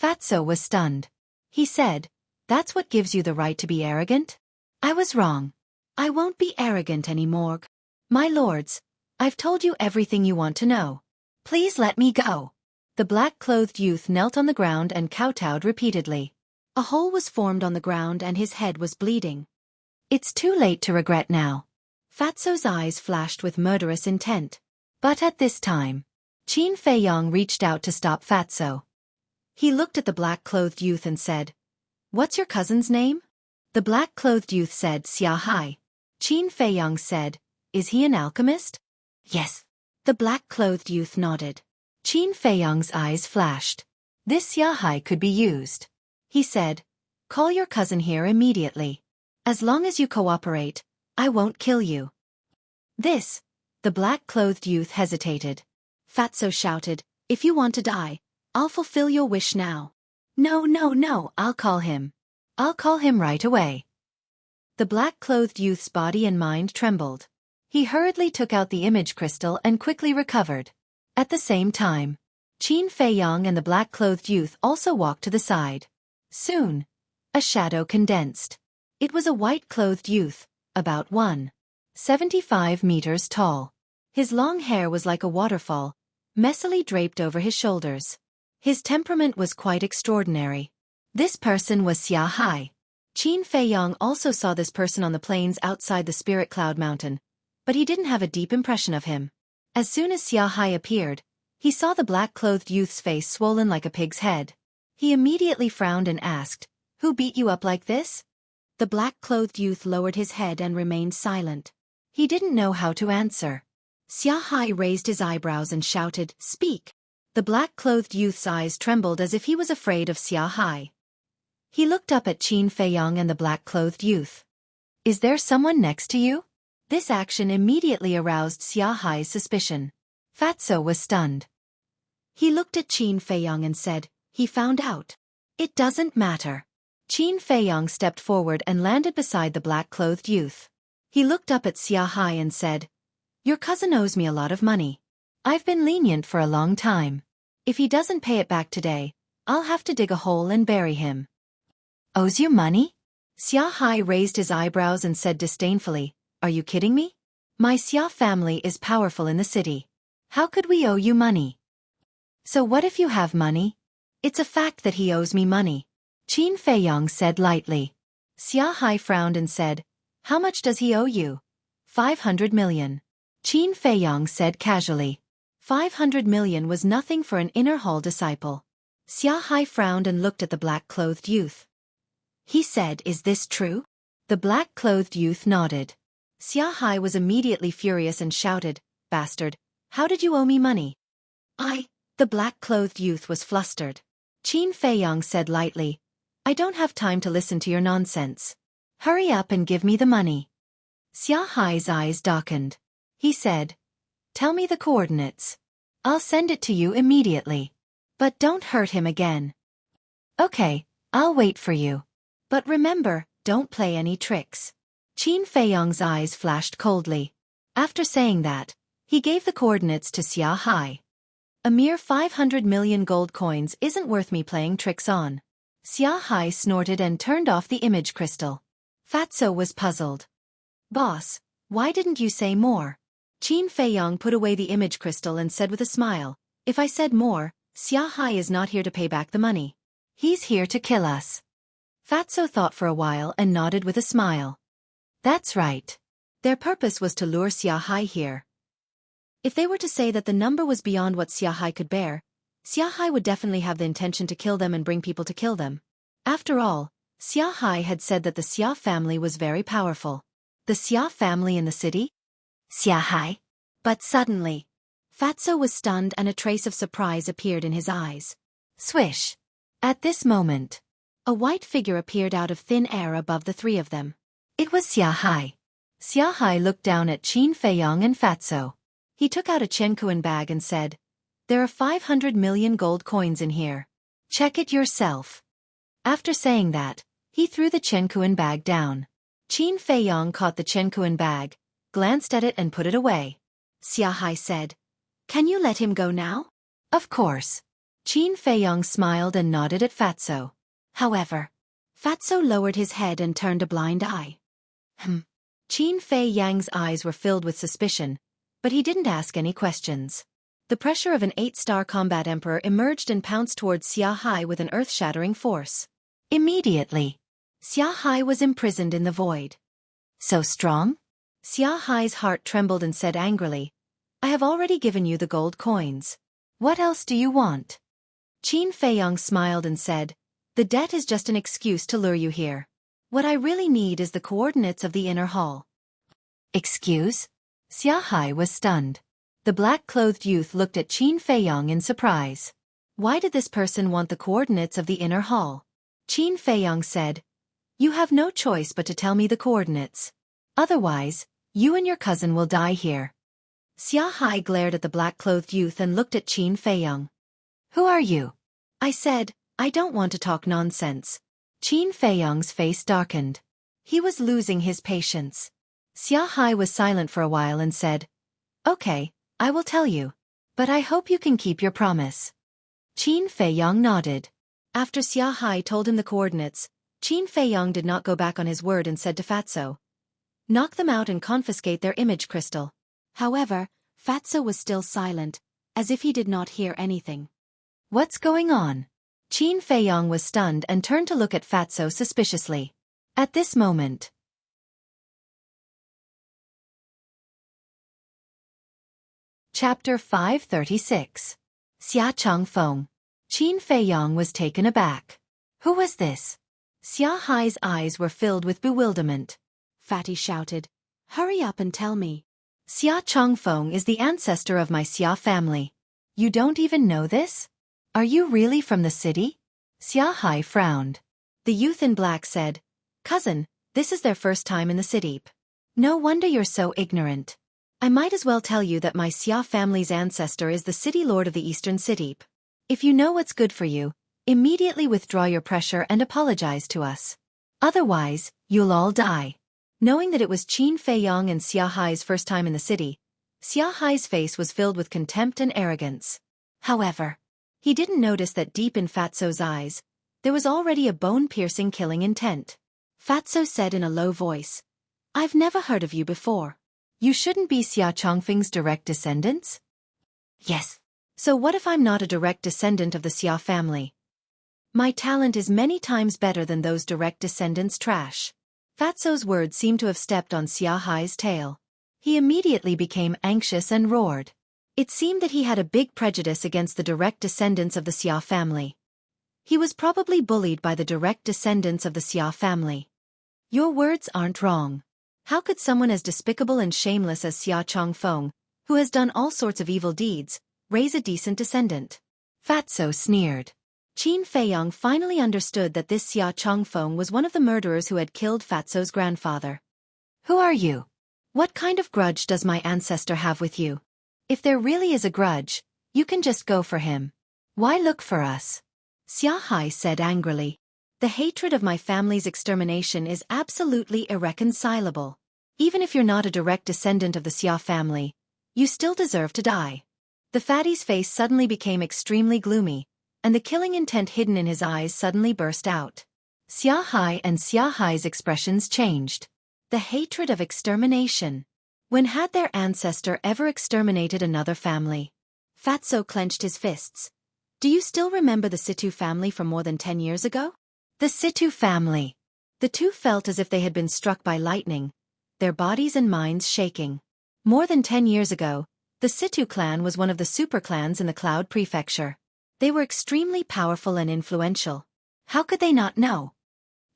Fatso was stunned. He said, "That's what gives you the right to be arrogant?" "I was wrong. I won't be arrogant anymore. My lords, I've told you everything you want to know. Please let me go." The black-clothed youth knelt on the ground and kowtowed repeatedly. A hole was formed on the ground and his head was bleeding. "It's too late to regret now." Fatso's eyes flashed with murderous intent. But at this time, Qin Feiyong reached out to stop Fatso. He looked at the black-clothed youth and said, "What's your cousin's name?" The black-clothed youth said Xia Hai. Qin Feiyong said, "Is he an alchemist?" "Yes." The black-clothed youth nodded. Qin Feiyong's eyes flashed. This Xia Hai could be used. He said, "Call your cousin here immediately. As long as you cooperate, I won't kill you." "This." The black-clothed youth hesitated. Fatso shouted, "If you want to die, I'll fulfill your wish now." "No, no, no, I'll call him. I'll call him right away." The black-clothed youth's body and mind trembled. He hurriedly took out the image crystal and quickly recovered. At the same time, Qin Feiyong and the black-clothed youth also walked to the side. Soon, a shadow condensed. It was a white-clothed youth, about 1.75 meters tall. His long hair was like a waterfall, messily draped over his shoulders. His temperament was quite extraordinary. This person was Xia Hai. Qin Feiyong also saw this person on the plains outside the Spirit Cloud Mountain, but he didn't have a deep impression of him. As soon as Xia Hai appeared, he saw the black-clothed youth's face swollen like a pig's head. He immediately frowned and asked, "Who beat you up like this?" The black-clothed youth lowered his head and remained silent. He didn't know how to answer. Xueqi raised his eyebrows and shouted, "Speak!" The black-clothed youth's eyes trembled as if he was afraid of Xueqi. He looked up at Qin Feiyong and the black-clothed youth. "Is there someone next to you?" This action immediately aroused Xueqi's suspicion. Fatso was stunned. He looked at Qin Feiyong and said, "He found out." "It doesn't matter." Qin Feiyong stepped forward and landed beside the black-clothed youth. He looked up at Xueqi and said, "Your cousin owes me a lot of money. I've been lenient for a long time. If he doesn't pay it back today, I'll have to dig a hole and bury him." "Owes you money?" Xueqi raised his eyebrows and said disdainfully, "Are you kidding me? My Xia family is powerful in the city. How could we owe you money?" "So what if you have money?" "It's a fact that he owes me money," Qin Feiyong said lightly. Xueqi frowned and said, "How much does he owe you?" 500 million. Qin Feiyong said casually. 500 million was nothing for an inner hall disciple. Xueqi frowned and looked at the black-clothed youth. He said, "Is this true?" The black-clothed youth nodded. Xueqi was immediately furious and shouted, "Bastard, how did you owe me money?" The black-clothed youth was flustered. Qin Feiyong said lightly, "I don't have time to listen to your nonsense. Hurry up and give me the money." Xueqi's eyes darkened. He said, "Tell me the coordinates. I'll send it to you immediately. But don't hurt him again." "Okay, I'll wait for you. But remember, don't play any tricks." Qin Feiyong's eyes flashed coldly. After saying that, he gave the coordinates to Xueqi. "A mere 500 million gold coins isn't worth me playing tricks on." Xueqi snorted and turned off the image crystal. Fatso was puzzled. "Boss, why didn't you say more?" Qin Feiyong put away the image crystal and said with a smile, "If I said more, Xueqi is not here to pay back the money. He's here to kill us." Fatso thought for a while and nodded with a smile. "That's right. Their purpose was to lure Xueqi here. If they were to say that the number was beyond what Xueqi could bear, Xueqi would definitely have the intention to kill them and bring people to kill them. After all, Xueqi had said that the Xia family was very powerful. The Xia family in the city? Xueqi. But suddenly, Fatso was stunned and a trace of surprise appeared in his eyes. Swish! At this moment, a white figure appeared out of thin air above the three of them. It was Xueqi. Xueqi looked down at Qin Feiyong and Fatso. He took out a Quanquan bag and said, "There are 500 million gold coins in here. Check it yourself." After saying that, he threw the Quanquan bag down. Qin Feiyong caught the Quanquan bag, glanced at it and put it away. Xueqi said, "Can you let him go now?" "Of course." Qin Feiyong smiled and nodded at Fatso. However, Fatso lowered his head and turned a blind eye. Qin Feiyang's eyes were filled with suspicion, but he didn't ask any questions. The pressure of an 8-star combat emperor emerged and pounced towards Xueqi with an earth-shattering force. Immediately, Xueqi was imprisoned in the void. "So strong?" Xueqi's heart trembled and said angrily, "I have already given you the gold coins. What else do you want?" Qin Feiyong smiled and said, "The debt is just an excuse to lure you here. What I really need is the coordinates of the inner hall." "Excuse?" Xueqi was stunned. The black-clothed youth looked at Qin Feiyong in surprise. Why did this person want the coordinates of the inner hall? Qin Feiyong said, "You have no choice but to tell me the coordinates. Otherwise, you and your cousin will die here." Xueqi glared at the black-clothed youth and looked at Qin Feiyong. "Who are you?" "I said, I don't want to talk nonsense." Qin Feiyong's face darkened. He was losing his patience. Xueqi was silent for a while and said, "Okay, I will tell you. But I hope you can keep your promise." Qin Feiyong nodded. After Xueqi told him the coordinates, Qin Feiyong did not go back on his word and said to Fatso, "Knock them out and confiscate their image crystal." However, Fatso was still silent, as if he did not hear anything. "What's going on?" Qin Feiyong was stunned and turned to look at Fatso suspiciously. At this moment, Chapter 536. Xia Changfeng. Qin Feiyong was taken aback. Who was this? Xueqi's eyes were filled with bewilderment. Fatty shouted, Hurry up and tell me. Xia Chongfeng is the ancestor of my Xia family. You don't even know this? Are you really from the city? Xia Hai frowned. The youth in black said, Cousin, this is their first time in the city. No wonder you're so ignorant. I might as well tell you that my Xia family's ancestor is the city lord of the eastern city. If you know what's good for you, immediately withdraw your pressure and apologize to us. Otherwise, you'll all die. Knowing that it was Qin Feiyong and Xia Hai's first time in the city, Xia Hai's face was filled with contempt and arrogance. However, he didn't notice that deep in Fatso's eyes, there was already a bone-piercing killing intent. Fatso said in a low voice, I've never heard of you before. You shouldn't be Xia Chongfeng's direct descendants? Yes. So what if I'm not a direct descendant of the Xia family? My talent is many times better than those direct descendants' trash. Fatso's words seemed to have stepped on Xia Hai's tail. He immediately became anxious and roared. It seemed that he had a big prejudice against the direct descendants of the Xia family. He was probably bullied by the direct descendants of the Xia family. Your words aren't wrong. How could someone as despicable and shameless as Xia Chongfeng, who has done all sorts of evil deeds, raise a decent descendant? Fatso sneered. Qin Feiyong finally understood that this Xia Chongfeng was one of the murderers who had killed Fatso's grandfather. Who are you? What kind of grudge does my ancestor have with you? If there really is a grudge, you can just go for him. Why look for us? Xia Hai said angrily. The hatred of my family's extermination is absolutely irreconcilable. Even if you're not a direct descendant of the Xia family, you still deserve to die. The fatty's face suddenly became extremely gloomy, and the killing intent hidden in his eyes suddenly burst out. Xia Hai and Xia Hai's expressions changed. The hatred of extermination. When had their ancestor ever exterminated another family? Fatso clenched his fists. Do you still remember the Situ family from more than 10 years ago? The Situ family. The two felt as if they had been struck by lightning, their bodies and minds shaking. More than 10 years ago, the Situ clan was one of the super clans in the Cloud Prefecture. They were extremely powerful and influential. How could they not know?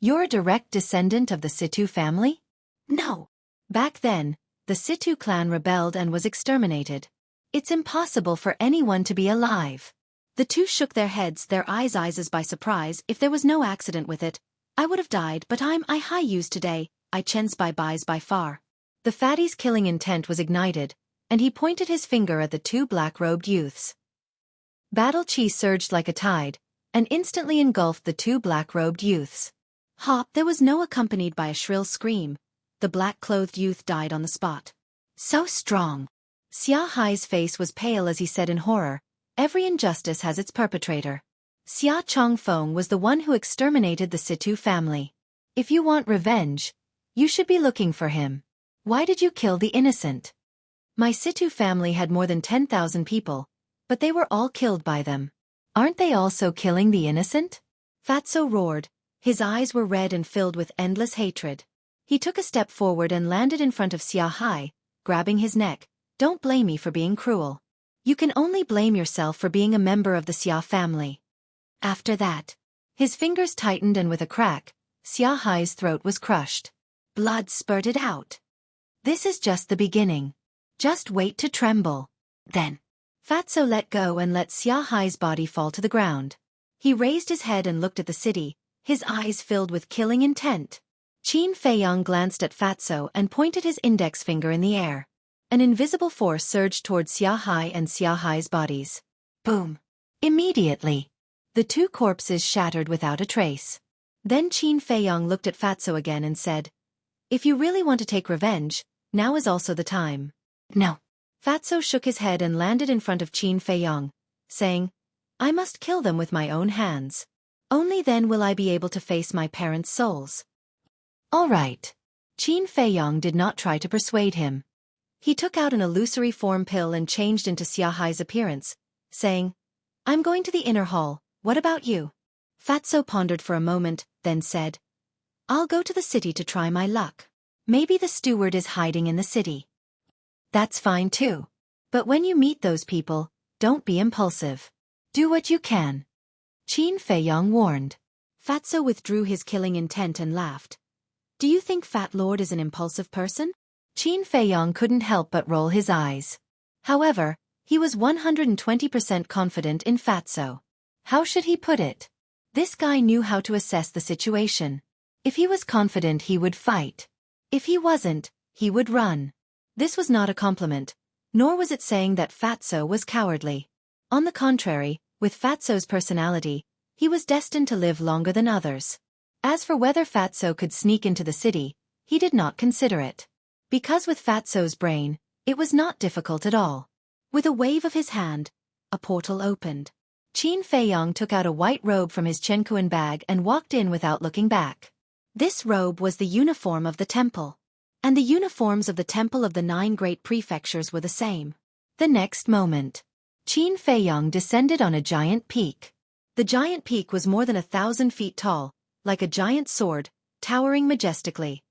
You're a direct descendant of the Situ family? No. Back then, the Situ clan rebelled and was exterminated. It's impossible for anyone to be alive. The two shook their heads, their eyes as by surprise. If there was no accident with it, I would have died, but I high used today, I chens by buys by far. The fatty's killing intent was ignited, and he pointed his finger at the two black-robed youths. Battle chi surged like a tide, and instantly engulfed the two black-robed youths. Hop! There was no accompanied by a shrill scream. The black-clothed youth died on the spot. So strong. Xia Hai's face was pale as he said in horror, every injustice has its perpetrator. Xia Chongfeng was the one who exterminated the Situ family. If you want revenge, you should be looking for him. Why did you kill the innocent? My Situ family had more than 10,000 people, but they were all killed by them. Aren't they also killing the innocent? Fatso roared. His eyes were red and filled with endless hatred. He took a step forward and landed in front of Xia Hai, grabbing his neck. Don't blame me for being cruel. You can only blame yourself for being a member of the Xia family. After that, his fingers tightened and with a crack, Xia Hai's throat was crushed. Blood spurted out. This is just the beginning. Just wait to tremble. Then, Fatso let go and let Xia Hai's body fall to the ground. He raised his head and looked at the city, his eyes filled with killing intent. Qin Feiyong glanced at Fatso and pointed his index finger in the air. An invisible force surged towards Xia Hai and Xia Hai's bodies. Boom! Immediately, the two corpses shattered without a trace. Then Qin Feiyong looked at Fatso again and said, If you really want to take revenge, now is also the time. No. Fatso shook his head and landed in front of Qin Feiyong, saying, I must kill them with my own hands. Only then will I be able to face my parents' souls. All right. Qin Feiyong did not try to persuade him. He took out an illusory form pill and changed into Xia Hai's appearance, saying, I'm going to the inner hall, what about you? Fatso pondered for a moment, then said, I'll go to the city to try my luck. Maybe the steward is hiding in the city. That's fine too. But when you meet those people, don't be impulsive. Do what you can. Qin Feiyong warned. Fatso withdrew his killing intent and laughed. Do you think Fat Lord is an impulsive person? Qin Feiyong couldn't help but roll his eyes. However, he was 120% confident in Fatso. How should he put it? This guy knew how to assess the situation. If he was confident, he would fight. If he wasn't, he would run. This was not a compliment, nor was it saying that Fatso was cowardly. On the contrary, with Fatso's personality, he was destined to live longer than others. As for whether Fatso could sneak into the city, he did not consider it. Because with Fatso's brain, it was not difficult at all. With a wave of his hand, a portal opened. Qin Feiyong took out a white robe from his chenkuan bag and walked in without looking back. This robe was the uniform of the temple. And the uniforms of the temple of the 9 great prefectures were the same. The next moment, Qin Feiyong descended on a giant peak. The giant peak was more than 1,000 feet tall, like a giant sword, towering majestically.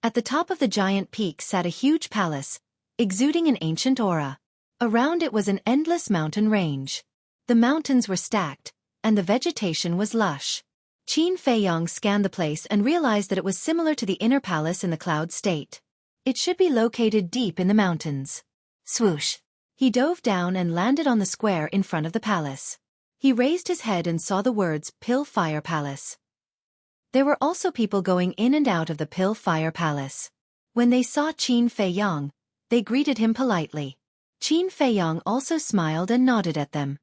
At the top of the giant peak sat a huge palace, exuding an ancient aura. Around it was an endless mountain range. The mountains were stacked, and the vegetation was lush. Qin Feiyong scanned the place and realized that it was similar to the inner palace in the cloud state. It should be located deep in the mountains. Swoosh! He dove down and landed on the square in front of the palace. He raised his head and saw the words Pill Fire Palace. There were also people going in and out of the Pill Fire Palace. When they saw Qin Feiyong, they greeted him politely. Qin Feiyong also smiled and nodded at them.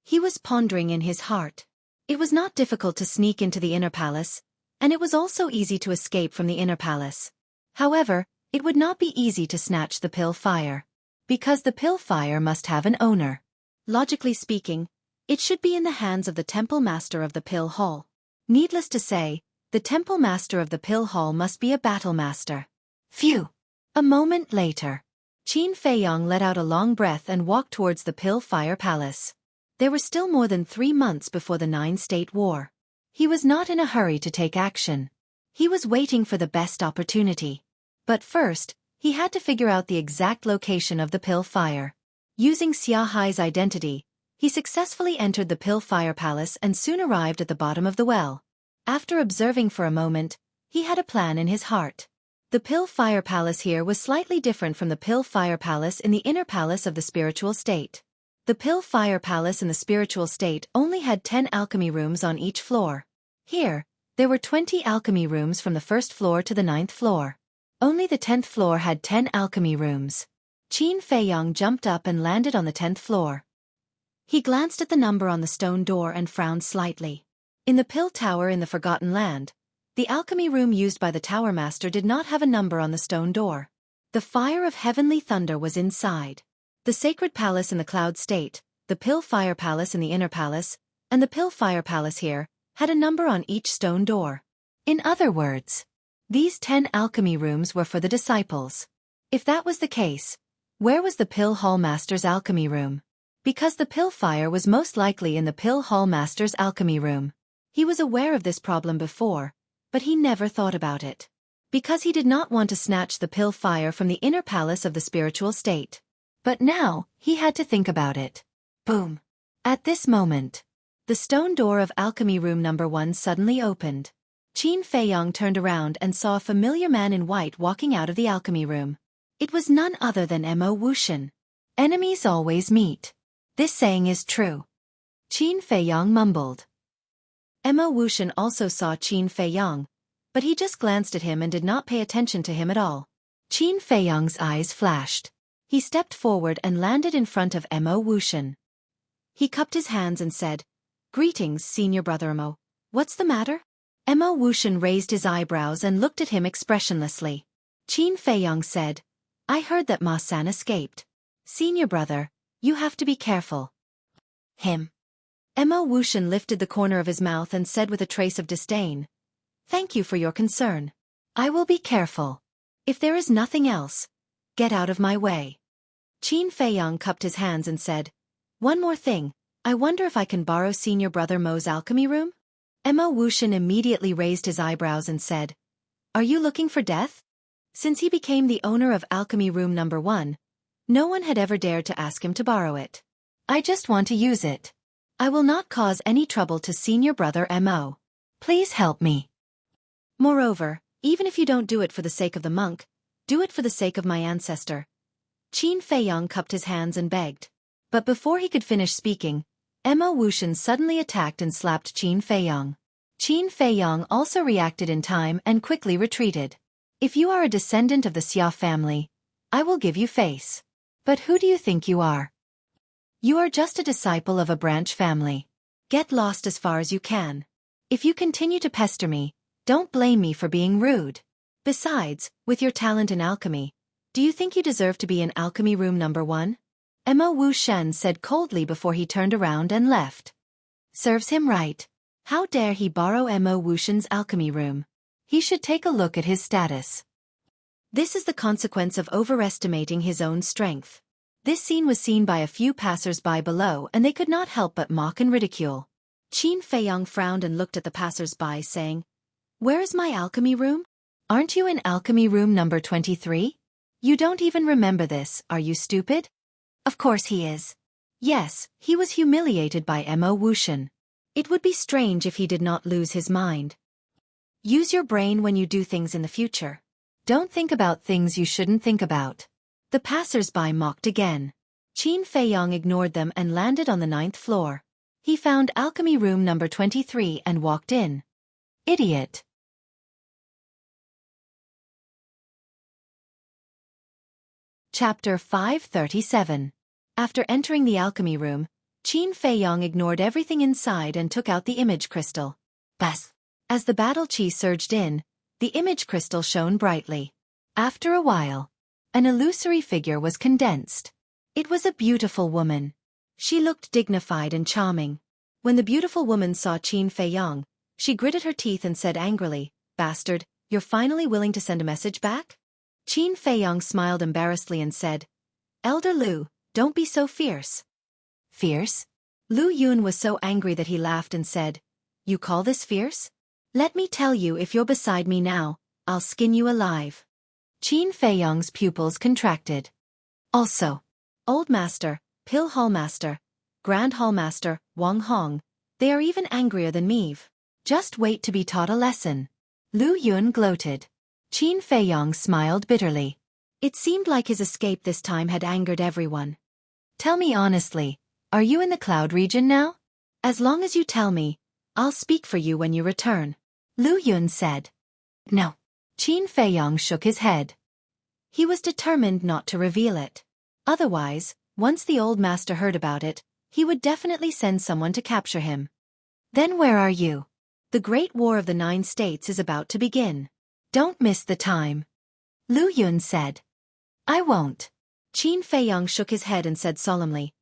He was pondering in his heart. It was not difficult to sneak into the inner palace, and it was also easy to escape from the inner palace. However, it would not be easy to snatch the Pill Fire. Because the Pill Fire must have an owner. Logically speaking, it should be in the hands of the Temple Master of the Pill Hall. Needless to say, the Temple Master of the Pill Hall must be a battle master. Phew! A moment later, Qin Feiyong let out a long breath and walked towards the Pill Fire Palace. There were still more than 3 months before the 9-state war. He was not in a hurry to take action. He was waiting for the best opportunity. But first, he had to figure out the exact location of the Pill Fire. Using Xia Hai's identity, he successfully entered the Pill Fire Palace and soon arrived at the bottom of the well. After observing for a moment, he had a plan in his heart. The Pill Fire Palace here was slightly different from the Pill Fire Palace in the inner palace of the spiritual state. The Pill Fire Palace in the spiritual state only had 10 alchemy rooms on each floor. Here, there were 20 alchemy rooms from the 1st floor to the 9th floor. Only the 10th floor had 10 alchemy rooms. Qin Feiyong jumped up and landed on the 10th floor. He glanced at the number on the stone door and frowned slightly. In the Pill Tower in the Forgotten Land, the alchemy room used by the Tower Master did not have a number on the stone door. The fire of heavenly thunder was inside. The Sacred Palace in the Cloud State, the Pill Fire Palace in the Inner Palace, and the Pill Fire Palace here, had a number on each stone door. In other words, these 10 alchemy rooms were for the disciples. If that was the case, where was the Pill Hall Master's alchemy room? Because the Pill Fire was most likely in the Pill Hall Master's alchemy room. He was aware of this problem before, but he never thought about it. Because he did not want to snatch the Pill Fire from the inner palace of the spiritual state. But now, he had to think about it. Boom! At this moment, the stone door of alchemy room number 1 suddenly opened. Qin Feiyong turned around and saw a familiar man in white walking out of the alchemy room. It was none other than Mo Wuxian. Enemies always meet. This saying is true. Qin Feiyong mumbled. Mo Wuxian also saw Qin Feiyong, but he just glanced at him and did not pay attention to him at all. Qin Feiyong's eyes flashed. He stepped forward and landed in front of Mo Wuxian. He cupped his hands and said, "Greetings, senior brother Mo. What's the matter?" Mo Wuxian raised his eyebrows and looked at him expressionlessly. Qin Feiyong said, "I heard that Ma-san escaped. Senior brother, you have to be careful." Him. Mo Wuxian lifted the corner of his mouth and said with a trace of disdain, "Thank you for your concern. I will be careful. If there is nothing else, get out of my way." Qin Feiyong cupped his hands and said, "One more thing, I wonder if I can borrow senior brother Mo's alchemy room?" Mo Wuxian immediately raised his eyebrows and said, "Are you looking for death?" Since he became the owner of alchemy room number 1, no one had ever dared to ask him to borrow it. "I just want to use it. I will not cause any trouble to senior brother Mo. Please help me. Moreover, even if you don't do it for the sake of the monk, Do it for the sake of my ancestor. Qin Feiyong cupped his hands and begged. But before he could finish speaking, Mo Wuxian suddenly attacked and slapped Qin Feiyong. Qin Feiyong also reacted in time and quickly retreated. If you are a descendant of the Xia family, I will give you face. But who do you think you are? You are just a disciple of a branch family. Get lost as far as you can. If you continue to pester me, don't blame me for being rude. Besides, with your talent in alchemy, do you think you deserve to be in alchemy room number 1? Mo Wuxian said coldly before he turned around and left. Serves him right. How dare he borrow Mo Wuxian's alchemy room? He should take a look at his status. This is the consequence of overestimating his own strength. This scene was seen by a few passers-by below and they could not help but mock and ridicule. Qin Feiyong frowned and looked at the passers-by saying, "Where is my alchemy room? Aren't you in alchemy room number 23? You don't even remember this, are you stupid?" Of course he is. Yes, he was humiliated by Mo Wuxian. It would be strange if he did not lose his mind. Use your brain when you do things in the future. Don't think about things you shouldn't think about. The passers-by mocked again. Qin Feiyong ignored them and landed on the 9th floor. He found alchemy room number 23 and walked in. Idiot. Chapter 537. After entering the alchemy room, Qin Feiyong ignored everything inside and took out the image crystal. Bas! As the battle chi surged in, the image crystal shone brightly. After a while, an illusory figure was condensed. It was a beautiful woman. She looked dignified and charming. When the beautiful woman saw Qin Feiyong, she gritted her teeth and said angrily, "Bastard, you're finally willing to send a message back?" Qin Feiyong smiled embarrassedly and said, "Elder Lu, don't be so fierce." Fierce? Lu Yun was so angry that he laughed and said, "You call this fierce? Let me tell you, if you're beside me now, I'll skin you alive." Qin Feiyong's pupils contracted. Also, Old Master, Pill Hall Master, Grand Hall Master, Wang Hong, they are even angrier than Meve. Just wait to be taught a lesson. Lu Yun gloated. Qin Feiyong smiled bitterly. It seemed like his escape this time had angered everyone. Tell me honestly, are you in the cloud region now? As long as you tell me, I'll speak for you when you return. Lu Yun said. No. Qin Feiyong shook his head. He was determined not to reveal it. Otherwise, once the old master heard about it, he would definitely send someone to capture him. Then where are you? The Great War of the 9 States is about to begin. Don't miss the time. Lu Yun said. I won't. Qin Feiyong shook his head and said solemnly,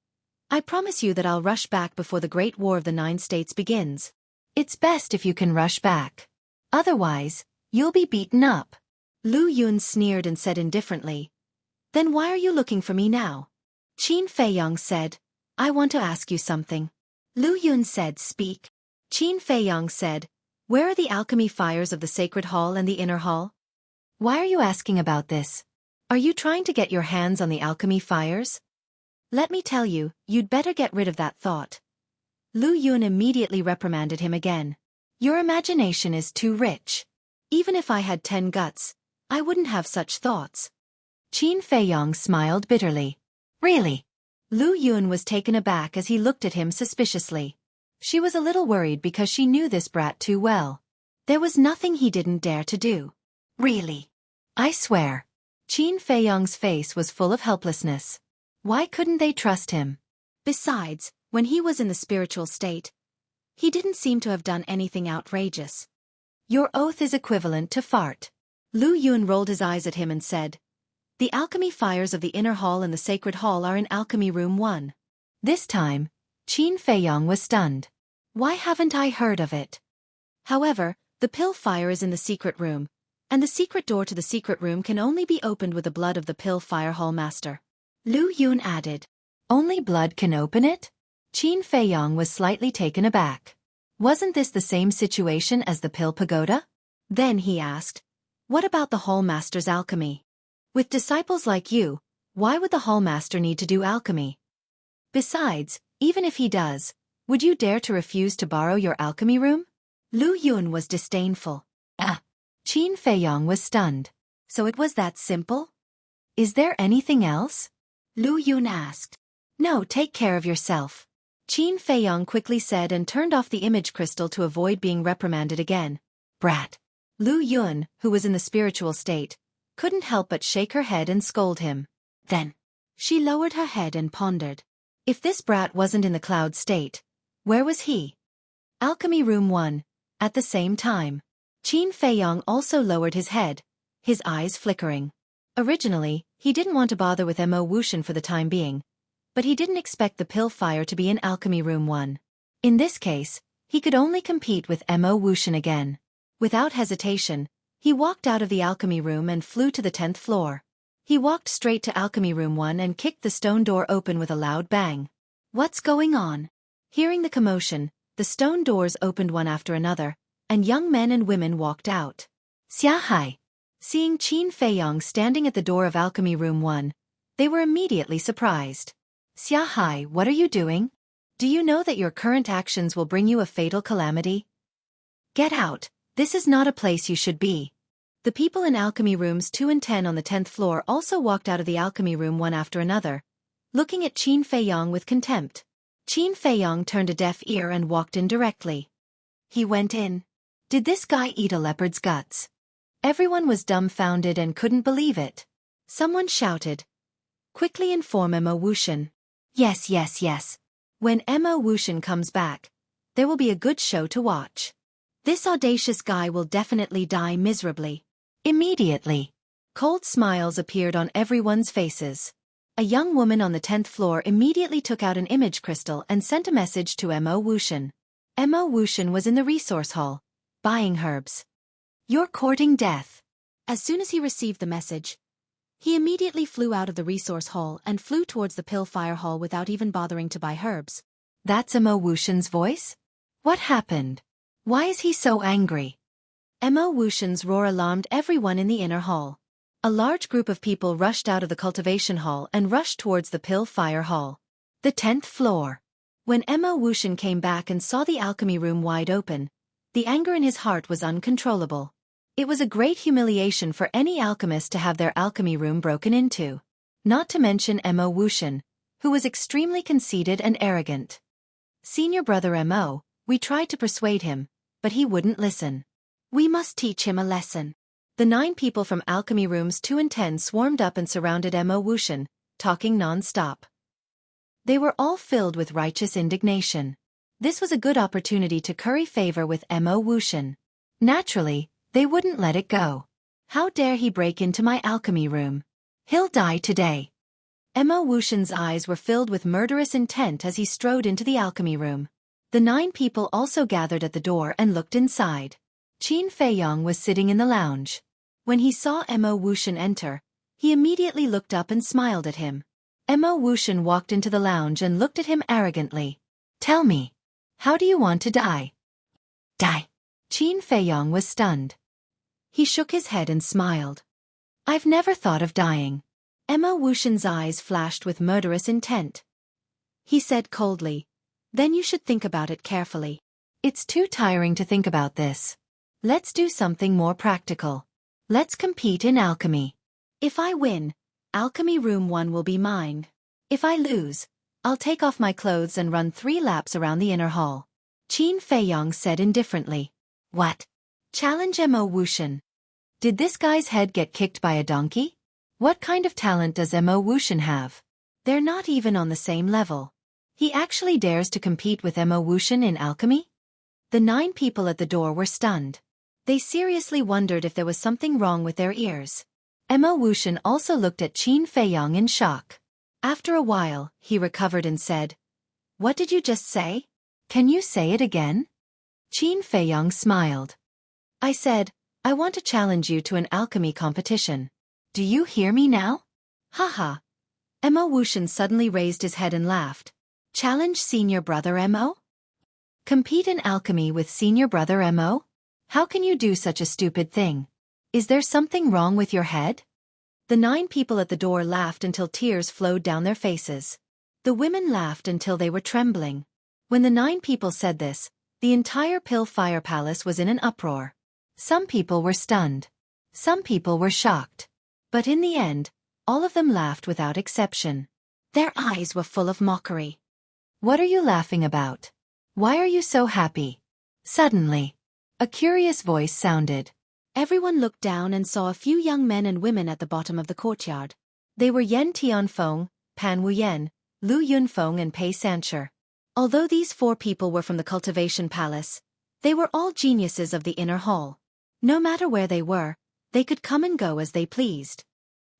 I promise you that I'll rush back before the Great War of the 9 States begins. It's best if you can rush back. Otherwise, you'll be beaten up. Lu Yun sneered and said indifferently, Then why are you looking for me now? Qin Feiyong said, I want to ask you something. Lu Yun said, Speak. Qin Feiyong said, Where are the alchemy fires of the Sacred Hall and the Inner Hall? Why are you asking about this? Are you trying to get your hands on the alchemy fires? Let me tell you, you'd better get rid of that thought. Lu Yun immediately reprimanded him again. Your imagination is too rich. Even if I had 10 guts, I wouldn't have such thoughts. Qin Feiyong smiled bitterly. Really? Lu Yun was taken aback as he looked at him suspiciously. She was a little worried because she knew this brat too well. There was nothing he didn't dare to do. Really? I swear. Qin Feiyong's face was full of helplessness. Why couldn't they trust him? Besides, when he was in the spiritual state, he didn't seem to have done anything outrageous. Your oath is equivalent to fart. Lu Yun rolled his eyes at him and said, The alchemy fires of the Inner Hall and the Sacred Hall are in Alchemy Room 1. This time, Qin Feiyong was stunned. Why haven't I heard of it? However, the pill fire is in the secret room, and the secret door to the secret room can only be opened with the blood of the pill fire hall master. Lu Yun added, Only blood can open it? Qin Feiyong was slightly taken aback. Wasn't this the same situation as the pill pagoda? Then he asked, What about the hall master's alchemy? With disciples like you, why would the hall master need to do alchemy? Besides, even if he does, would you dare to refuse to borrow your alchemy room? Lu Yun was disdainful. Qin Feiyong was stunned. So it was that simple? Is there anything else? Lu Yun asked. No, take care of yourself. Qin Feiyong quickly said and turned off the image crystal to avoid being reprimanded again. Brat. Lu Yun, who was in the spiritual state, couldn't help but shake her head and scold him. Then, she lowered her head and pondered. If this brat wasn't in the cloud state, where was he? Alchemy Room 1. At the same time, Qin Feiyong also lowered his head, his eyes flickering. Originally, he didn't want to bother with Mo Wuxian for the time being, but he didn't expect the pill fire to be in Alchemy Room 1. In this case, he could only compete with Mo Wuxian again. Without hesitation, he walked out of the alchemy room and flew to the 10th floor. He walked straight to Alchemy Room 1 and kicked the stone door open with a loud bang. What's going on? Hearing the commotion, the stone doors opened one after another, and young men and women walked out. Xiahai. Seeing Qin Feiyong standing at the door of Alchemy Room 1, they were immediately surprised. Xiahai, what are you doing? Do you know that your current actions will bring you a fatal calamity? Get out. This is not a place you should be. The people in Alchemy Rooms 2 and 10 on the 10th floor also walked out of the Alchemy Room one after another, looking at Qin Feiyong with contempt. Qin Feiyong turned a deaf ear and walked in directly. He went in. Did this guy eat a leopard's guts? Everyone was dumbfounded and couldn't believe it. Someone shouted. Quickly inform Mo Wuxian. Yes, yes, yes. When Mo Wuxian comes back, there will be a good show to watch. This audacious guy will definitely die miserably. Immediately. Cold smiles appeared on everyone's faces. A young woman on the 10th floor immediately took out an image crystal and sent a message to Mo Wuxian. Mo Wuxian was in the resource hall, buying herbs. You're courting death. As soon as he received the message, he immediately flew out of the resource hall and flew towards the pill fire hall without even bothering to buy herbs. That's Mo Wuxian's voice? What happened? Why is he so angry? Mo Wuxian's roar alarmed everyone in the inner hall. A large group of people rushed out of the cultivation hall and rushed towards the pill fire hall. The 10th floor. When Mo Wuxian came back and saw the alchemy room wide open, the anger in his heart was uncontrollable. It was a great humiliation for any alchemist to have their alchemy room broken into. Not to mention Mo Wuxian, who was extremely conceited and arrogant. Senior brother Mo, we tried to persuade him, but he wouldn't listen. We must teach him a lesson. The 9 people from Alchemy Rooms 2 and 10 swarmed up and surrounded Mo Wuxian, talking non-stop. They were all filled with righteous indignation. This was a good opportunity to curry favor with Mo Wuxian. Naturally, they wouldn't let it go. How dare he break into my alchemy room? He'll die today. Mo Wuxian's eyes were filled with murderous intent as he strode into the alchemy room. The 9 people also gathered at the door and looked inside. Qin Feiyong was sitting in the lounge. When he saw Mo Wuxian enter, he immediately looked up and smiled at him. Mo Wuxian walked into the lounge and looked at him arrogantly. Tell me, how do you want to die? Die. Qin Feiyong was stunned. He shook his head and smiled. I've never thought of dying. Mo Wuxian's eyes flashed with murderous intent. He said coldly, then you should think about it carefully. It's too tiring to think about this. Let's do something more practical. Let's compete in alchemy. If I win, Alchemy Room 1 will be mine. If I lose, I'll take off my clothes and run 3 laps around the inner hall. Qin Feiyong said indifferently. What? Challenge Mo Wuxian. Did this guy's head get kicked by a donkey? What kind of talent does Mo Wuxian have? They're not even on the same level. He actually dares to compete with Mo Wuxian in alchemy? The 9 people at the door were stunned. They seriously wondered if there was something wrong with their ears. Mo Wuxian also looked at Qin Feiyong in shock. After a while, he recovered and said, What did you just say? Can you say it again? Qin Feiyong smiled. I said, I want to challenge you to an alchemy competition. Do you hear me now? Haha. Mo Wuxian suddenly raised his head and laughed. Challenge senior brother Mo? Compete in alchemy with senior brother Mo? How can you do such a stupid thing? Is there something wrong with your head? The 9 people at the door laughed until tears flowed down their faces. The women laughed until they were trembling. When the 9 people said this, the entire Pill Fire Palace was in an uproar. Some people were stunned. Some people were shocked. But in the end, all of them laughed without exception. Their eyes were full of mockery. What are you laughing about? Why are you so happy? Suddenly, a curious voice sounded. Everyone looked down and saw a few young men and women at the bottom of the courtyard. They were Yen Tianfeng, Pan Wuyen, Lu Yunfeng and Pei Sancher. Although these 4 people were from the cultivation palace, they were all geniuses of the inner hall. No matter where they were, they could come and go as they pleased.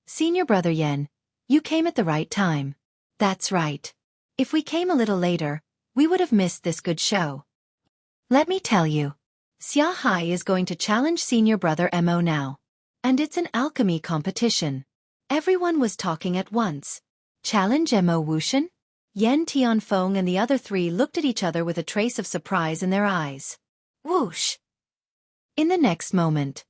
Senior brother Yen, you came at the right time. That's right. If we came a little later, we would have missed this good show. Let me tell you. Xueqi is going to challenge senior brother Mo now. And it's an alchemy competition. Everyone was talking at once. Challenge Mo Wuxian? Yen Tianfeng and the other 3 looked at each other with a trace of surprise in their eyes. Whoosh! In the next moment,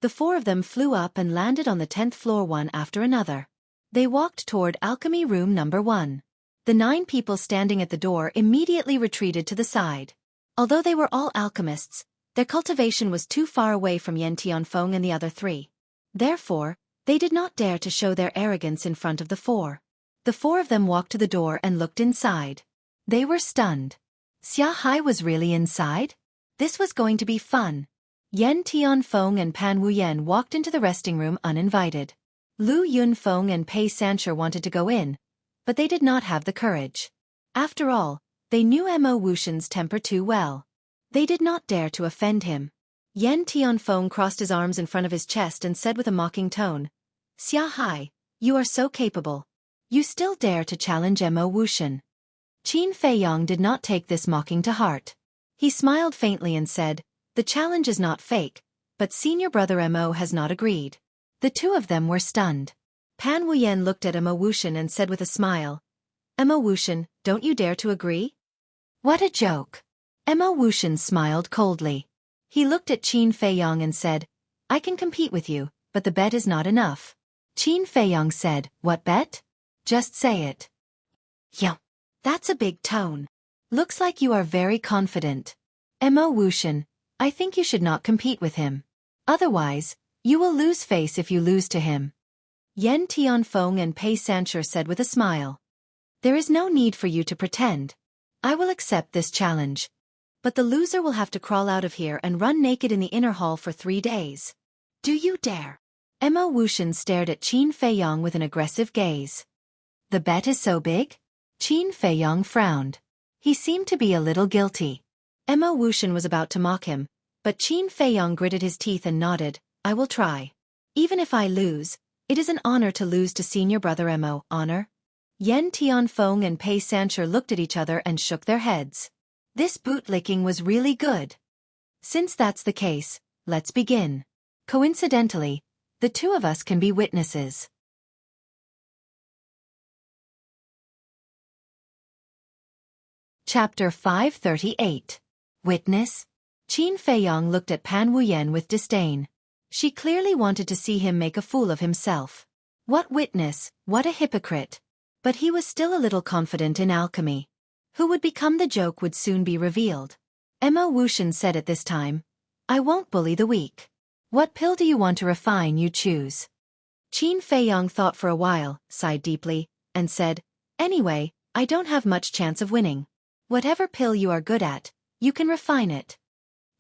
the 4 of them flew up and landed on the 10th floor one after another. They walked toward alchemy room number 1. The 9 people standing at the door immediately retreated to the side. Although they were all alchemists, their cultivation was too far away from Yen Tianfeng and the other 3. Therefore, they did not dare to show their arrogance in front of the 4. The 4 of them walked to the door and looked inside. They were stunned. Xueqi was really inside? This was going to be fun. Yen Tianfeng and Pan Wuyen walked into the resting room uninvited. Lu Yunfeng and Pei Sancher wanted to go in, but they did not have the courage. After all, they knew Mo Wuxian's temper too well. They did not dare to offend him. Yen Tianfeng crossed his arms in front of his chest and said with a mocking tone, Xueqi, you are so capable. You still dare to challenge Mo Wuxian. Qin Feiyong did not take this mocking to heart. He smiled faintly and said, the challenge is not fake, but senior brother Mo has not agreed. The 2 of them were stunned. Pan Wuyen looked at Mo Wuxian and said with a smile, Mo Wuxian, don't you dare to agree? What a joke. Mo Wuxian smiled coldly. He looked at Qin Feiyong and said, I can compete with you, but the bet is not enough. Qin Feiyong said, what bet? Just say it. Yeah. That's a big tone. Looks like you are very confident. Mo Wuxian, I think you should not compete with him. Otherwise, you will lose face if you lose to him. Yen Tianfeng and Pei Sancher said with a smile. There is no need for you to pretend. I will accept this challenge. But the loser will have to crawl out of here and run naked in the inner hall for 3 days. Do you dare? Mo Wuxian stared at Qin Feiyong with an aggressive gaze. The bet is so big? Qin Feiyong frowned. He seemed to be a little guilty. Mo Wuxian was about to mock him, but Qin Feiyong gritted his teeth and nodded, I will try. Even if I lose, it is an honor to lose to senior brother Mo. Honor? Yen Tianfeng and Pei Sancher looked at each other and shook their heads. This bootlicking was really good. Since that's the case, let's begin. Coincidentally, the 2 of us can be witnesses. Chapter 538. Witness? Qin Feiyong looked at Pan Wuyen with disdain. She clearly wanted to see him make a fool of himself. What witness, what a hypocrite. But he was still a little confident in alchemy. Who would become the joke would soon be revealed. Mo Wuxian said at this time, I won't bully the weak. What pill do you want to refine? You choose. Qin Feiyong thought for a while, sighed deeply, and said, anyway, I don't have much chance of winning. Whatever pill you are good at, you can refine it.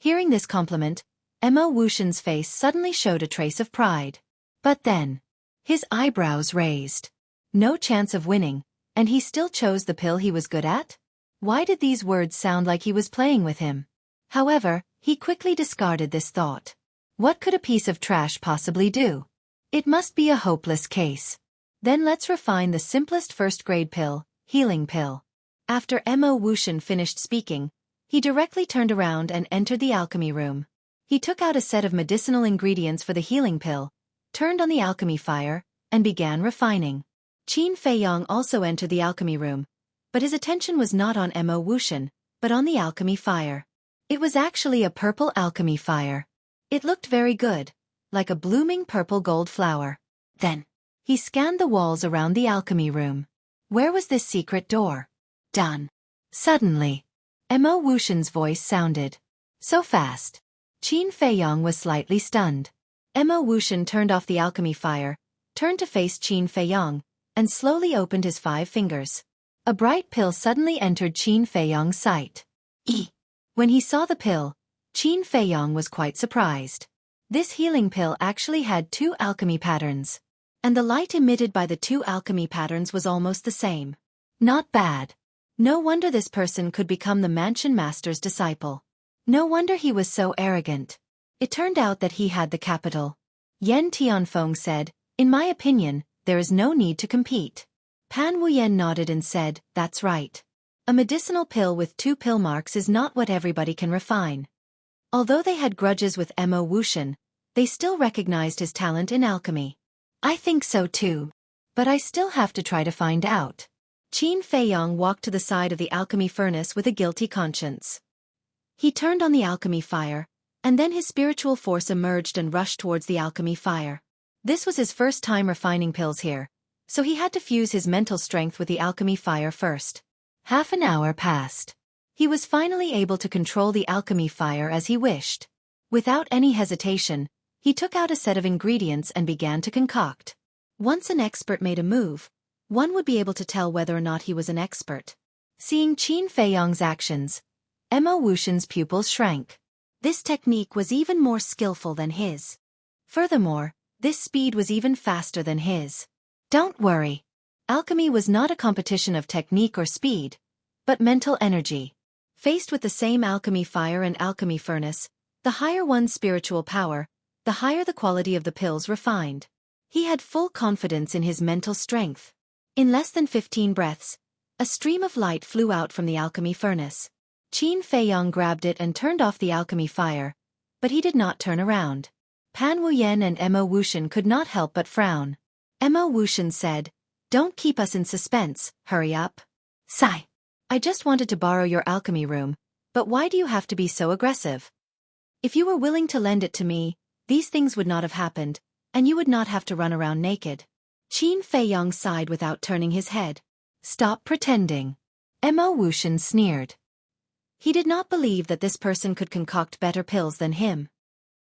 Hearing this compliment, Mo Wuxian's face suddenly showed a trace of pride. But then, his eyebrows raised. No chance of winning, and he still chose the pill he was good at? Why did these words sound like he was playing with him? However, he quickly discarded this thought. What could a piece of trash possibly do? It must be a hopeless case. Then let's refine the simplest first-grade pill, healing pill. After Mo Wuxian finished speaking, he directly turned around and entered the alchemy room. He took out a set of medicinal ingredients for the healing pill, turned on the alchemy fire, and began refining. Qin Feiyong also entered the alchemy room, but his attention was not on Mo Wuxian, but on the alchemy fire. It was actually a purple alchemy fire. It looked very good, like a blooming purple gold flower. Then, he scanned the walls around the alchemy room. Where was this secret door? Done. Suddenly, Mo Wuxian's voice sounded. So fast. Qin Feiyong was slightly stunned. Mo Wuxian turned off the alchemy fire, turned to face Qin Feiyang, and slowly opened his 5 fingers. A bright pill suddenly entered Qin Feiyang's sight. When he saw the pill, Qin Feiyang was quite surprised. This healing pill actually had 2 alchemy patterns. And the light emitted by the 2 alchemy patterns was almost the same. Not bad. No wonder this person could become the mansion master's disciple. No wonder he was so arrogant. It turned out that he had the capital. Yan Tianfeng said, "In my opinion, there is no need to compete." Pan Wuyen nodded and said, "That's right. A medicinal pill with 2 pill marks is not what everybody can refine." Although they had grudges with Mo Wuxian, they still recognized his talent in alchemy. "I think so too. But I still have to try to find out." Qin Feiyang walked to the side of the alchemy furnace with a guilty conscience. He turned on the alchemy fire, and then his spiritual force emerged and rushed towards the alchemy fire. This was his first time refining pills here, so he had to fuse his mental strength with the alchemy fire first. Half an hour passed. He was finally able to control the alchemy fire as he wished. Without any hesitation, he took out a set of ingredients and began to concoct. Once an expert made a move, one would be able to tell whether or not he was an expert. Seeing Qin Feiyang's actions, Mo Wuxian's pupils shrank. This technique was even more skillful than his. Furthermore, this speed was even faster than his. Don't worry. Alchemy was not a competition of technique or speed, but mental energy. Faced with the same alchemy fire and alchemy furnace, the higher one's spiritual power, the higher the quality of the pills refined. He had full confidence in his mental strength. In less than 15 breaths, a stream of light flew out from the alchemy furnace. Qin Feiyang grabbed it and turned off the alchemy fire, but he did not turn around. Pan Wuyen and Mo Wuxian could not help but frown. Mo Wuxian said, "Don't keep us in suspense, hurry up." "Sigh. I just wanted to borrow your alchemy room, but why do you have to be so aggressive? If you were willing to lend it to me, these things would not have happened, and you would not have to run around naked." Qin Feiyang sighed without turning his head. "Stop pretending." Mo Wuxian sneered. He did not believe that this person could concoct better pills than him.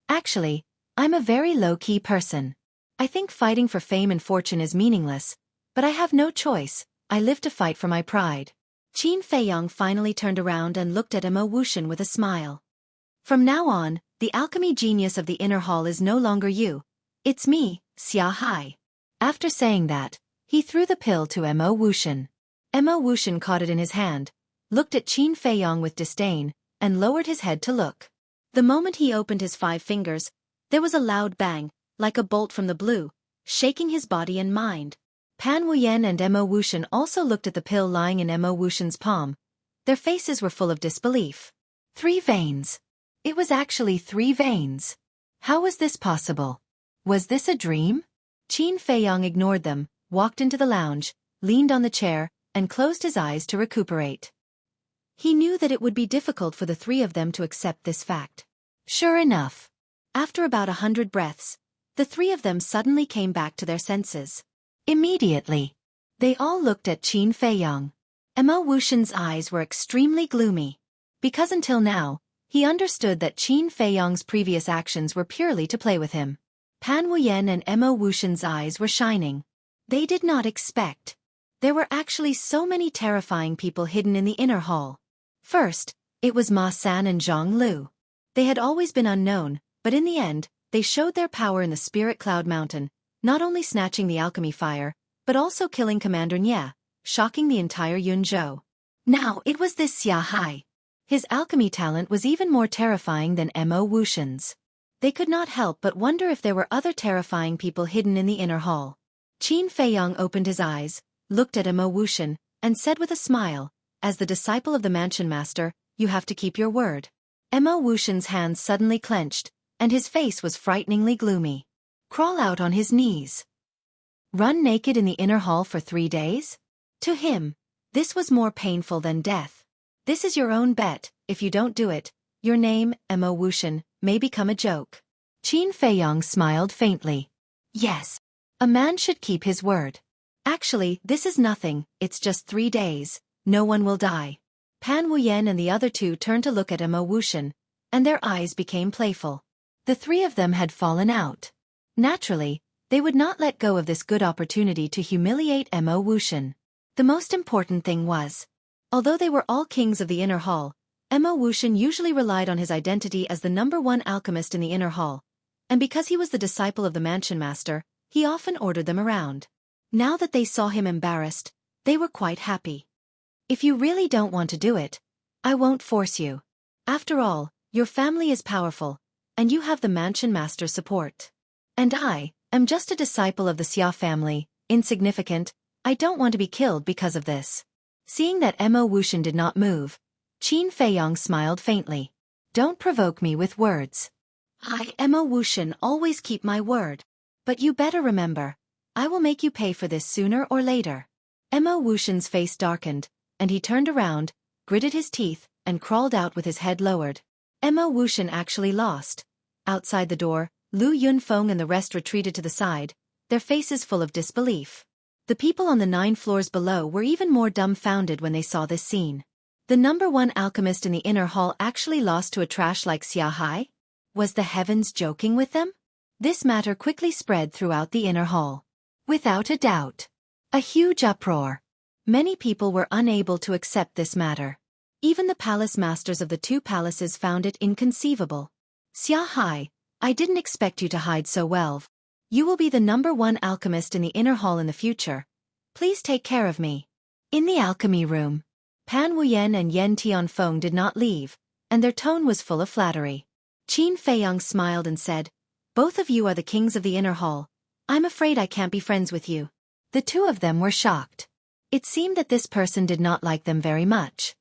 "Actually, I'm a very low-key person. I think fighting for fame and fortune is meaningless, but I have no choice, I live to fight for my pride." Qin Feiyang finally turned around and looked at Mo Wuxian with a smile. "From now on, the alchemy genius of the inner hall is no longer you. It's me, Xia Hai." After saying that, he threw the pill to Mo Wuxian. Mo Wuxian caught it in his hand, looked at Qin Feiyang with disdain, and lowered his head to look. The moment he opened his 5 fingers, there was a loud bang, like a bolt from the blue, shaking his body and mind. Pan Wuyen and Mo Wuxian also looked at the pill lying in Mo Wuxian's palm. Their faces were full of disbelief. 3 veins. It was actually 3 veins. How was this possible? Was this a dream? Qin Feiyang ignored them, walked into the lounge, leaned on the chair, and closed his eyes to recuperate. He knew that it would be difficult for the 3 of them to accept this fact. Sure enough, after about 100 breaths, the 3 of them suddenly came back to their senses. Immediately, they all looked at Qin Feiyang. Mo Wuxian's eyes were extremely gloomy. Because until now, he understood that Qin Feiyang's previous actions were purely to play with him. Pan Wuyen and Mo Wuxian's eyes were shining. They did not expect. There were actually so many terrifying people hidden in the inner hall. First, it was Ma San and Zhang Lu. They had always been unknown, but in the end, they showed their power in the Spirit Cloud Mountain, not only snatching the alchemy fire, but also killing Commander Nye, shocking the entire Yunzhou. Now it was this Xia Hai. His alchemy talent was even more terrifying than Mo Wuxian's. They could not help but wonder if there were other terrifying people hidden in the inner hall. Qin Feiyang opened his eyes, looked at Mo Wuxian, and said with a smile, "As the disciple of the mansion master, you have to keep your word." Mo Wuxian's hands suddenly clenched, and his face was frighteningly gloomy. Crawl out on his knees. Run naked in the inner hall for 3 days? To him, this was more painful than death. This is your own bet. If you don't do it, your name, Mo Wuxian, may become a joke. Qin Feiyang smiled faintly. Yes, a man should keep his word. Actually, this is nothing, it's just 3 days, no one will die. Pan Wuyen and the other 2 turned to look at Mo Wuxian, and their eyes became playful. The 3 of them had fallen out. Naturally, they would not let go of this good opportunity to humiliate Mo Wuxian. The most important thing was, although they were all kings of the inner hall, Mo Wuxian usually relied on his identity as the #1 alchemist in the inner hall, and because he was the disciple of the mansion master, he often ordered them around. Now that they saw him embarrassed, they were quite happy. If you really don't want to do it, I won't force you. After all, your family is powerful, and you have the mansion master's support. And I am just a disciple of the Xia family, insignificant. I don't want to be killed because of this. Seeing that Mo Wuxian did not move, Qin Feiyang smiled faintly. Don't provoke me with words. I, Mo Wuxian, always keep my word. But you better remember, I will make you pay for this sooner or later. Mo Wuxian's face darkened, and he turned around, gritted his teeth, and crawled out with his head lowered. Mo Wuxian actually lost. Outside the door, Lu Yunfeng and the rest retreated to the side, their faces full of disbelief. The people on the 9 floors below were even more dumbfounded when they saw this scene. The #1 alchemist in the inner hall actually lost to a trash like Xia Hai? Was the heavens joking with them? This matter quickly spread throughout the inner hall. Without a doubt. A huge uproar. Many people were unable to accept this matter. Even the palace masters of the 2 palaces found it inconceivable. Xia Hai, I didn't expect you to hide so well. You will be the #1 alchemist in the inner hall in the future. Please take care of me. In the alchemy room, Pan Wuyen and Yen Tianfeng did not leave, and their tone was full of flattery. Qin Feiyang smiled and said, both of you are the kings of the inner hall. I'm afraid I can't be friends with you. The 2 of them were shocked. It seemed that this person did not like them very much.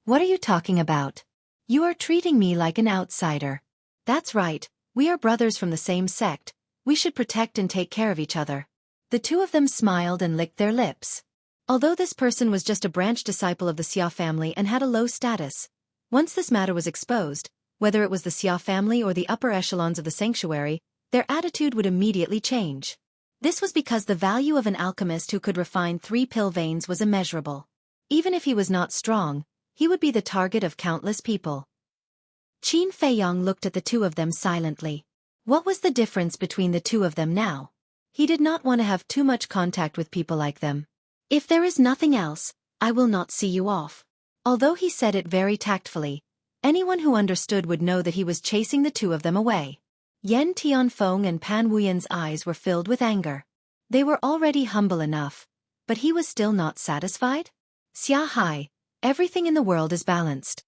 What are you talking about? You are treating me like an outsider. That's right, we are brothers from the same sect. We should protect and take care of each other. The 2 of them smiled and licked their lips. Although this person was just a branch disciple of the Xia family and had a low status, once this matter was exposed, whether it was the Xia family or the upper echelons of the sanctuary, their attitude would immediately change. This was because the value of an alchemist who could refine 3 pill veins was immeasurable. Even if he was not strong, he would be the target of countless people. Qin Feiyang looked at the 2 of them silently. What was the difference between the 2 of them now? He did not want to have too much contact with people like them. If there is nothing else, I will not see you off. Although he said it very tactfully, anyone who understood would know that he was chasing the 2 of them away. Yen Tianfeng and Pan Wuyen's eyes were filled with anger. They were already humble enough, but he was still not satisfied? Xia Hai, everything in the world is balanced.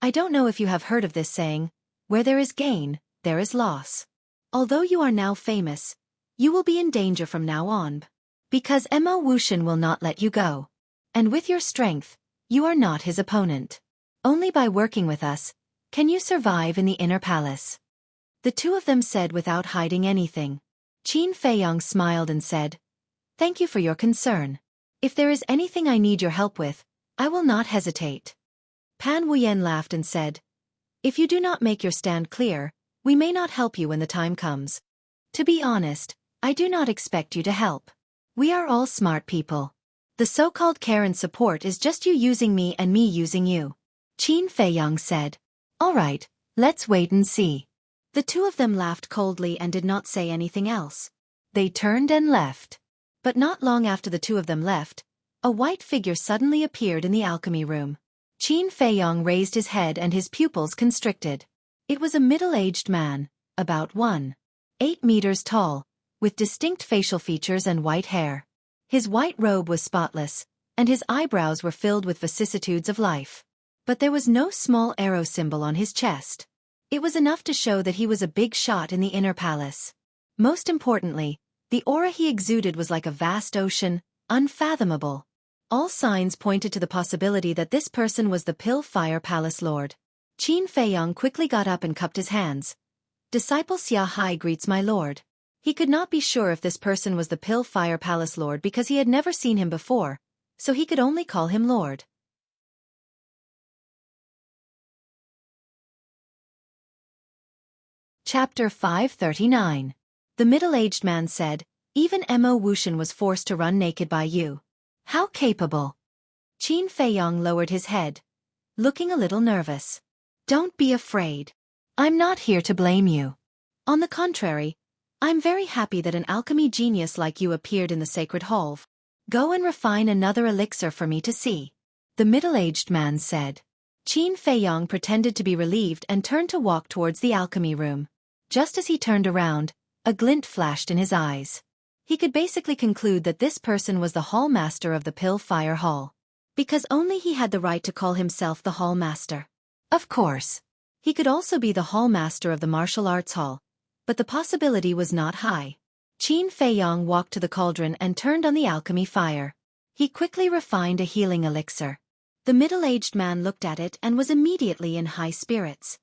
I don't know if you have heard of this saying, where there is gain, there is loss. Although you are now famous, you will be in danger from now on. Because Mo Wuxian will not let you go. And with your strength, you are not his opponent. Only by working with us, can you survive in the inner palace. The 2 of them said without hiding anything. Qin Feiyang smiled and said, thank you for your concern. If there is anything I need your help with, I will not hesitate. Pan Wuyen laughed and said, if you do not make your stand clear, we may not help you when the time comes. To be honest, I do not expect you to help. We are all smart people. The so-called care and support is just you using me and me using you. Qin Feiyang said. All right, let's wait and see. The 2 of them laughed coldly and did not say anything else. They turned and left. But not long after the 2 of them left, a white figure suddenly appeared in the alchemy room. Qin Feiyang raised his head and his pupils constricted. It was a middle-aged man, about 1.8 meters tall, with distinct facial features and white hair. His white robe was spotless, and his eyebrows were filled with vicissitudes of life. But there was no small arrow symbol on his chest. It was enough to show that he was a big shot in the inner palace. Most importantly, the aura he exuded was like a vast ocean, unfathomable. All signs pointed to the possibility that this person was the Pill Fire Palace Lord. Qin Feiyang quickly got up and cupped his hands. Disciple Xia Hai greets my lord. He could not be sure if this person was the Pill Fire Palace Lord because he had never seen him before, so he could only call him Lord. Chapter 539. The middle-aged man said, even Mo Wuxian was forced to run naked by you. How capable! Qin Feiyang lowered his head, looking a little nervous. Don't be afraid. I'm not here to blame you. On the contrary, I'm very happy that an alchemy genius like you appeared in the sacred hall. Go and refine another elixir for me to see. The middle-aged man said. Qin Feiyong pretended to be relieved and turned to walk towards the alchemy room. Just as he turned around, a glint flashed in his eyes. He could basically conclude that this person was the hall master of the Pill Fire Hall. Because only he had the right to call himself the hall master. Of course. He could also be the hall master of the martial arts hall, but the possibility was not high. Qin Feiyong walked to the cauldron and turned on the alchemy fire. He quickly refined a healing elixir. The middle-aged man looked at it and was immediately in high spirits.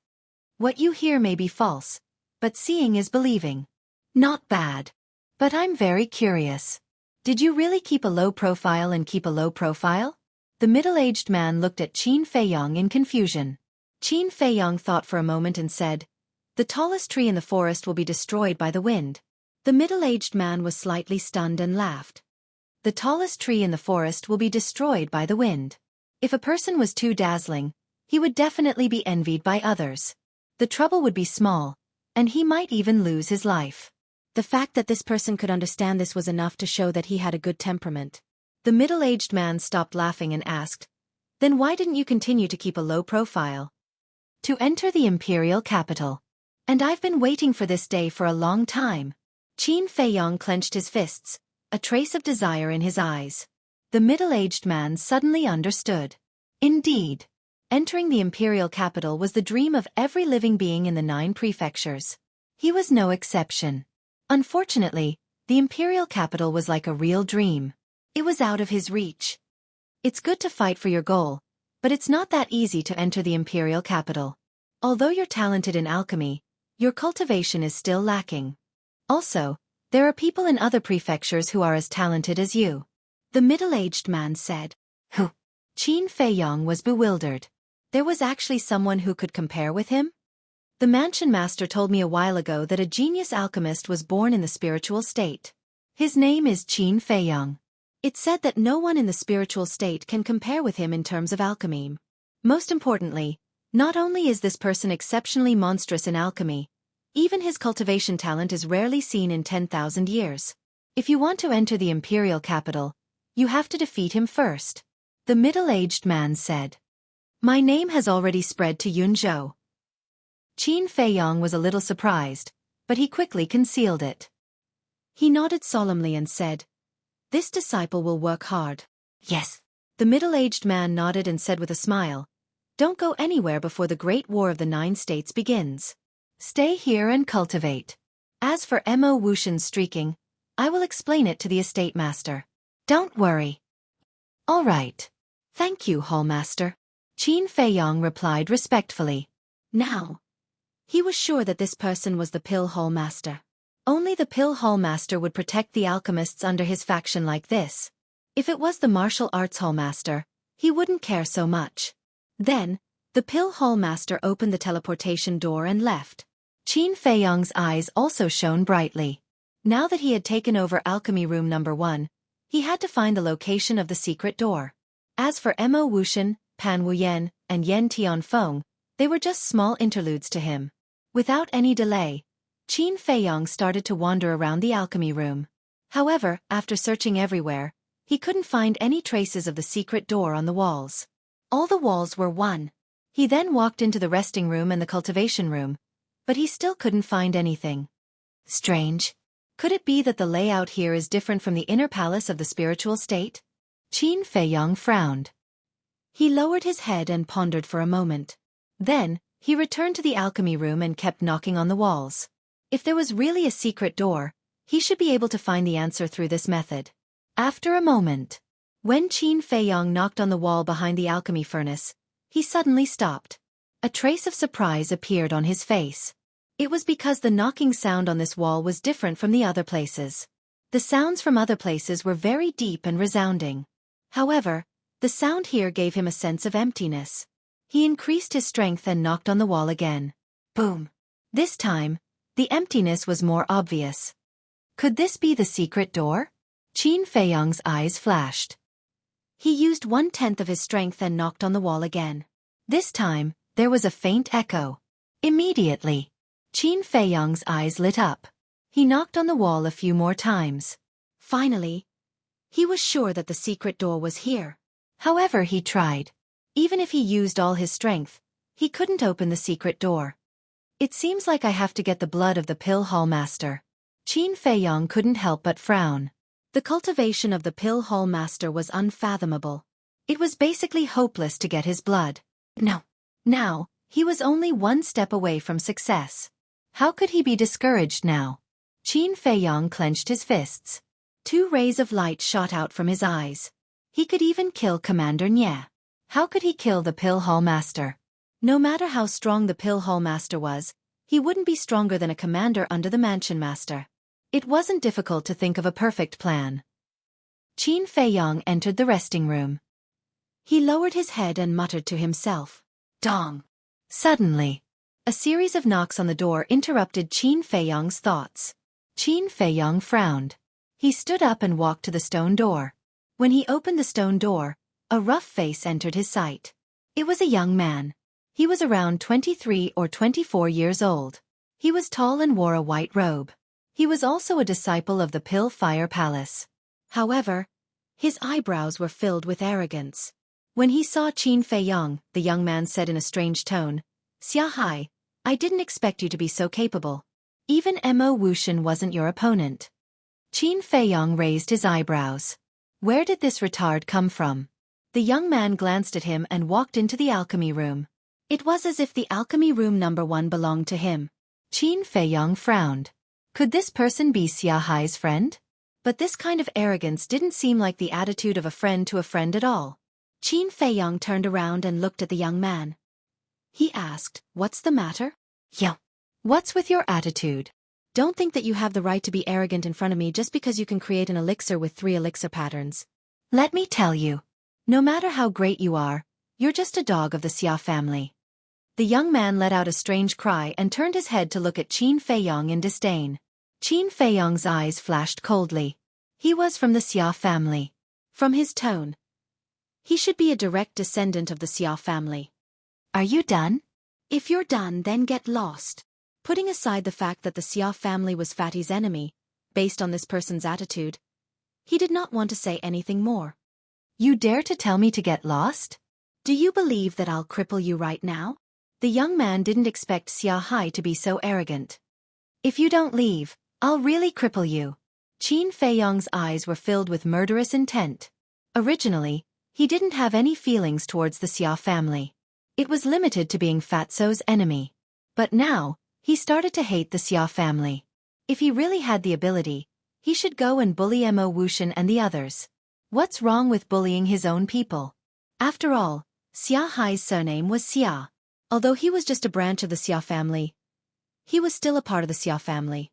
What you hear may be false, but seeing is believing. Not bad. But I'm very curious. Did you really keep a low profile and keep a low profile? The middle-aged man looked at Qin Feiyong in confusion. Qin Feiyong thought for a moment and said, "The tallest tree in the forest will be destroyed by the wind." The middle-aged man was slightly stunned and laughed. The tallest tree in the forest will be destroyed by the wind. If a person was too dazzling, he would definitely be envied by others. The trouble would be small, and he might even lose his life. The fact that this person could understand this was enough to show that he had a good temperament. The middle-aged man stopped laughing and asked, "Then why didn't you continue to keep a low profile?" "To enter the imperial capital. And I've been waiting for this day for a long time." Qin Feiyong clenched his fists, a trace of desire in his eyes. The middle-aged man suddenly understood. Indeed. Entering the imperial capital was the dream of every living being in the 9 prefectures. He was no exception. Unfortunately, the imperial capital was like a real dream. It was out of his reach. It's good to fight for your goal, but it's not that easy to enter the imperial capital. Although you're talented in alchemy, your cultivation is still lacking. Also, there are people in other prefectures who are as talented as you. The middle-aged man said. Who? Qin Feiyong was bewildered. There was actually someone who could compare with him? The mansion master told me a while ago that a genius alchemist was born in the spiritual state. His name is Qin Feiyong. It said that no one in the spiritual state can compare with him in terms of alchemy. Most importantly, not only is this person exceptionally monstrous in alchemy, even his cultivation talent is rarely seen in 10,000 years. If you want to enter the imperial capital, you have to defeat him first. The middle-aged man said. My name has already spread to Yunzhou. Qin Feiyong was a little surprised, but he quickly concealed it. He nodded solemnly and said, "This disciple will work hard." Yes. The middle-aged man nodded and said with a smile, "Don't go anywhere before the Great War of the 9 states begins. Stay here and cultivate. As for Mo Wushan's streaking, I will explain it to the estate master. Don't worry." All right. Thank you, Hallmaster. Qin Feiyong replied respectfully. Now, he was sure that this person was the Pill Hallmaster. Only the Pill Hallmaster would protect the alchemists under his faction like this. If it was the martial arts Hallmaster, he wouldn't care so much. Then, the Pill Hallmaster opened the teleportation door and left. Qin Feiyong's eyes also shone brightly. Now that he had taken over Alchemy Room Number 1, he had to find the location of the secret door. As for Mo Wushan, Pan Wuyen, and Yen Tianfeng, they were just small interludes to him. Without any delay, Qin Feiyong started to wander around the alchemy room. However, after searching everywhere, he couldn't find any traces of the secret door on the walls. All the walls were one. He then walked into the resting room and the cultivation room, but he still couldn't find anything. Strange. Could it be that the layout here is different from the inner palace of the spiritual state? Qin Feiyong frowned. He lowered his head and pondered for a moment. Then, he returned to the alchemy room and kept knocking on the walls. If there was really a secret door, he should be able to find the answer through this method. After a moment, when Qin Feiyong knocked on the wall behind the alchemy furnace, he suddenly stopped. A trace of surprise appeared on his face. It was because the knocking sound on this wall was different from the other places. The sounds from other places were very deep and resounding. However, the sound here gave him a sense of emptiness. He increased his strength and knocked on the wall again. Boom. This time, the emptiness was more obvious. Could this be the secret door? Qin Feiyong's eyes flashed. He used 1/10 of his strength and knocked on the wall again. This time, there was a faint echo. Immediately, Qin Feiyong's eyes lit up. He knocked on the wall a few more times. Finally, he was sure that the secret door was here. However, he tried. Even if he used all his strength, he couldn't open the secret door. It seems like I have to get the blood of the Pill Hall Master. Qin Feiyong couldn't help but frown. The cultivation of the Pill Hall Master was unfathomable. It was basically hopeless to get his blood. No. Now, he was only one step away from success. How could he be discouraged now? Qin Feiyong clenched his fists. 2 rays of light shot out from his eyes. He could even kill Commander Nye. How could he kill the Pill Hall Master? No matter how strong the Pill Hall Master was, he wouldn't be stronger than a commander under the Mansion Master. It wasn't difficult to think of a perfect plan. Qin Feiyong entered the resting room. He lowered his head and muttered to himself. Dong! Suddenly, a series of knocks on the door interrupted Qin Feiyong's thoughts. Qin Feiyong frowned. He stood up and walked to the stone door. When he opened the stone door, a rough face entered his sight. It was a young man. He was around 23 or 24 years old. He was tall and wore a white robe. He was also a disciple of the Pill Fire Palace. However, his eyebrows were filled with arrogance. When he saw Qin Feiyong, the young man said in a strange tone, "Xia Hai, I didn't expect you to be so capable. Even Mo Wuxian wasn't your opponent." Qin Feiyong raised his eyebrows. Where did this retard come from? The young man glanced at him and walked into the alchemy room. It was as if the alchemy room number 1 belonged to him. Qin Feiyong frowned. Could this person be Xia Hai's friend? But this kind of arrogance didn't seem like the attitude of a friend to a friend at all. Qin Feiyong turned around and looked at the young man. He asked, "What's the matter?" "Yo. What's with your attitude? Don't think that you have the right to be arrogant in front of me just because you can create an elixir with 3 elixir patterns. Let me tell you, no matter how great you are, you're just a dog of the Xia family." The young man let out a strange cry and turned his head to look at Qin Feiyong in disdain. Qin Feiyong's eyes flashed coldly. He was from the Xia family. From his tone, he should be a direct descendant of the Xia family. "Are you done? If you're done, then get lost." Putting aside the fact that the Xia family was Fatty's enemy, based on this person's attitude, he did not want to say anything more. "You dare to tell me to get lost? Do you believe that I'll cripple you right now?" The young man didn't expect Xia Hai to be so arrogant. "If you don't leave, I'll really cripple you." Qin Feiyong's eyes were filled with murderous intent. Originally, he didn't have any feelings towards the Xia family. It was limited to being Fatso's enemy. But now, he started to hate the Xia family. If he really had the ability, he should go and bully Mo Wuxian and the others. What's wrong with bullying his own people? After all, Xia Hai's surname was Xia. Although he was just a branch of the Xia family, he was still a part of the Xia family.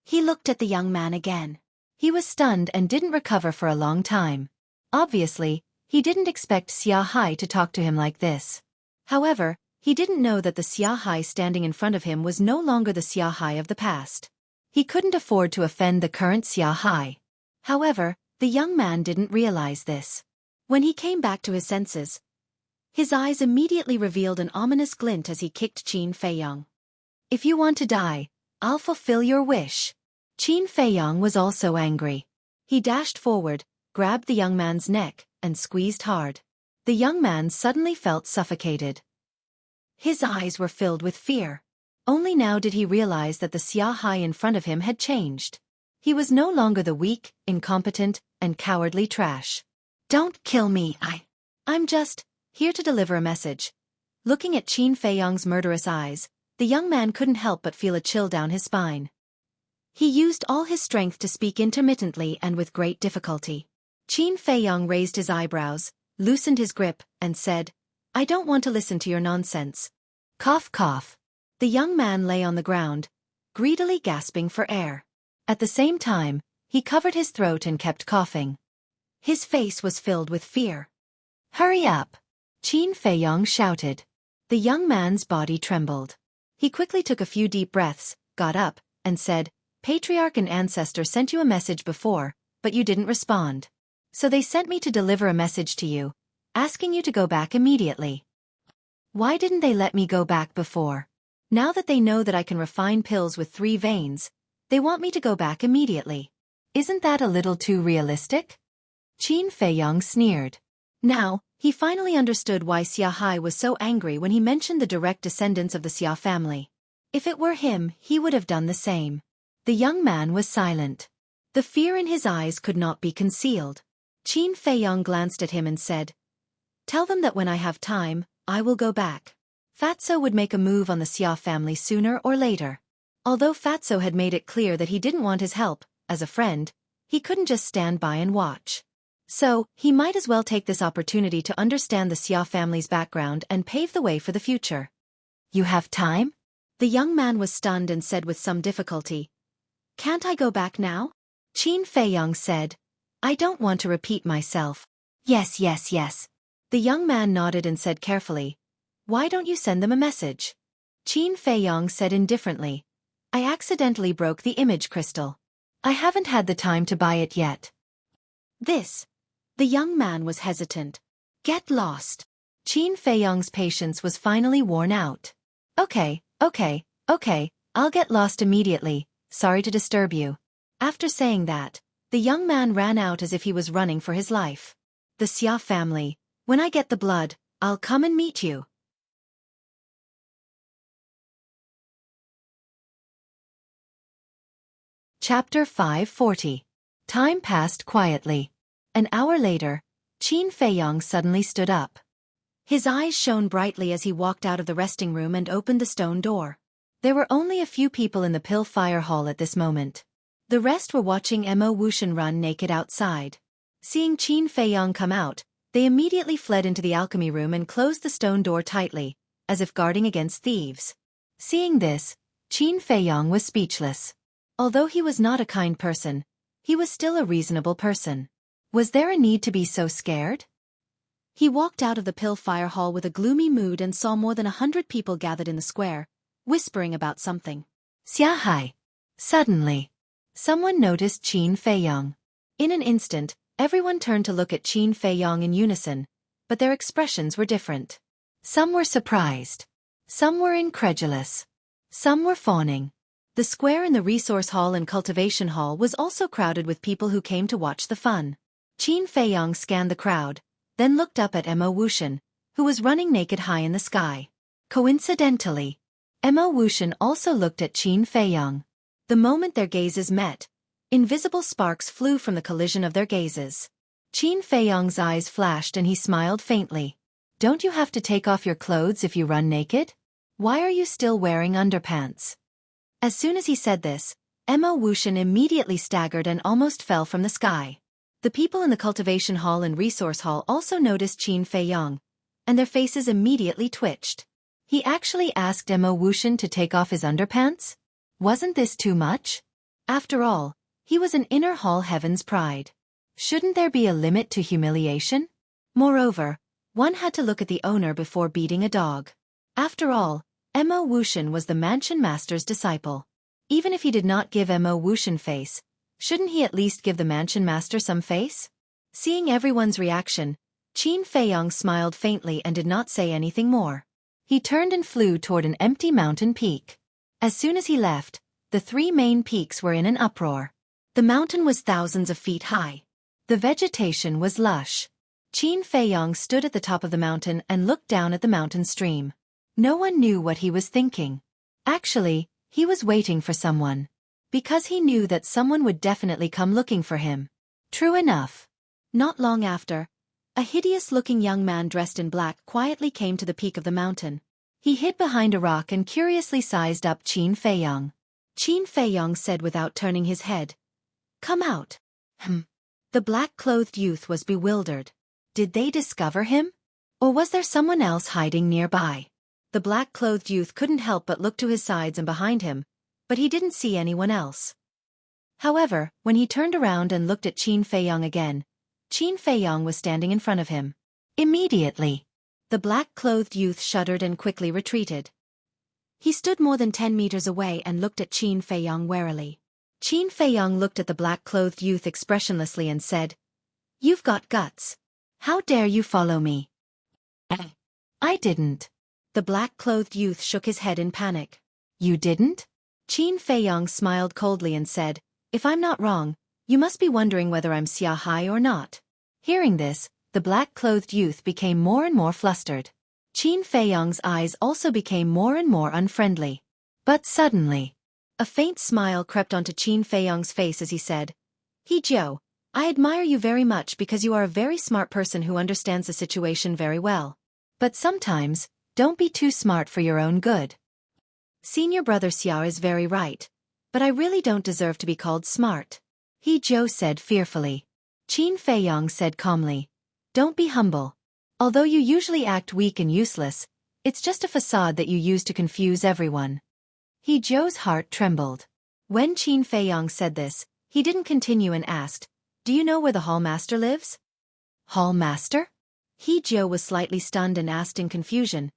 He looked at the young man again. He was stunned and didn't recover for a long time. Obviously, he didn't expect Xia Hai to talk to him like this. However, he didn't know that the Xia Hai standing in front of him was no longer the Xia Hai of the past. He couldn't afford to offend the current Xia Hai. However, the young man didn't realize this. When he came back to his senses, his eyes immediately revealed an ominous glint as he kicked Qin Feiyong. "If you want to die, I'll fulfill your wish." Qin Feiyong was also angry. He dashed forward, grabbed the young man's neck, and squeezed hard. The young man suddenly felt suffocated. His eyes were filled with fear. Only now did he realize that the Xia Hai in front of him had changed. He was no longer the weak, incompetent, and cowardly trash. "Don't kill me, I'm just here to deliver a message." Looking at Qin Feiyong's murderous eyes, the young man couldn't help but feel a chill down his spine. He used all his strength to speak intermittently and with great difficulty. Qin Feiyong raised his eyebrows, loosened his grip, and said, "I don't want to listen to your nonsense." Cough cough. The young man lay on the ground, greedily gasping for air. At the same time, he covered his throat and kept coughing. His face was filled with fear. "Hurry up!" Qin Feiyong shouted. The young man's body trembled. He quickly took a few deep breaths, got up, and said, "Patriarch and Ancestor sent you a message before, but you didn't respond. So they sent me to deliver a message to you, asking you to go back immediately." Why didn't they let me go back before? Now that they know that I can refine pills with 3 veins, They want me to go back immediately. Isn't that a little too realistic? Qin Feiyang sneered. Now, he finally understood why Xia Hai was so angry when he mentioned the direct descendants of the Xia family. If it were him, he would have done the same. The young man was silent. The fear in his eyes could not be concealed. Qin Feiyang glanced at him and said, "Tell them that when I have time, I will go back." Fatso would make a move on the Xia family sooner or later. Although Fatso had made it clear that he didn't want his help, as a friend, he couldn't just stand by and watch. So, he might as well take this opportunity to understand the Xia family's background and pave the way for the future. "You have time?" The young man was stunned and said with some difficulty, "Can't I go back now?" Qin Feiyang said, "I don't want to repeat myself." "Yes, yes, yes." The young man nodded and said carefully, "Why don't you send them a message?" Qin Feiyang said indifferently, "I accidentally broke the image crystal. I haven't had the time to buy it yet." The young man was hesitant. "Get lost." Qin Feiyang's patience was finally worn out. Okay, I'll get lost immediately, sorry to disturb you." After saying that, the young man ran out as if he was running for his life. "The Xia family, when I get the blood, I'll come and meet you." Chapter 540. Time passed quietly. An hour later, Qin Feiyang suddenly stood up. His eyes shone brightly as he walked out of the resting room and opened the stone door. There were only a few people in the Pill Fire Hall at this moment. The rest were watching Mo Wuxian run naked outside. Seeing Qin Feiyang come out, they immediately fled into the alchemy room and closed the stone door tightly, as if guarding against thieves. Seeing this, Qin Feiyang was speechless. Although he was not a kind person, he was still a reasonable person. Was there a need to be so scared? He walked out of the Pill Fire Hall with a gloomy mood and saw more than 100 people gathered in the square, whispering about something. "Xia Hai." Suddenly, someone noticed Qin Feiyang. In an instant, everyone turned to look at Qin Feiyang in unison, but their expressions were different. Some were surprised. Some were incredulous. Some were fawning. The square in the Resource Hall and Cultivation Hall was also crowded with people who came to watch the fun. Qin Feiyang scanned the crowd, then looked up at Mo Wuxian, who was running naked high in the sky. Coincidentally, Mo Wuxian also looked at Qin Feiyang. The moment their gazes met, invisible sparks flew from the collision of their gazes. Qin Feiyang's eyes flashed and he smiled faintly. "Don't you have to take off your clothes if you run naked? Why are you still wearing underpants?" As soon as he said this, Mo Wuxian immediately staggered and almost fell from the sky. The people in the Cultivation Hall and Resource Hall also noticed Qin Feiyang, and their faces immediately twitched. He actually asked Mo Wuxian to take off his underpants? Wasn't this too much? After all, he was an inner hall heaven's pride. Shouldn't there be a limit to humiliation? Moreover, one had to look at the owner before beating a dog. After all, Mo Wuxian was the mansion master's disciple. Even if he did not give Mo Wuxian face, shouldn't he at least give the mansion master some face? Seeing everyone's reaction, Qin Feiyang smiled faintly and did not say anything more. He turned and flew toward an empty mountain peak. As soon as he left, the three main peaks were in an uproar. The mountain was thousands of feet high. The vegetation was lush. Qin Feiyang stood at the top of the mountain and looked down at the mountain stream. No one knew what he was thinking. Actually, he was waiting for someone. Because he knew that someone would definitely come looking for him. True enough. Not long after, a hideous-looking young man dressed in black quietly came to the peak of the mountain. He hid behind a rock and curiously sized up Qin Feiyang. Qin Feiyang said without turning his head, "Come out." The black-clothed youth was bewildered. Did they discover him? Or was there someone else hiding nearby? The black-clothed youth couldn't help but look to his sides and behind him, but he didn't see anyone else. However, when he turned around and looked at Qin Feiyang again, Qin Feiyang was standing in front of him. Immediately, the black-clothed youth shuddered and quickly retreated. He stood more than 10 meters away and looked at Qin Feiyang warily. Qin Feiyang looked at the black-clothed youth expressionlessly and said, "You've got guts. How dare you follow me?" "I didn't." The black-clothed youth shook his head in panic. "You didn't? Qin Feiyong smiled coldly and said, "If I'm not wrong, you must be wondering whether I'm Xia Hai or not." Hearing this, the black-clothed youth became more and more flustered. Qin Feiyong's eyes also became more and more unfriendly. But suddenly, a faint smile crept onto Qin Feiyong's face as he said, "He Jiu, I admire you very much because you are a very smart person who understands the situation very well. But sometimes, don't be too smart for your own good. Senior brother Xia is very right, but I really don't deserve to be called smart," He Jiu said fearfully. Qin Feiyong said calmly, "Don't be humble. Although you usually act weak and useless, it's just a facade that you use to confuse everyone." He Jiu's heart trembled. When Qin Feiyong said this, he didn't continue and asked, "Do you know where the Hall Master lives?" "Hall Master?" He Jiu was slightly stunned and asked in confusion,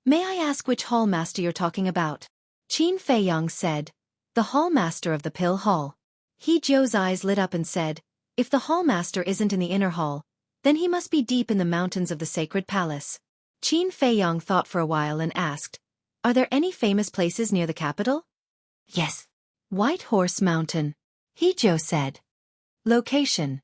"May I ask which Hall Master you're talking about?" Qin Feiyong said, "The Hall Master of the Pill Hall." He Jiu's eyes lit up and said, "If the Hall Master isn't in the inner hall, then he must be deep in the mountains of the Sacred Palace." Qin Feiyong thought for a while and asked, "Are there any famous places near the capital?" "Yes. White Horse Mountain," He Jiu said. Location.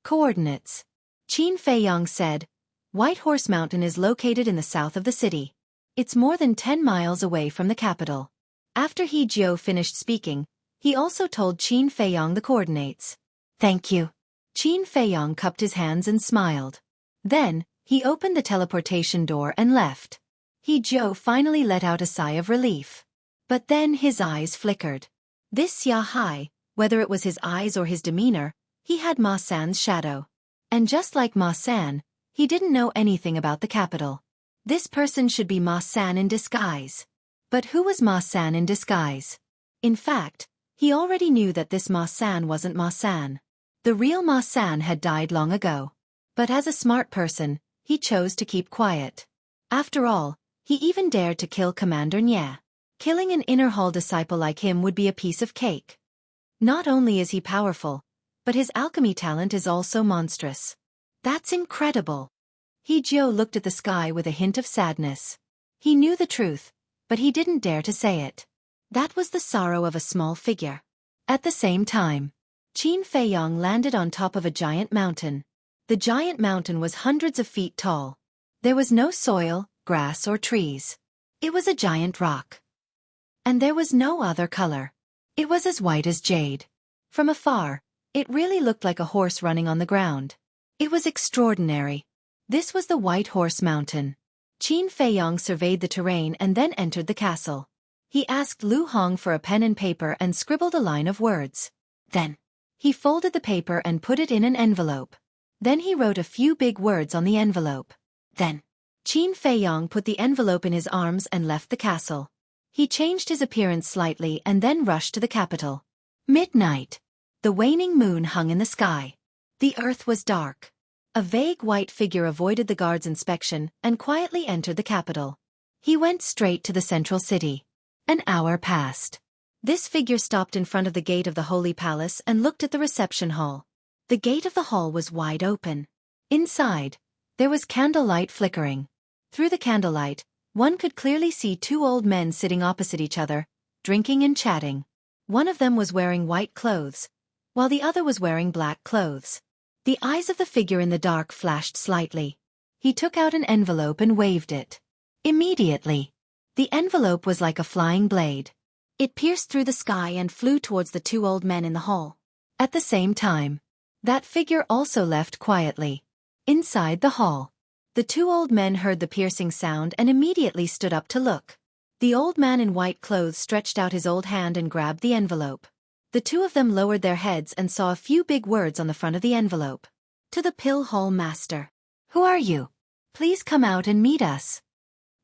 Coordinates. Qin Feiyong said, "White Horse Mountain is located in the south of the city. It's more than 10 miles away from the capital." After He Jiu finished speaking, he also told Qin Feiyong the coordinates. "Thank you." Qin Feiyong cupped his hands and smiled. Then, he opened the teleportation door and left. He Jiu finally let out a sigh of relief. But then his eyes flickered. This Xia Hai, whether it was his eyes or his demeanor, he had Ma San's shadow. And just like Ma San, he didn't know anything about the capital. This person should be Ma San in disguise. But who was Ma San in disguise? In fact, he already knew that this Ma San wasn't Ma San. The real Ma San had died long ago. But as a smart person, he chose to keep quiet. After all, he even dared to kill Commander Nye. Killing an inner hall disciple like him would be a piece of cake. Not only is he powerful, but his alchemy talent is also monstrous. That's incredible. He Jiu looked at the sky with a hint of sadness. He knew the truth, but he didn't dare to say it. That was the sorrow of a small figure. At the same time, Qin Feiyong landed on top of a giant mountain. The giant mountain was hundreds of feet tall. There was no soil, grass or trees. It was a giant rock. And there was no other color. It was as white as jade. From afar, it really looked like a horse running on the ground. It was extraordinary. This was the White Horse Mountain. Qin Feiyong surveyed the terrain and then entered the castle. He asked Lu Hong for a pen and paper and scribbled a line of words. Then, he folded the paper and put it in an envelope. Then he wrote a few big words on the envelope. Then, Qin Feiyong put the envelope in his arms and left the castle. He changed his appearance slightly and then rushed to the capital. Midnight. The waning moon hung in the sky. The earth was dark. A vague white figure avoided the guard's inspection and quietly entered the capital. He went straight to the central city. An hour passed. This figure stopped in front of the gate of the Holy Palace and looked at the reception hall. The gate of the hall was wide open. Inside, there was candlelight flickering. Through the candlelight, one could clearly see two old men sitting opposite each other, drinking and chatting. One of them was wearing white clothes, while the other was wearing black clothes. The eyes of the figure in the dark flashed slightly. He took out an envelope and waved it. Immediately, the envelope was like a flying blade. It pierced through the sky and flew towards the two old men in the hall. At the same time, that figure also left quietly. Inside the hall, the two old men heard the piercing sound and immediately stood up to look. The old man in white clothes stretched out his old hand and grabbed the envelope. The two of them lowered their heads and saw a few big words on the front of the envelope. To the Pill Hall Master. Who are you? Please come out and meet us.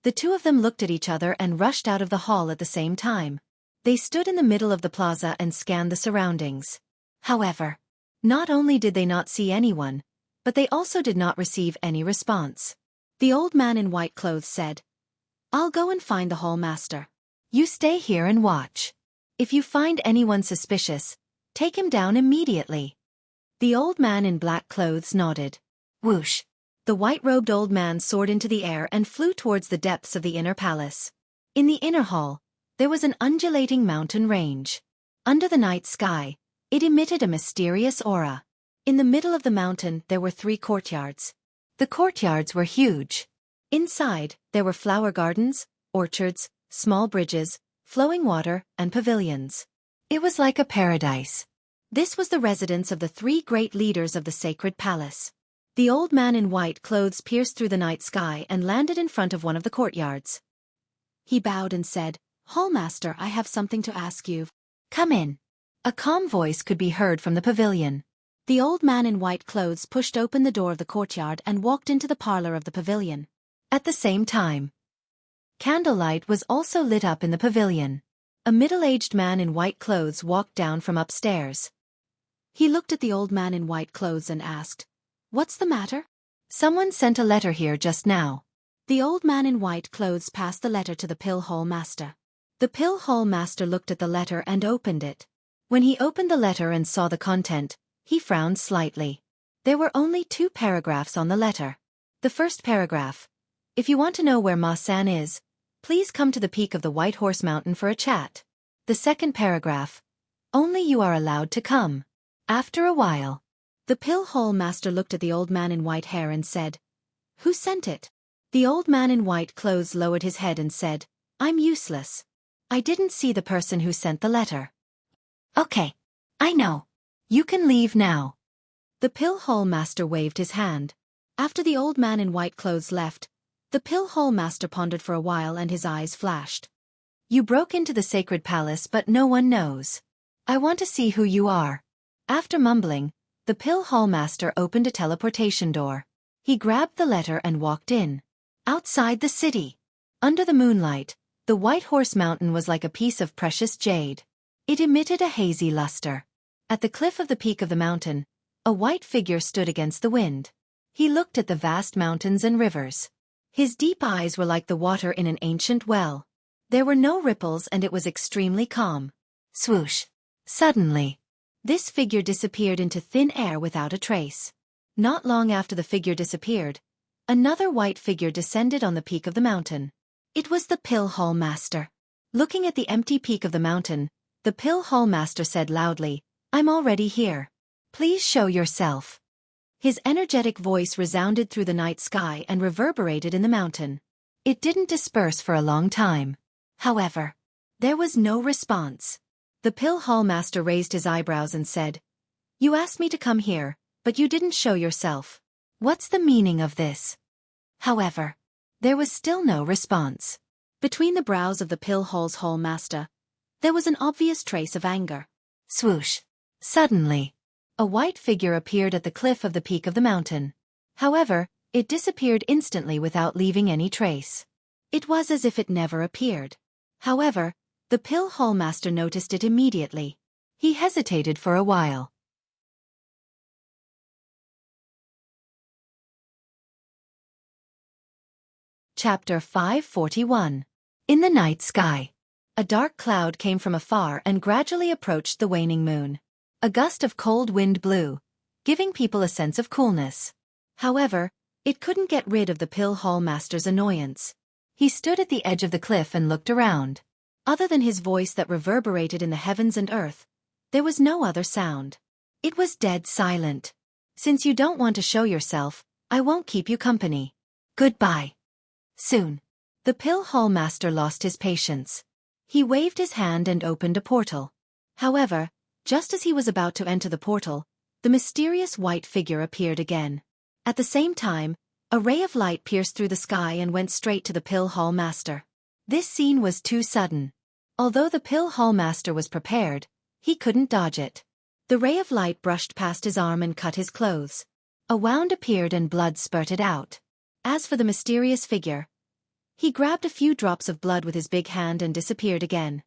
The two of them looked at each other and rushed out of the hall at the same time. They stood in the middle of the plaza and scanned the surroundings. However, not only did they not see anyone, but they also did not receive any response. The old man in white clothes said, "I'll go and find the Hall Master. You stay here and watch. If you find anyone suspicious, take him down immediately." The old man in black clothes nodded. Whoosh! The white-robed old man soared into the air and flew towards the depths of the inner palace. In the inner hall, there was an undulating mountain range. Under the night sky, it emitted a mysterious aura. In the middle of the mountain there were 3 courtyards. The courtyards were huge. Inside, there were flower gardens, orchards, small bridges, flowing water, and pavilions. It was like a paradise. This was the residence of the 3 great leaders of the sacred palace. The old man in white clothes pierced through the night sky and landed in front of one of the courtyards. He bowed and said, "Hallmaster, I have something to ask you." "Come in." A calm voice could be heard from the pavilion. The old man in white clothes pushed open the door of the courtyard and walked into the parlor of the pavilion. At the same time, candlelight was also lit up in the pavilion. A middle-aged man in white clothes walked down from upstairs. He looked at the old man in white clothes and asked, "What's the matter?" "Someone sent a letter here just now." The old man in white clothes passed the letter to the pill hall master. The pill hall master looked at the letter and opened it. When he opened the letter and saw the content, he frowned slightly. There were only 2 paragraphs on the letter. The first paragraph: "If you want to know where Ma-san is, please come to the peak of the White Horse Mountain for a chat." The second paragraph: "Only you are allowed to come." After a while, the pill hall master looked at the old man in white hair and said, "Who sent it?" The old man in white clothes lowered his head and said, "I'm useless. I didn't see the person who sent the letter." "Okay. I know. You can leave now." The pill hall master waved his hand. After the old man in white clothes left, the pill hall master pondered for a while and his eyes flashed. "You broke into the sacred palace but no one knows. I want to see who you are." After mumbling, the pill hall master opened a teleportation door. He grabbed the letter and walked in. Outside the city, under the moonlight, the White Horse Mountain was like a piece of precious jade. It emitted a hazy luster. At the cliff of the peak of the mountain, a white figure stood against the wind. He looked at the vast mountains and rivers. His deep eyes were like the water in an ancient well. There were no ripples and it was extremely calm. Swoosh! Suddenly, this figure disappeared into thin air without a trace. Not long after the figure disappeared, another white figure descended on the peak of the mountain. It was the pill hall master. Looking at the empty peak of the mountain, the pill hall master said loudly, "I'm already here. Please show yourself." His energetic voice resounded through the night sky and reverberated in the mountain. It didn't disperse for a long time. However, there was no response. The pill hall master raised his eyebrows and said, "You asked me to come here, but you didn't show yourself. What's the meaning of this?" However, there was still no response. Between the brows of the pill hall's hall master, there was an obvious trace of anger. Swoosh! Suddenly, a white figure appeared at the cliff of the peak of the mountain. However, it disappeared instantly without leaving any trace. It was as if it never appeared. However, the pill hall master noticed it immediately. He hesitated for a while. Chapter 541. In the night sky. A dark cloud came from afar and gradually approached the waning moon. A gust of cold wind blew, giving people a sense of coolness. However, it couldn't get rid of the pill hall master's annoyance. He stood at the edge of the cliff and looked around. Other than his voice that reverberated in the heavens and earth, there was no other sound. It was dead silent. "Since you don't want to show yourself, I won't keep you company. Goodbye." Soon, the pill hall master lost his patience. He waved his hand and opened a portal. However, just as he was about to enter the portal, the mysterious white figure appeared again. At the same time, a ray of light pierced through the sky and went straight to the pill hall master. This scene was too sudden. Although the pill hall master was prepared, he couldn't dodge it. The ray of light brushed past his arm and cut his clothes. A wound appeared and blood spurted out. As for the mysterious figure, he grabbed a few drops of blood with his big hand and disappeared again.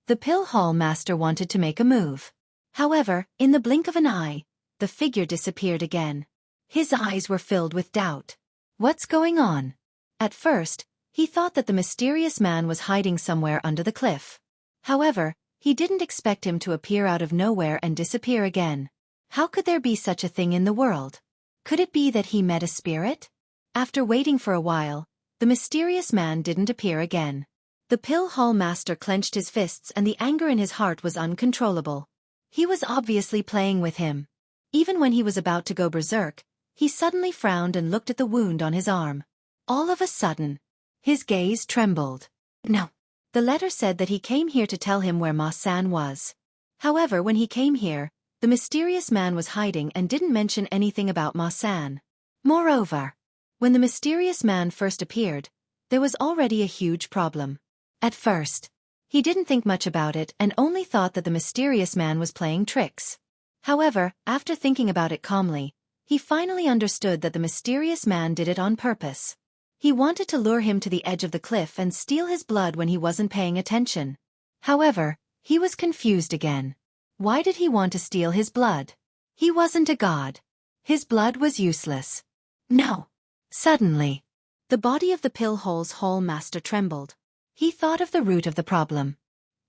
The pill hall master wanted to make a move. However, in the blink of an eye, the figure disappeared again. His eyes were filled with doubt. What's going on? At first, he thought that the mysterious man was hiding somewhere under the cliff. However, he didn't expect him to appear out of nowhere and disappear again. How could there be such a thing in the world? Could it be that he met a spirit? After waiting for a while, the mysterious man didn't appear again. The Pill Hall Master clenched his fists and the anger in his heart was uncontrollable. He was obviously playing with him. Even when he was about to go berserk, he suddenly frowned and looked at the wound on his arm. All of a sudden, his gaze trembled. No. The letter said that he came here to tell him where Ma-san was. However, when he came here, the mysterious man was hiding and didn't mention anything about Ma-san. Moreover, when the mysterious man first appeared, there was already a huge problem. At first, he didn't think much about it and only thought that the mysterious man was playing tricks. However, after thinking about it calmly, he finally understood that the mysterious man did it on purpose. He wanted to lure him to the edge of the cliff and steal his blood when he wasn't paying attention. However, he was confused again. Why did he want to steal his blood? He wasn't a god. His blood was useless. No. Suddenly, the body of the Pill Hall Master trembled. He thought of the root of the problem.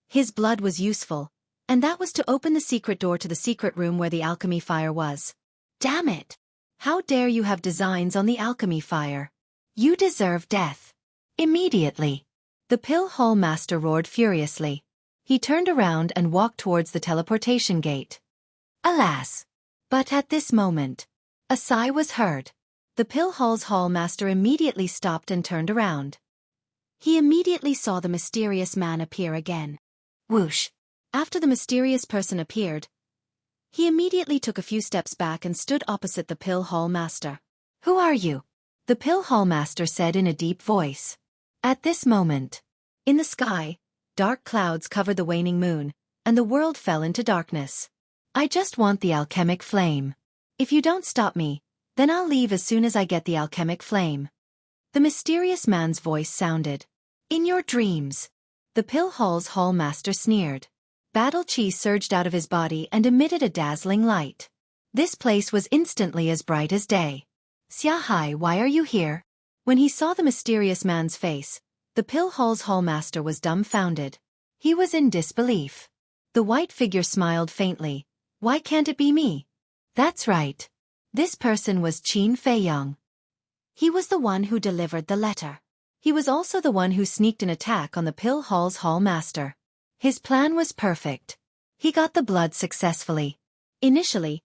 His blood was useful, and that was to open the secret door to the secret room where the alchemy fire was. Damn it! How dare you have designs on the alchemy fire? You deserve death. Immediately, the Pill Hall Master roared furiously. He turned around and walked towards the teleportation gate. Alas! But at this moment, a sigh was heard. The Pill Hall Master immediately stopped and turned around. He immediately saw the mysterious man appear again. Whoosh! After the mysterious person appeared, he immediately took a few steps back and stood opposite the Pill Hall Master. Who are you? The Pill Hall Master said in a deep voice. At this moment, in the sky, dark clouds covered the waning moon, and the world fell into darkness. I just want the alchemic flame. If you don't stop me, then I'll leave as soon as I get the alchemic flame. The mysterious man's voice sounded. In your dreams. The Pill Hall Master sneered. Battle chi surged out of his body and emitted a dazzling light. This place was instantly as bright as day. Xueqi, why are you here? When he saw the mysterious man's face, the Pill Hall Master was dumbfounded. He was in disbelief. The white figure smiled faintly. Why can't it be me? That's right. This person was Qin Feiyang. He was the one who delivered the letter. He was also the one who sneaked an attack on the Pill Hall Master. His plan was perfect. He got the blood successfully. Initially,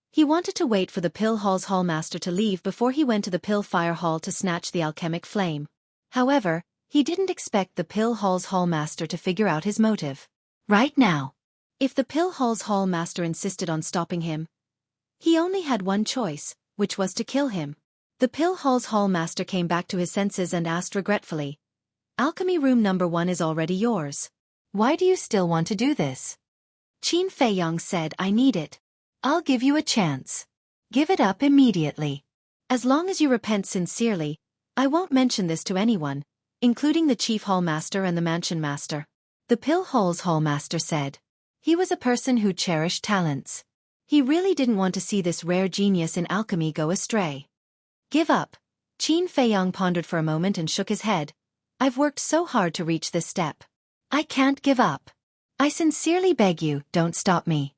he wanted to wait for the Pill Hall Master to leave before he went to the Pill Fire Hall to snatch the alchemic flame. However, he didn't expect the Pill Hall Master to figure out his motive. Right now, if the Pill Hall Master insisted on stopping him, he only had one choice, which was to kill him. The Pill Hall Master came back to his senses and asked regretfully, Alchemy Room number 1 is already yours. Why do you still want to do this? Qin Feiyang said, I need it. I'll give you a chance. Give it up immediately. As long as you repent sincerely, I won't mention this to anyone, including the Chief Hall Master and the Mansion Master. The Pill Hall Master said. He was a person who cherished talents. He really didn't want to see this rare genius in alchemy go astray. Give up. Qin Feiyang pondered for a moment and shook his head. I've worked so hard to reach this step. I can't give up. I sincerely beg you, don't stop me.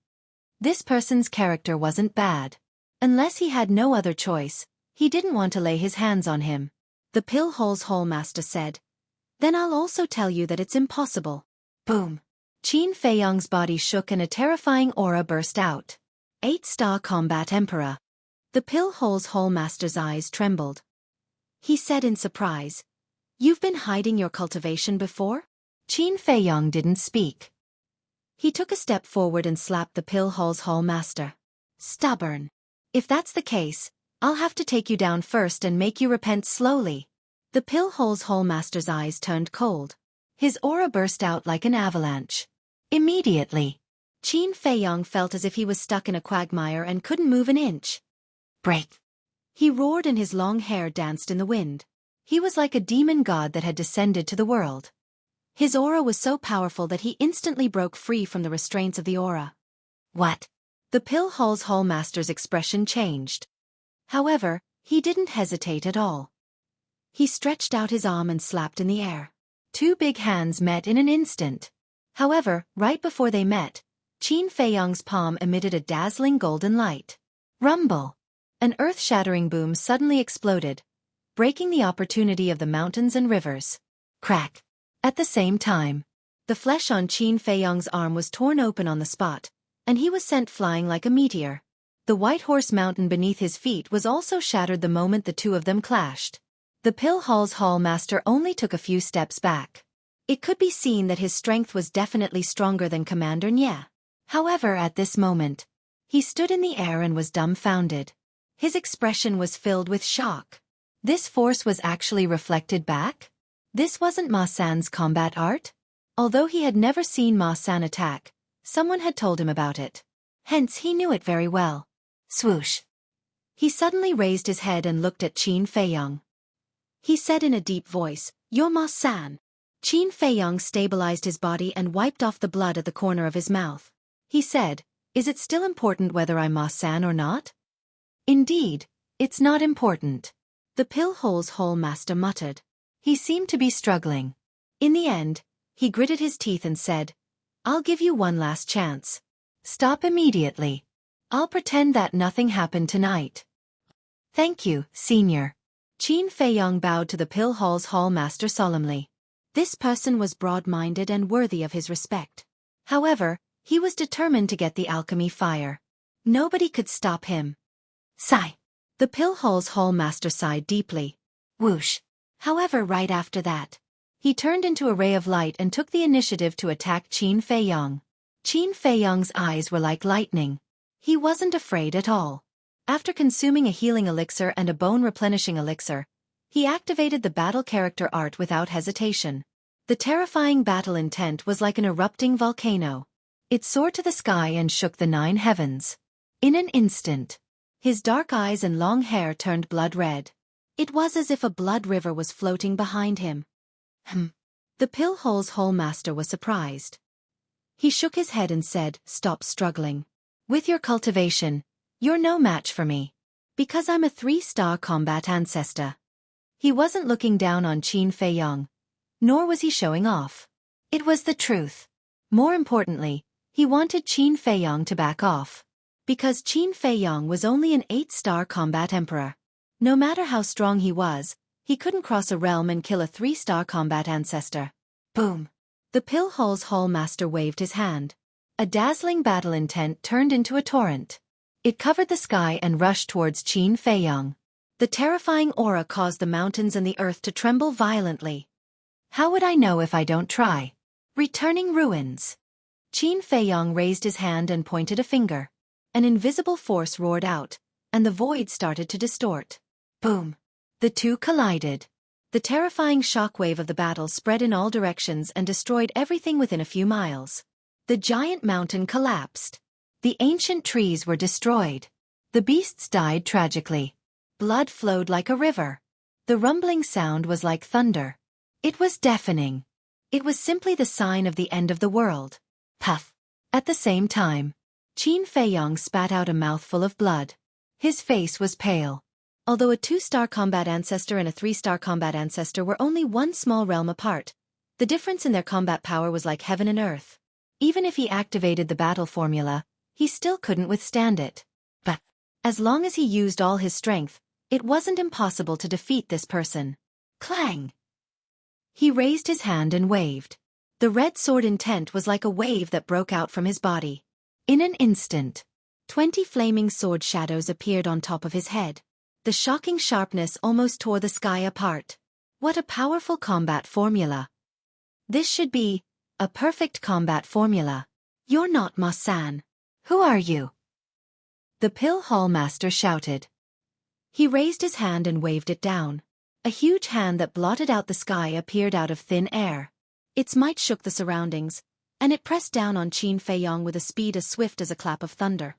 This person's character wasn't bad. Unless he had no other choice, he didn't want to lay his hands on him. The Pill Hall Master said. Then I'll also tell you that it's impossible. Boom. Qin Feiyang's body shook and a terrifying aura burst out. 8-star combat emperor. The Pill Hall Master's eyes trembled. He said in surprise, You've been hiding your cultivation before? Qin Feiyang didn't speak. He took a step forward and slapped the Pill Hall Master. Stubborn. If that's the case, I'll have to take you down first and make you repent slowly. The Pill Hall Master's eyes turned cold. His aura burst out like an avalanche. Immediately, Qin Feiyang felt as if he was stuck in a quagmire and couldn't move an inch. Break! He roared and his long hair danced in the wind. He was like a demon god that had descended to the world. His aura was so powerful that he instantly broke free from the restraints of the aura. What? The Pill Hall Master's expression changed. However, he didn't hesitate at all. He stretched out his arm and slapped in the air. Two big hands met in an instant. However, right before they met, Qin Feiyang's palm emitted a dazzling golden light. Rumble! An earth-shattering boom suddenly exploded, breaking the opportunity of the mountains and rivers. Crack! At the same time, the flesh on Qin Feiyong's arm was torn open on the spot, and he was sent flying like a meteor. The White Horse Mountain beneath his feet was also shattered the moment the two of them clashed. The Pill Hall's Hall Master only took a few steps back. It could be seen that his strength was definitely stronger than Commander Nye. However, at this moment, he stood in the air and was dumbfounded. His expression was filled with shock. This force was actually reflected back? This wasn't Ma San's combat art? Although he had never seen Ma San attack, someone had told him about it. Hence he knew it very well. Swoosh! He suddenly raised his head and looked at Qin Feiyong. He said in a deep voice, "You're Ma San." Qin Feiyong stabilized his body and wiped off the blood at the corner of his mouth. He said, "Is it still important whether I'm Ma San or not?" "Indeed, it's not important," the Pill Hall's Hall Master muttered. He seemed to be struggling. In the end, he gritted his teeth and said, "I'll give you one last chance. Stop immediately. I'll pretend that nothing happened tonight." "Thank you, Senior." Qin Feiyong bowed to the Pill Hall's Hall Master solemnly. This person was broad-minded and worthy of his respect. However, he was determined to get the alchemy fire. Nobody could stop him. Sigh. The Pill Hall's Hall Master sighed deeply. Whoosh. However, right after that, he turned into a ray of light and took the initiative to attack Qin Feiyong. Qin Feiyong's eyes were like lightning. He wasn't afraid at all. After consuming a healing elixir and a bone-replenishing elixir, he activated the battle character art without hesitation. The terrifying battle intent was like an erupting volcano. It soared to the sky and shook the 9 heavens. In an instant, his dark eyes and long hair turned blood red. It was as if a blood river was floating behind him. The Pill Hall's Hall Master was surprised. He shook his head and said, "Stop struggling. With your cultivation, you're no match for me. Because I'm a 3-star combat ancestor." He wasn't looking down on Qin Feiyong, nor was he showing off. It was the truth. More importantly, he wanted Qin Feiyong to back off. Because Qin Feiyong was only an 8-star combat emperor. No matter how strong he was, he couldn't cross a realm and kill a 3-star combat ancestor. Boom! The Pill Hall's Hall Master waved his hand. A dazzling battle intent turned into a torrent. It covered the sky and rushed towards Qin Feiyong. The terrifying aura caused the mountains and the earth to tremble violently. How would I know if I don't try? Returning ruins. Qin Feiyong raised his hand and pointed a finger. An invisible force roared out, and the void started to distort. Boom! The two collided. The terrifying shockwave of the battle spread in all directions and destroyed everything within a few miles. The giant mountain collapsed. The ancient trees were destroyed. The beasts died tragically. Blood flowed like a river. The rumbling sound was like thunder. It was deafening. It was simply the sign of the end of the world. Puff! At the same time, Qin Feiyong spat out a mouthful of blood. His face was pale. Although a 2-star combat ancestor and a 3-star combat ancestor were only one small realm apart, the difference in their combat power was like heaven and earth. Even if he activated the battle formula, he still couldn't withstand it. But, as long as he used all his strength, it wasn't impossible to defeat this person. Clang! He raised his hand and waved. The red sword intent was like a wave that broke out from his body. In an instant, 20 flaming sword shadows appeared on top of his head. The shocking sharpness almost tore the sky apart. What a powerful combat formula. This should be a perfect combat formula. You're not Ma San. Who are you? The Pill Hall Master shouted. He raised his hand and waved it down. A huge hand that blotted out the sky appeared out of thin air. Its might shook the surroundings, and it pressed down on Qin Feiyong with a speed as swift as a clap of thunder.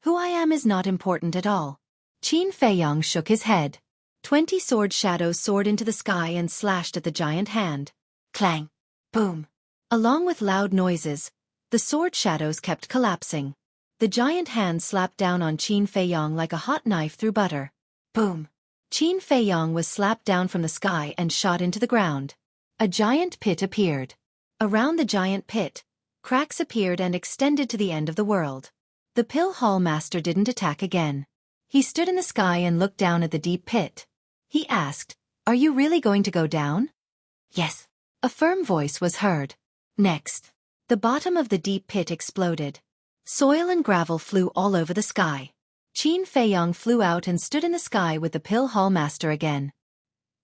Who I am is not important at all. Qin Feiyong shook his head. 20 sword shadows soared into the sky and slashed at the giant hand. Clang! Boom! Along with loud noises, the sword shadows kept collapsing. The giant hand slapped down on Qin Feiyong like a hot knife through butter. Boom! Qin Feiyong was slapped down from the sky and shot into the ground. A giant pit appeared. Around the giant pit, cracks appeared and extended to the end of the world. The Pill Hall Master didn't attack again. He stood in the sky and looked down at the deep pit. He asked, "Are you really going to go down?" "Yes." A firm voice was heard. Next, the bottom of the deep pit exploded. Soil and gravel flew all over the sky. Qin Feiyong flew out and stood in the sky with the Pill Hall Master again.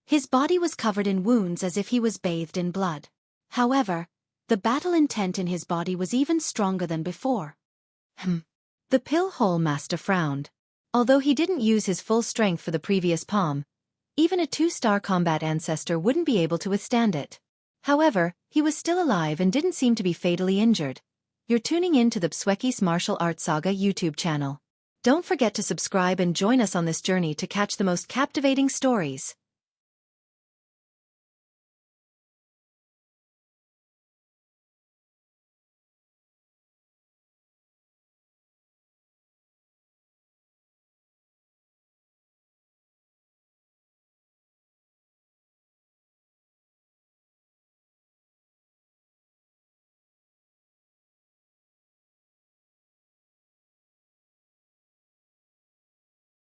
His body was covered in wounds as if he was bathed in blood. However, the battle intent in his body was even stronger than before. The Pill Hall Master frowned. Although he didn't use his full strength for the previous palm, even a 2-star combat ancestor wouldn't be able to withstand it. However, he was still alive and didn't seem to be fatally injured. You're tuning in to the Xueqi's Martial Arts Saga YouTube channel. Don't forget to subscribe and join us on this journey to catch the most captivating stories.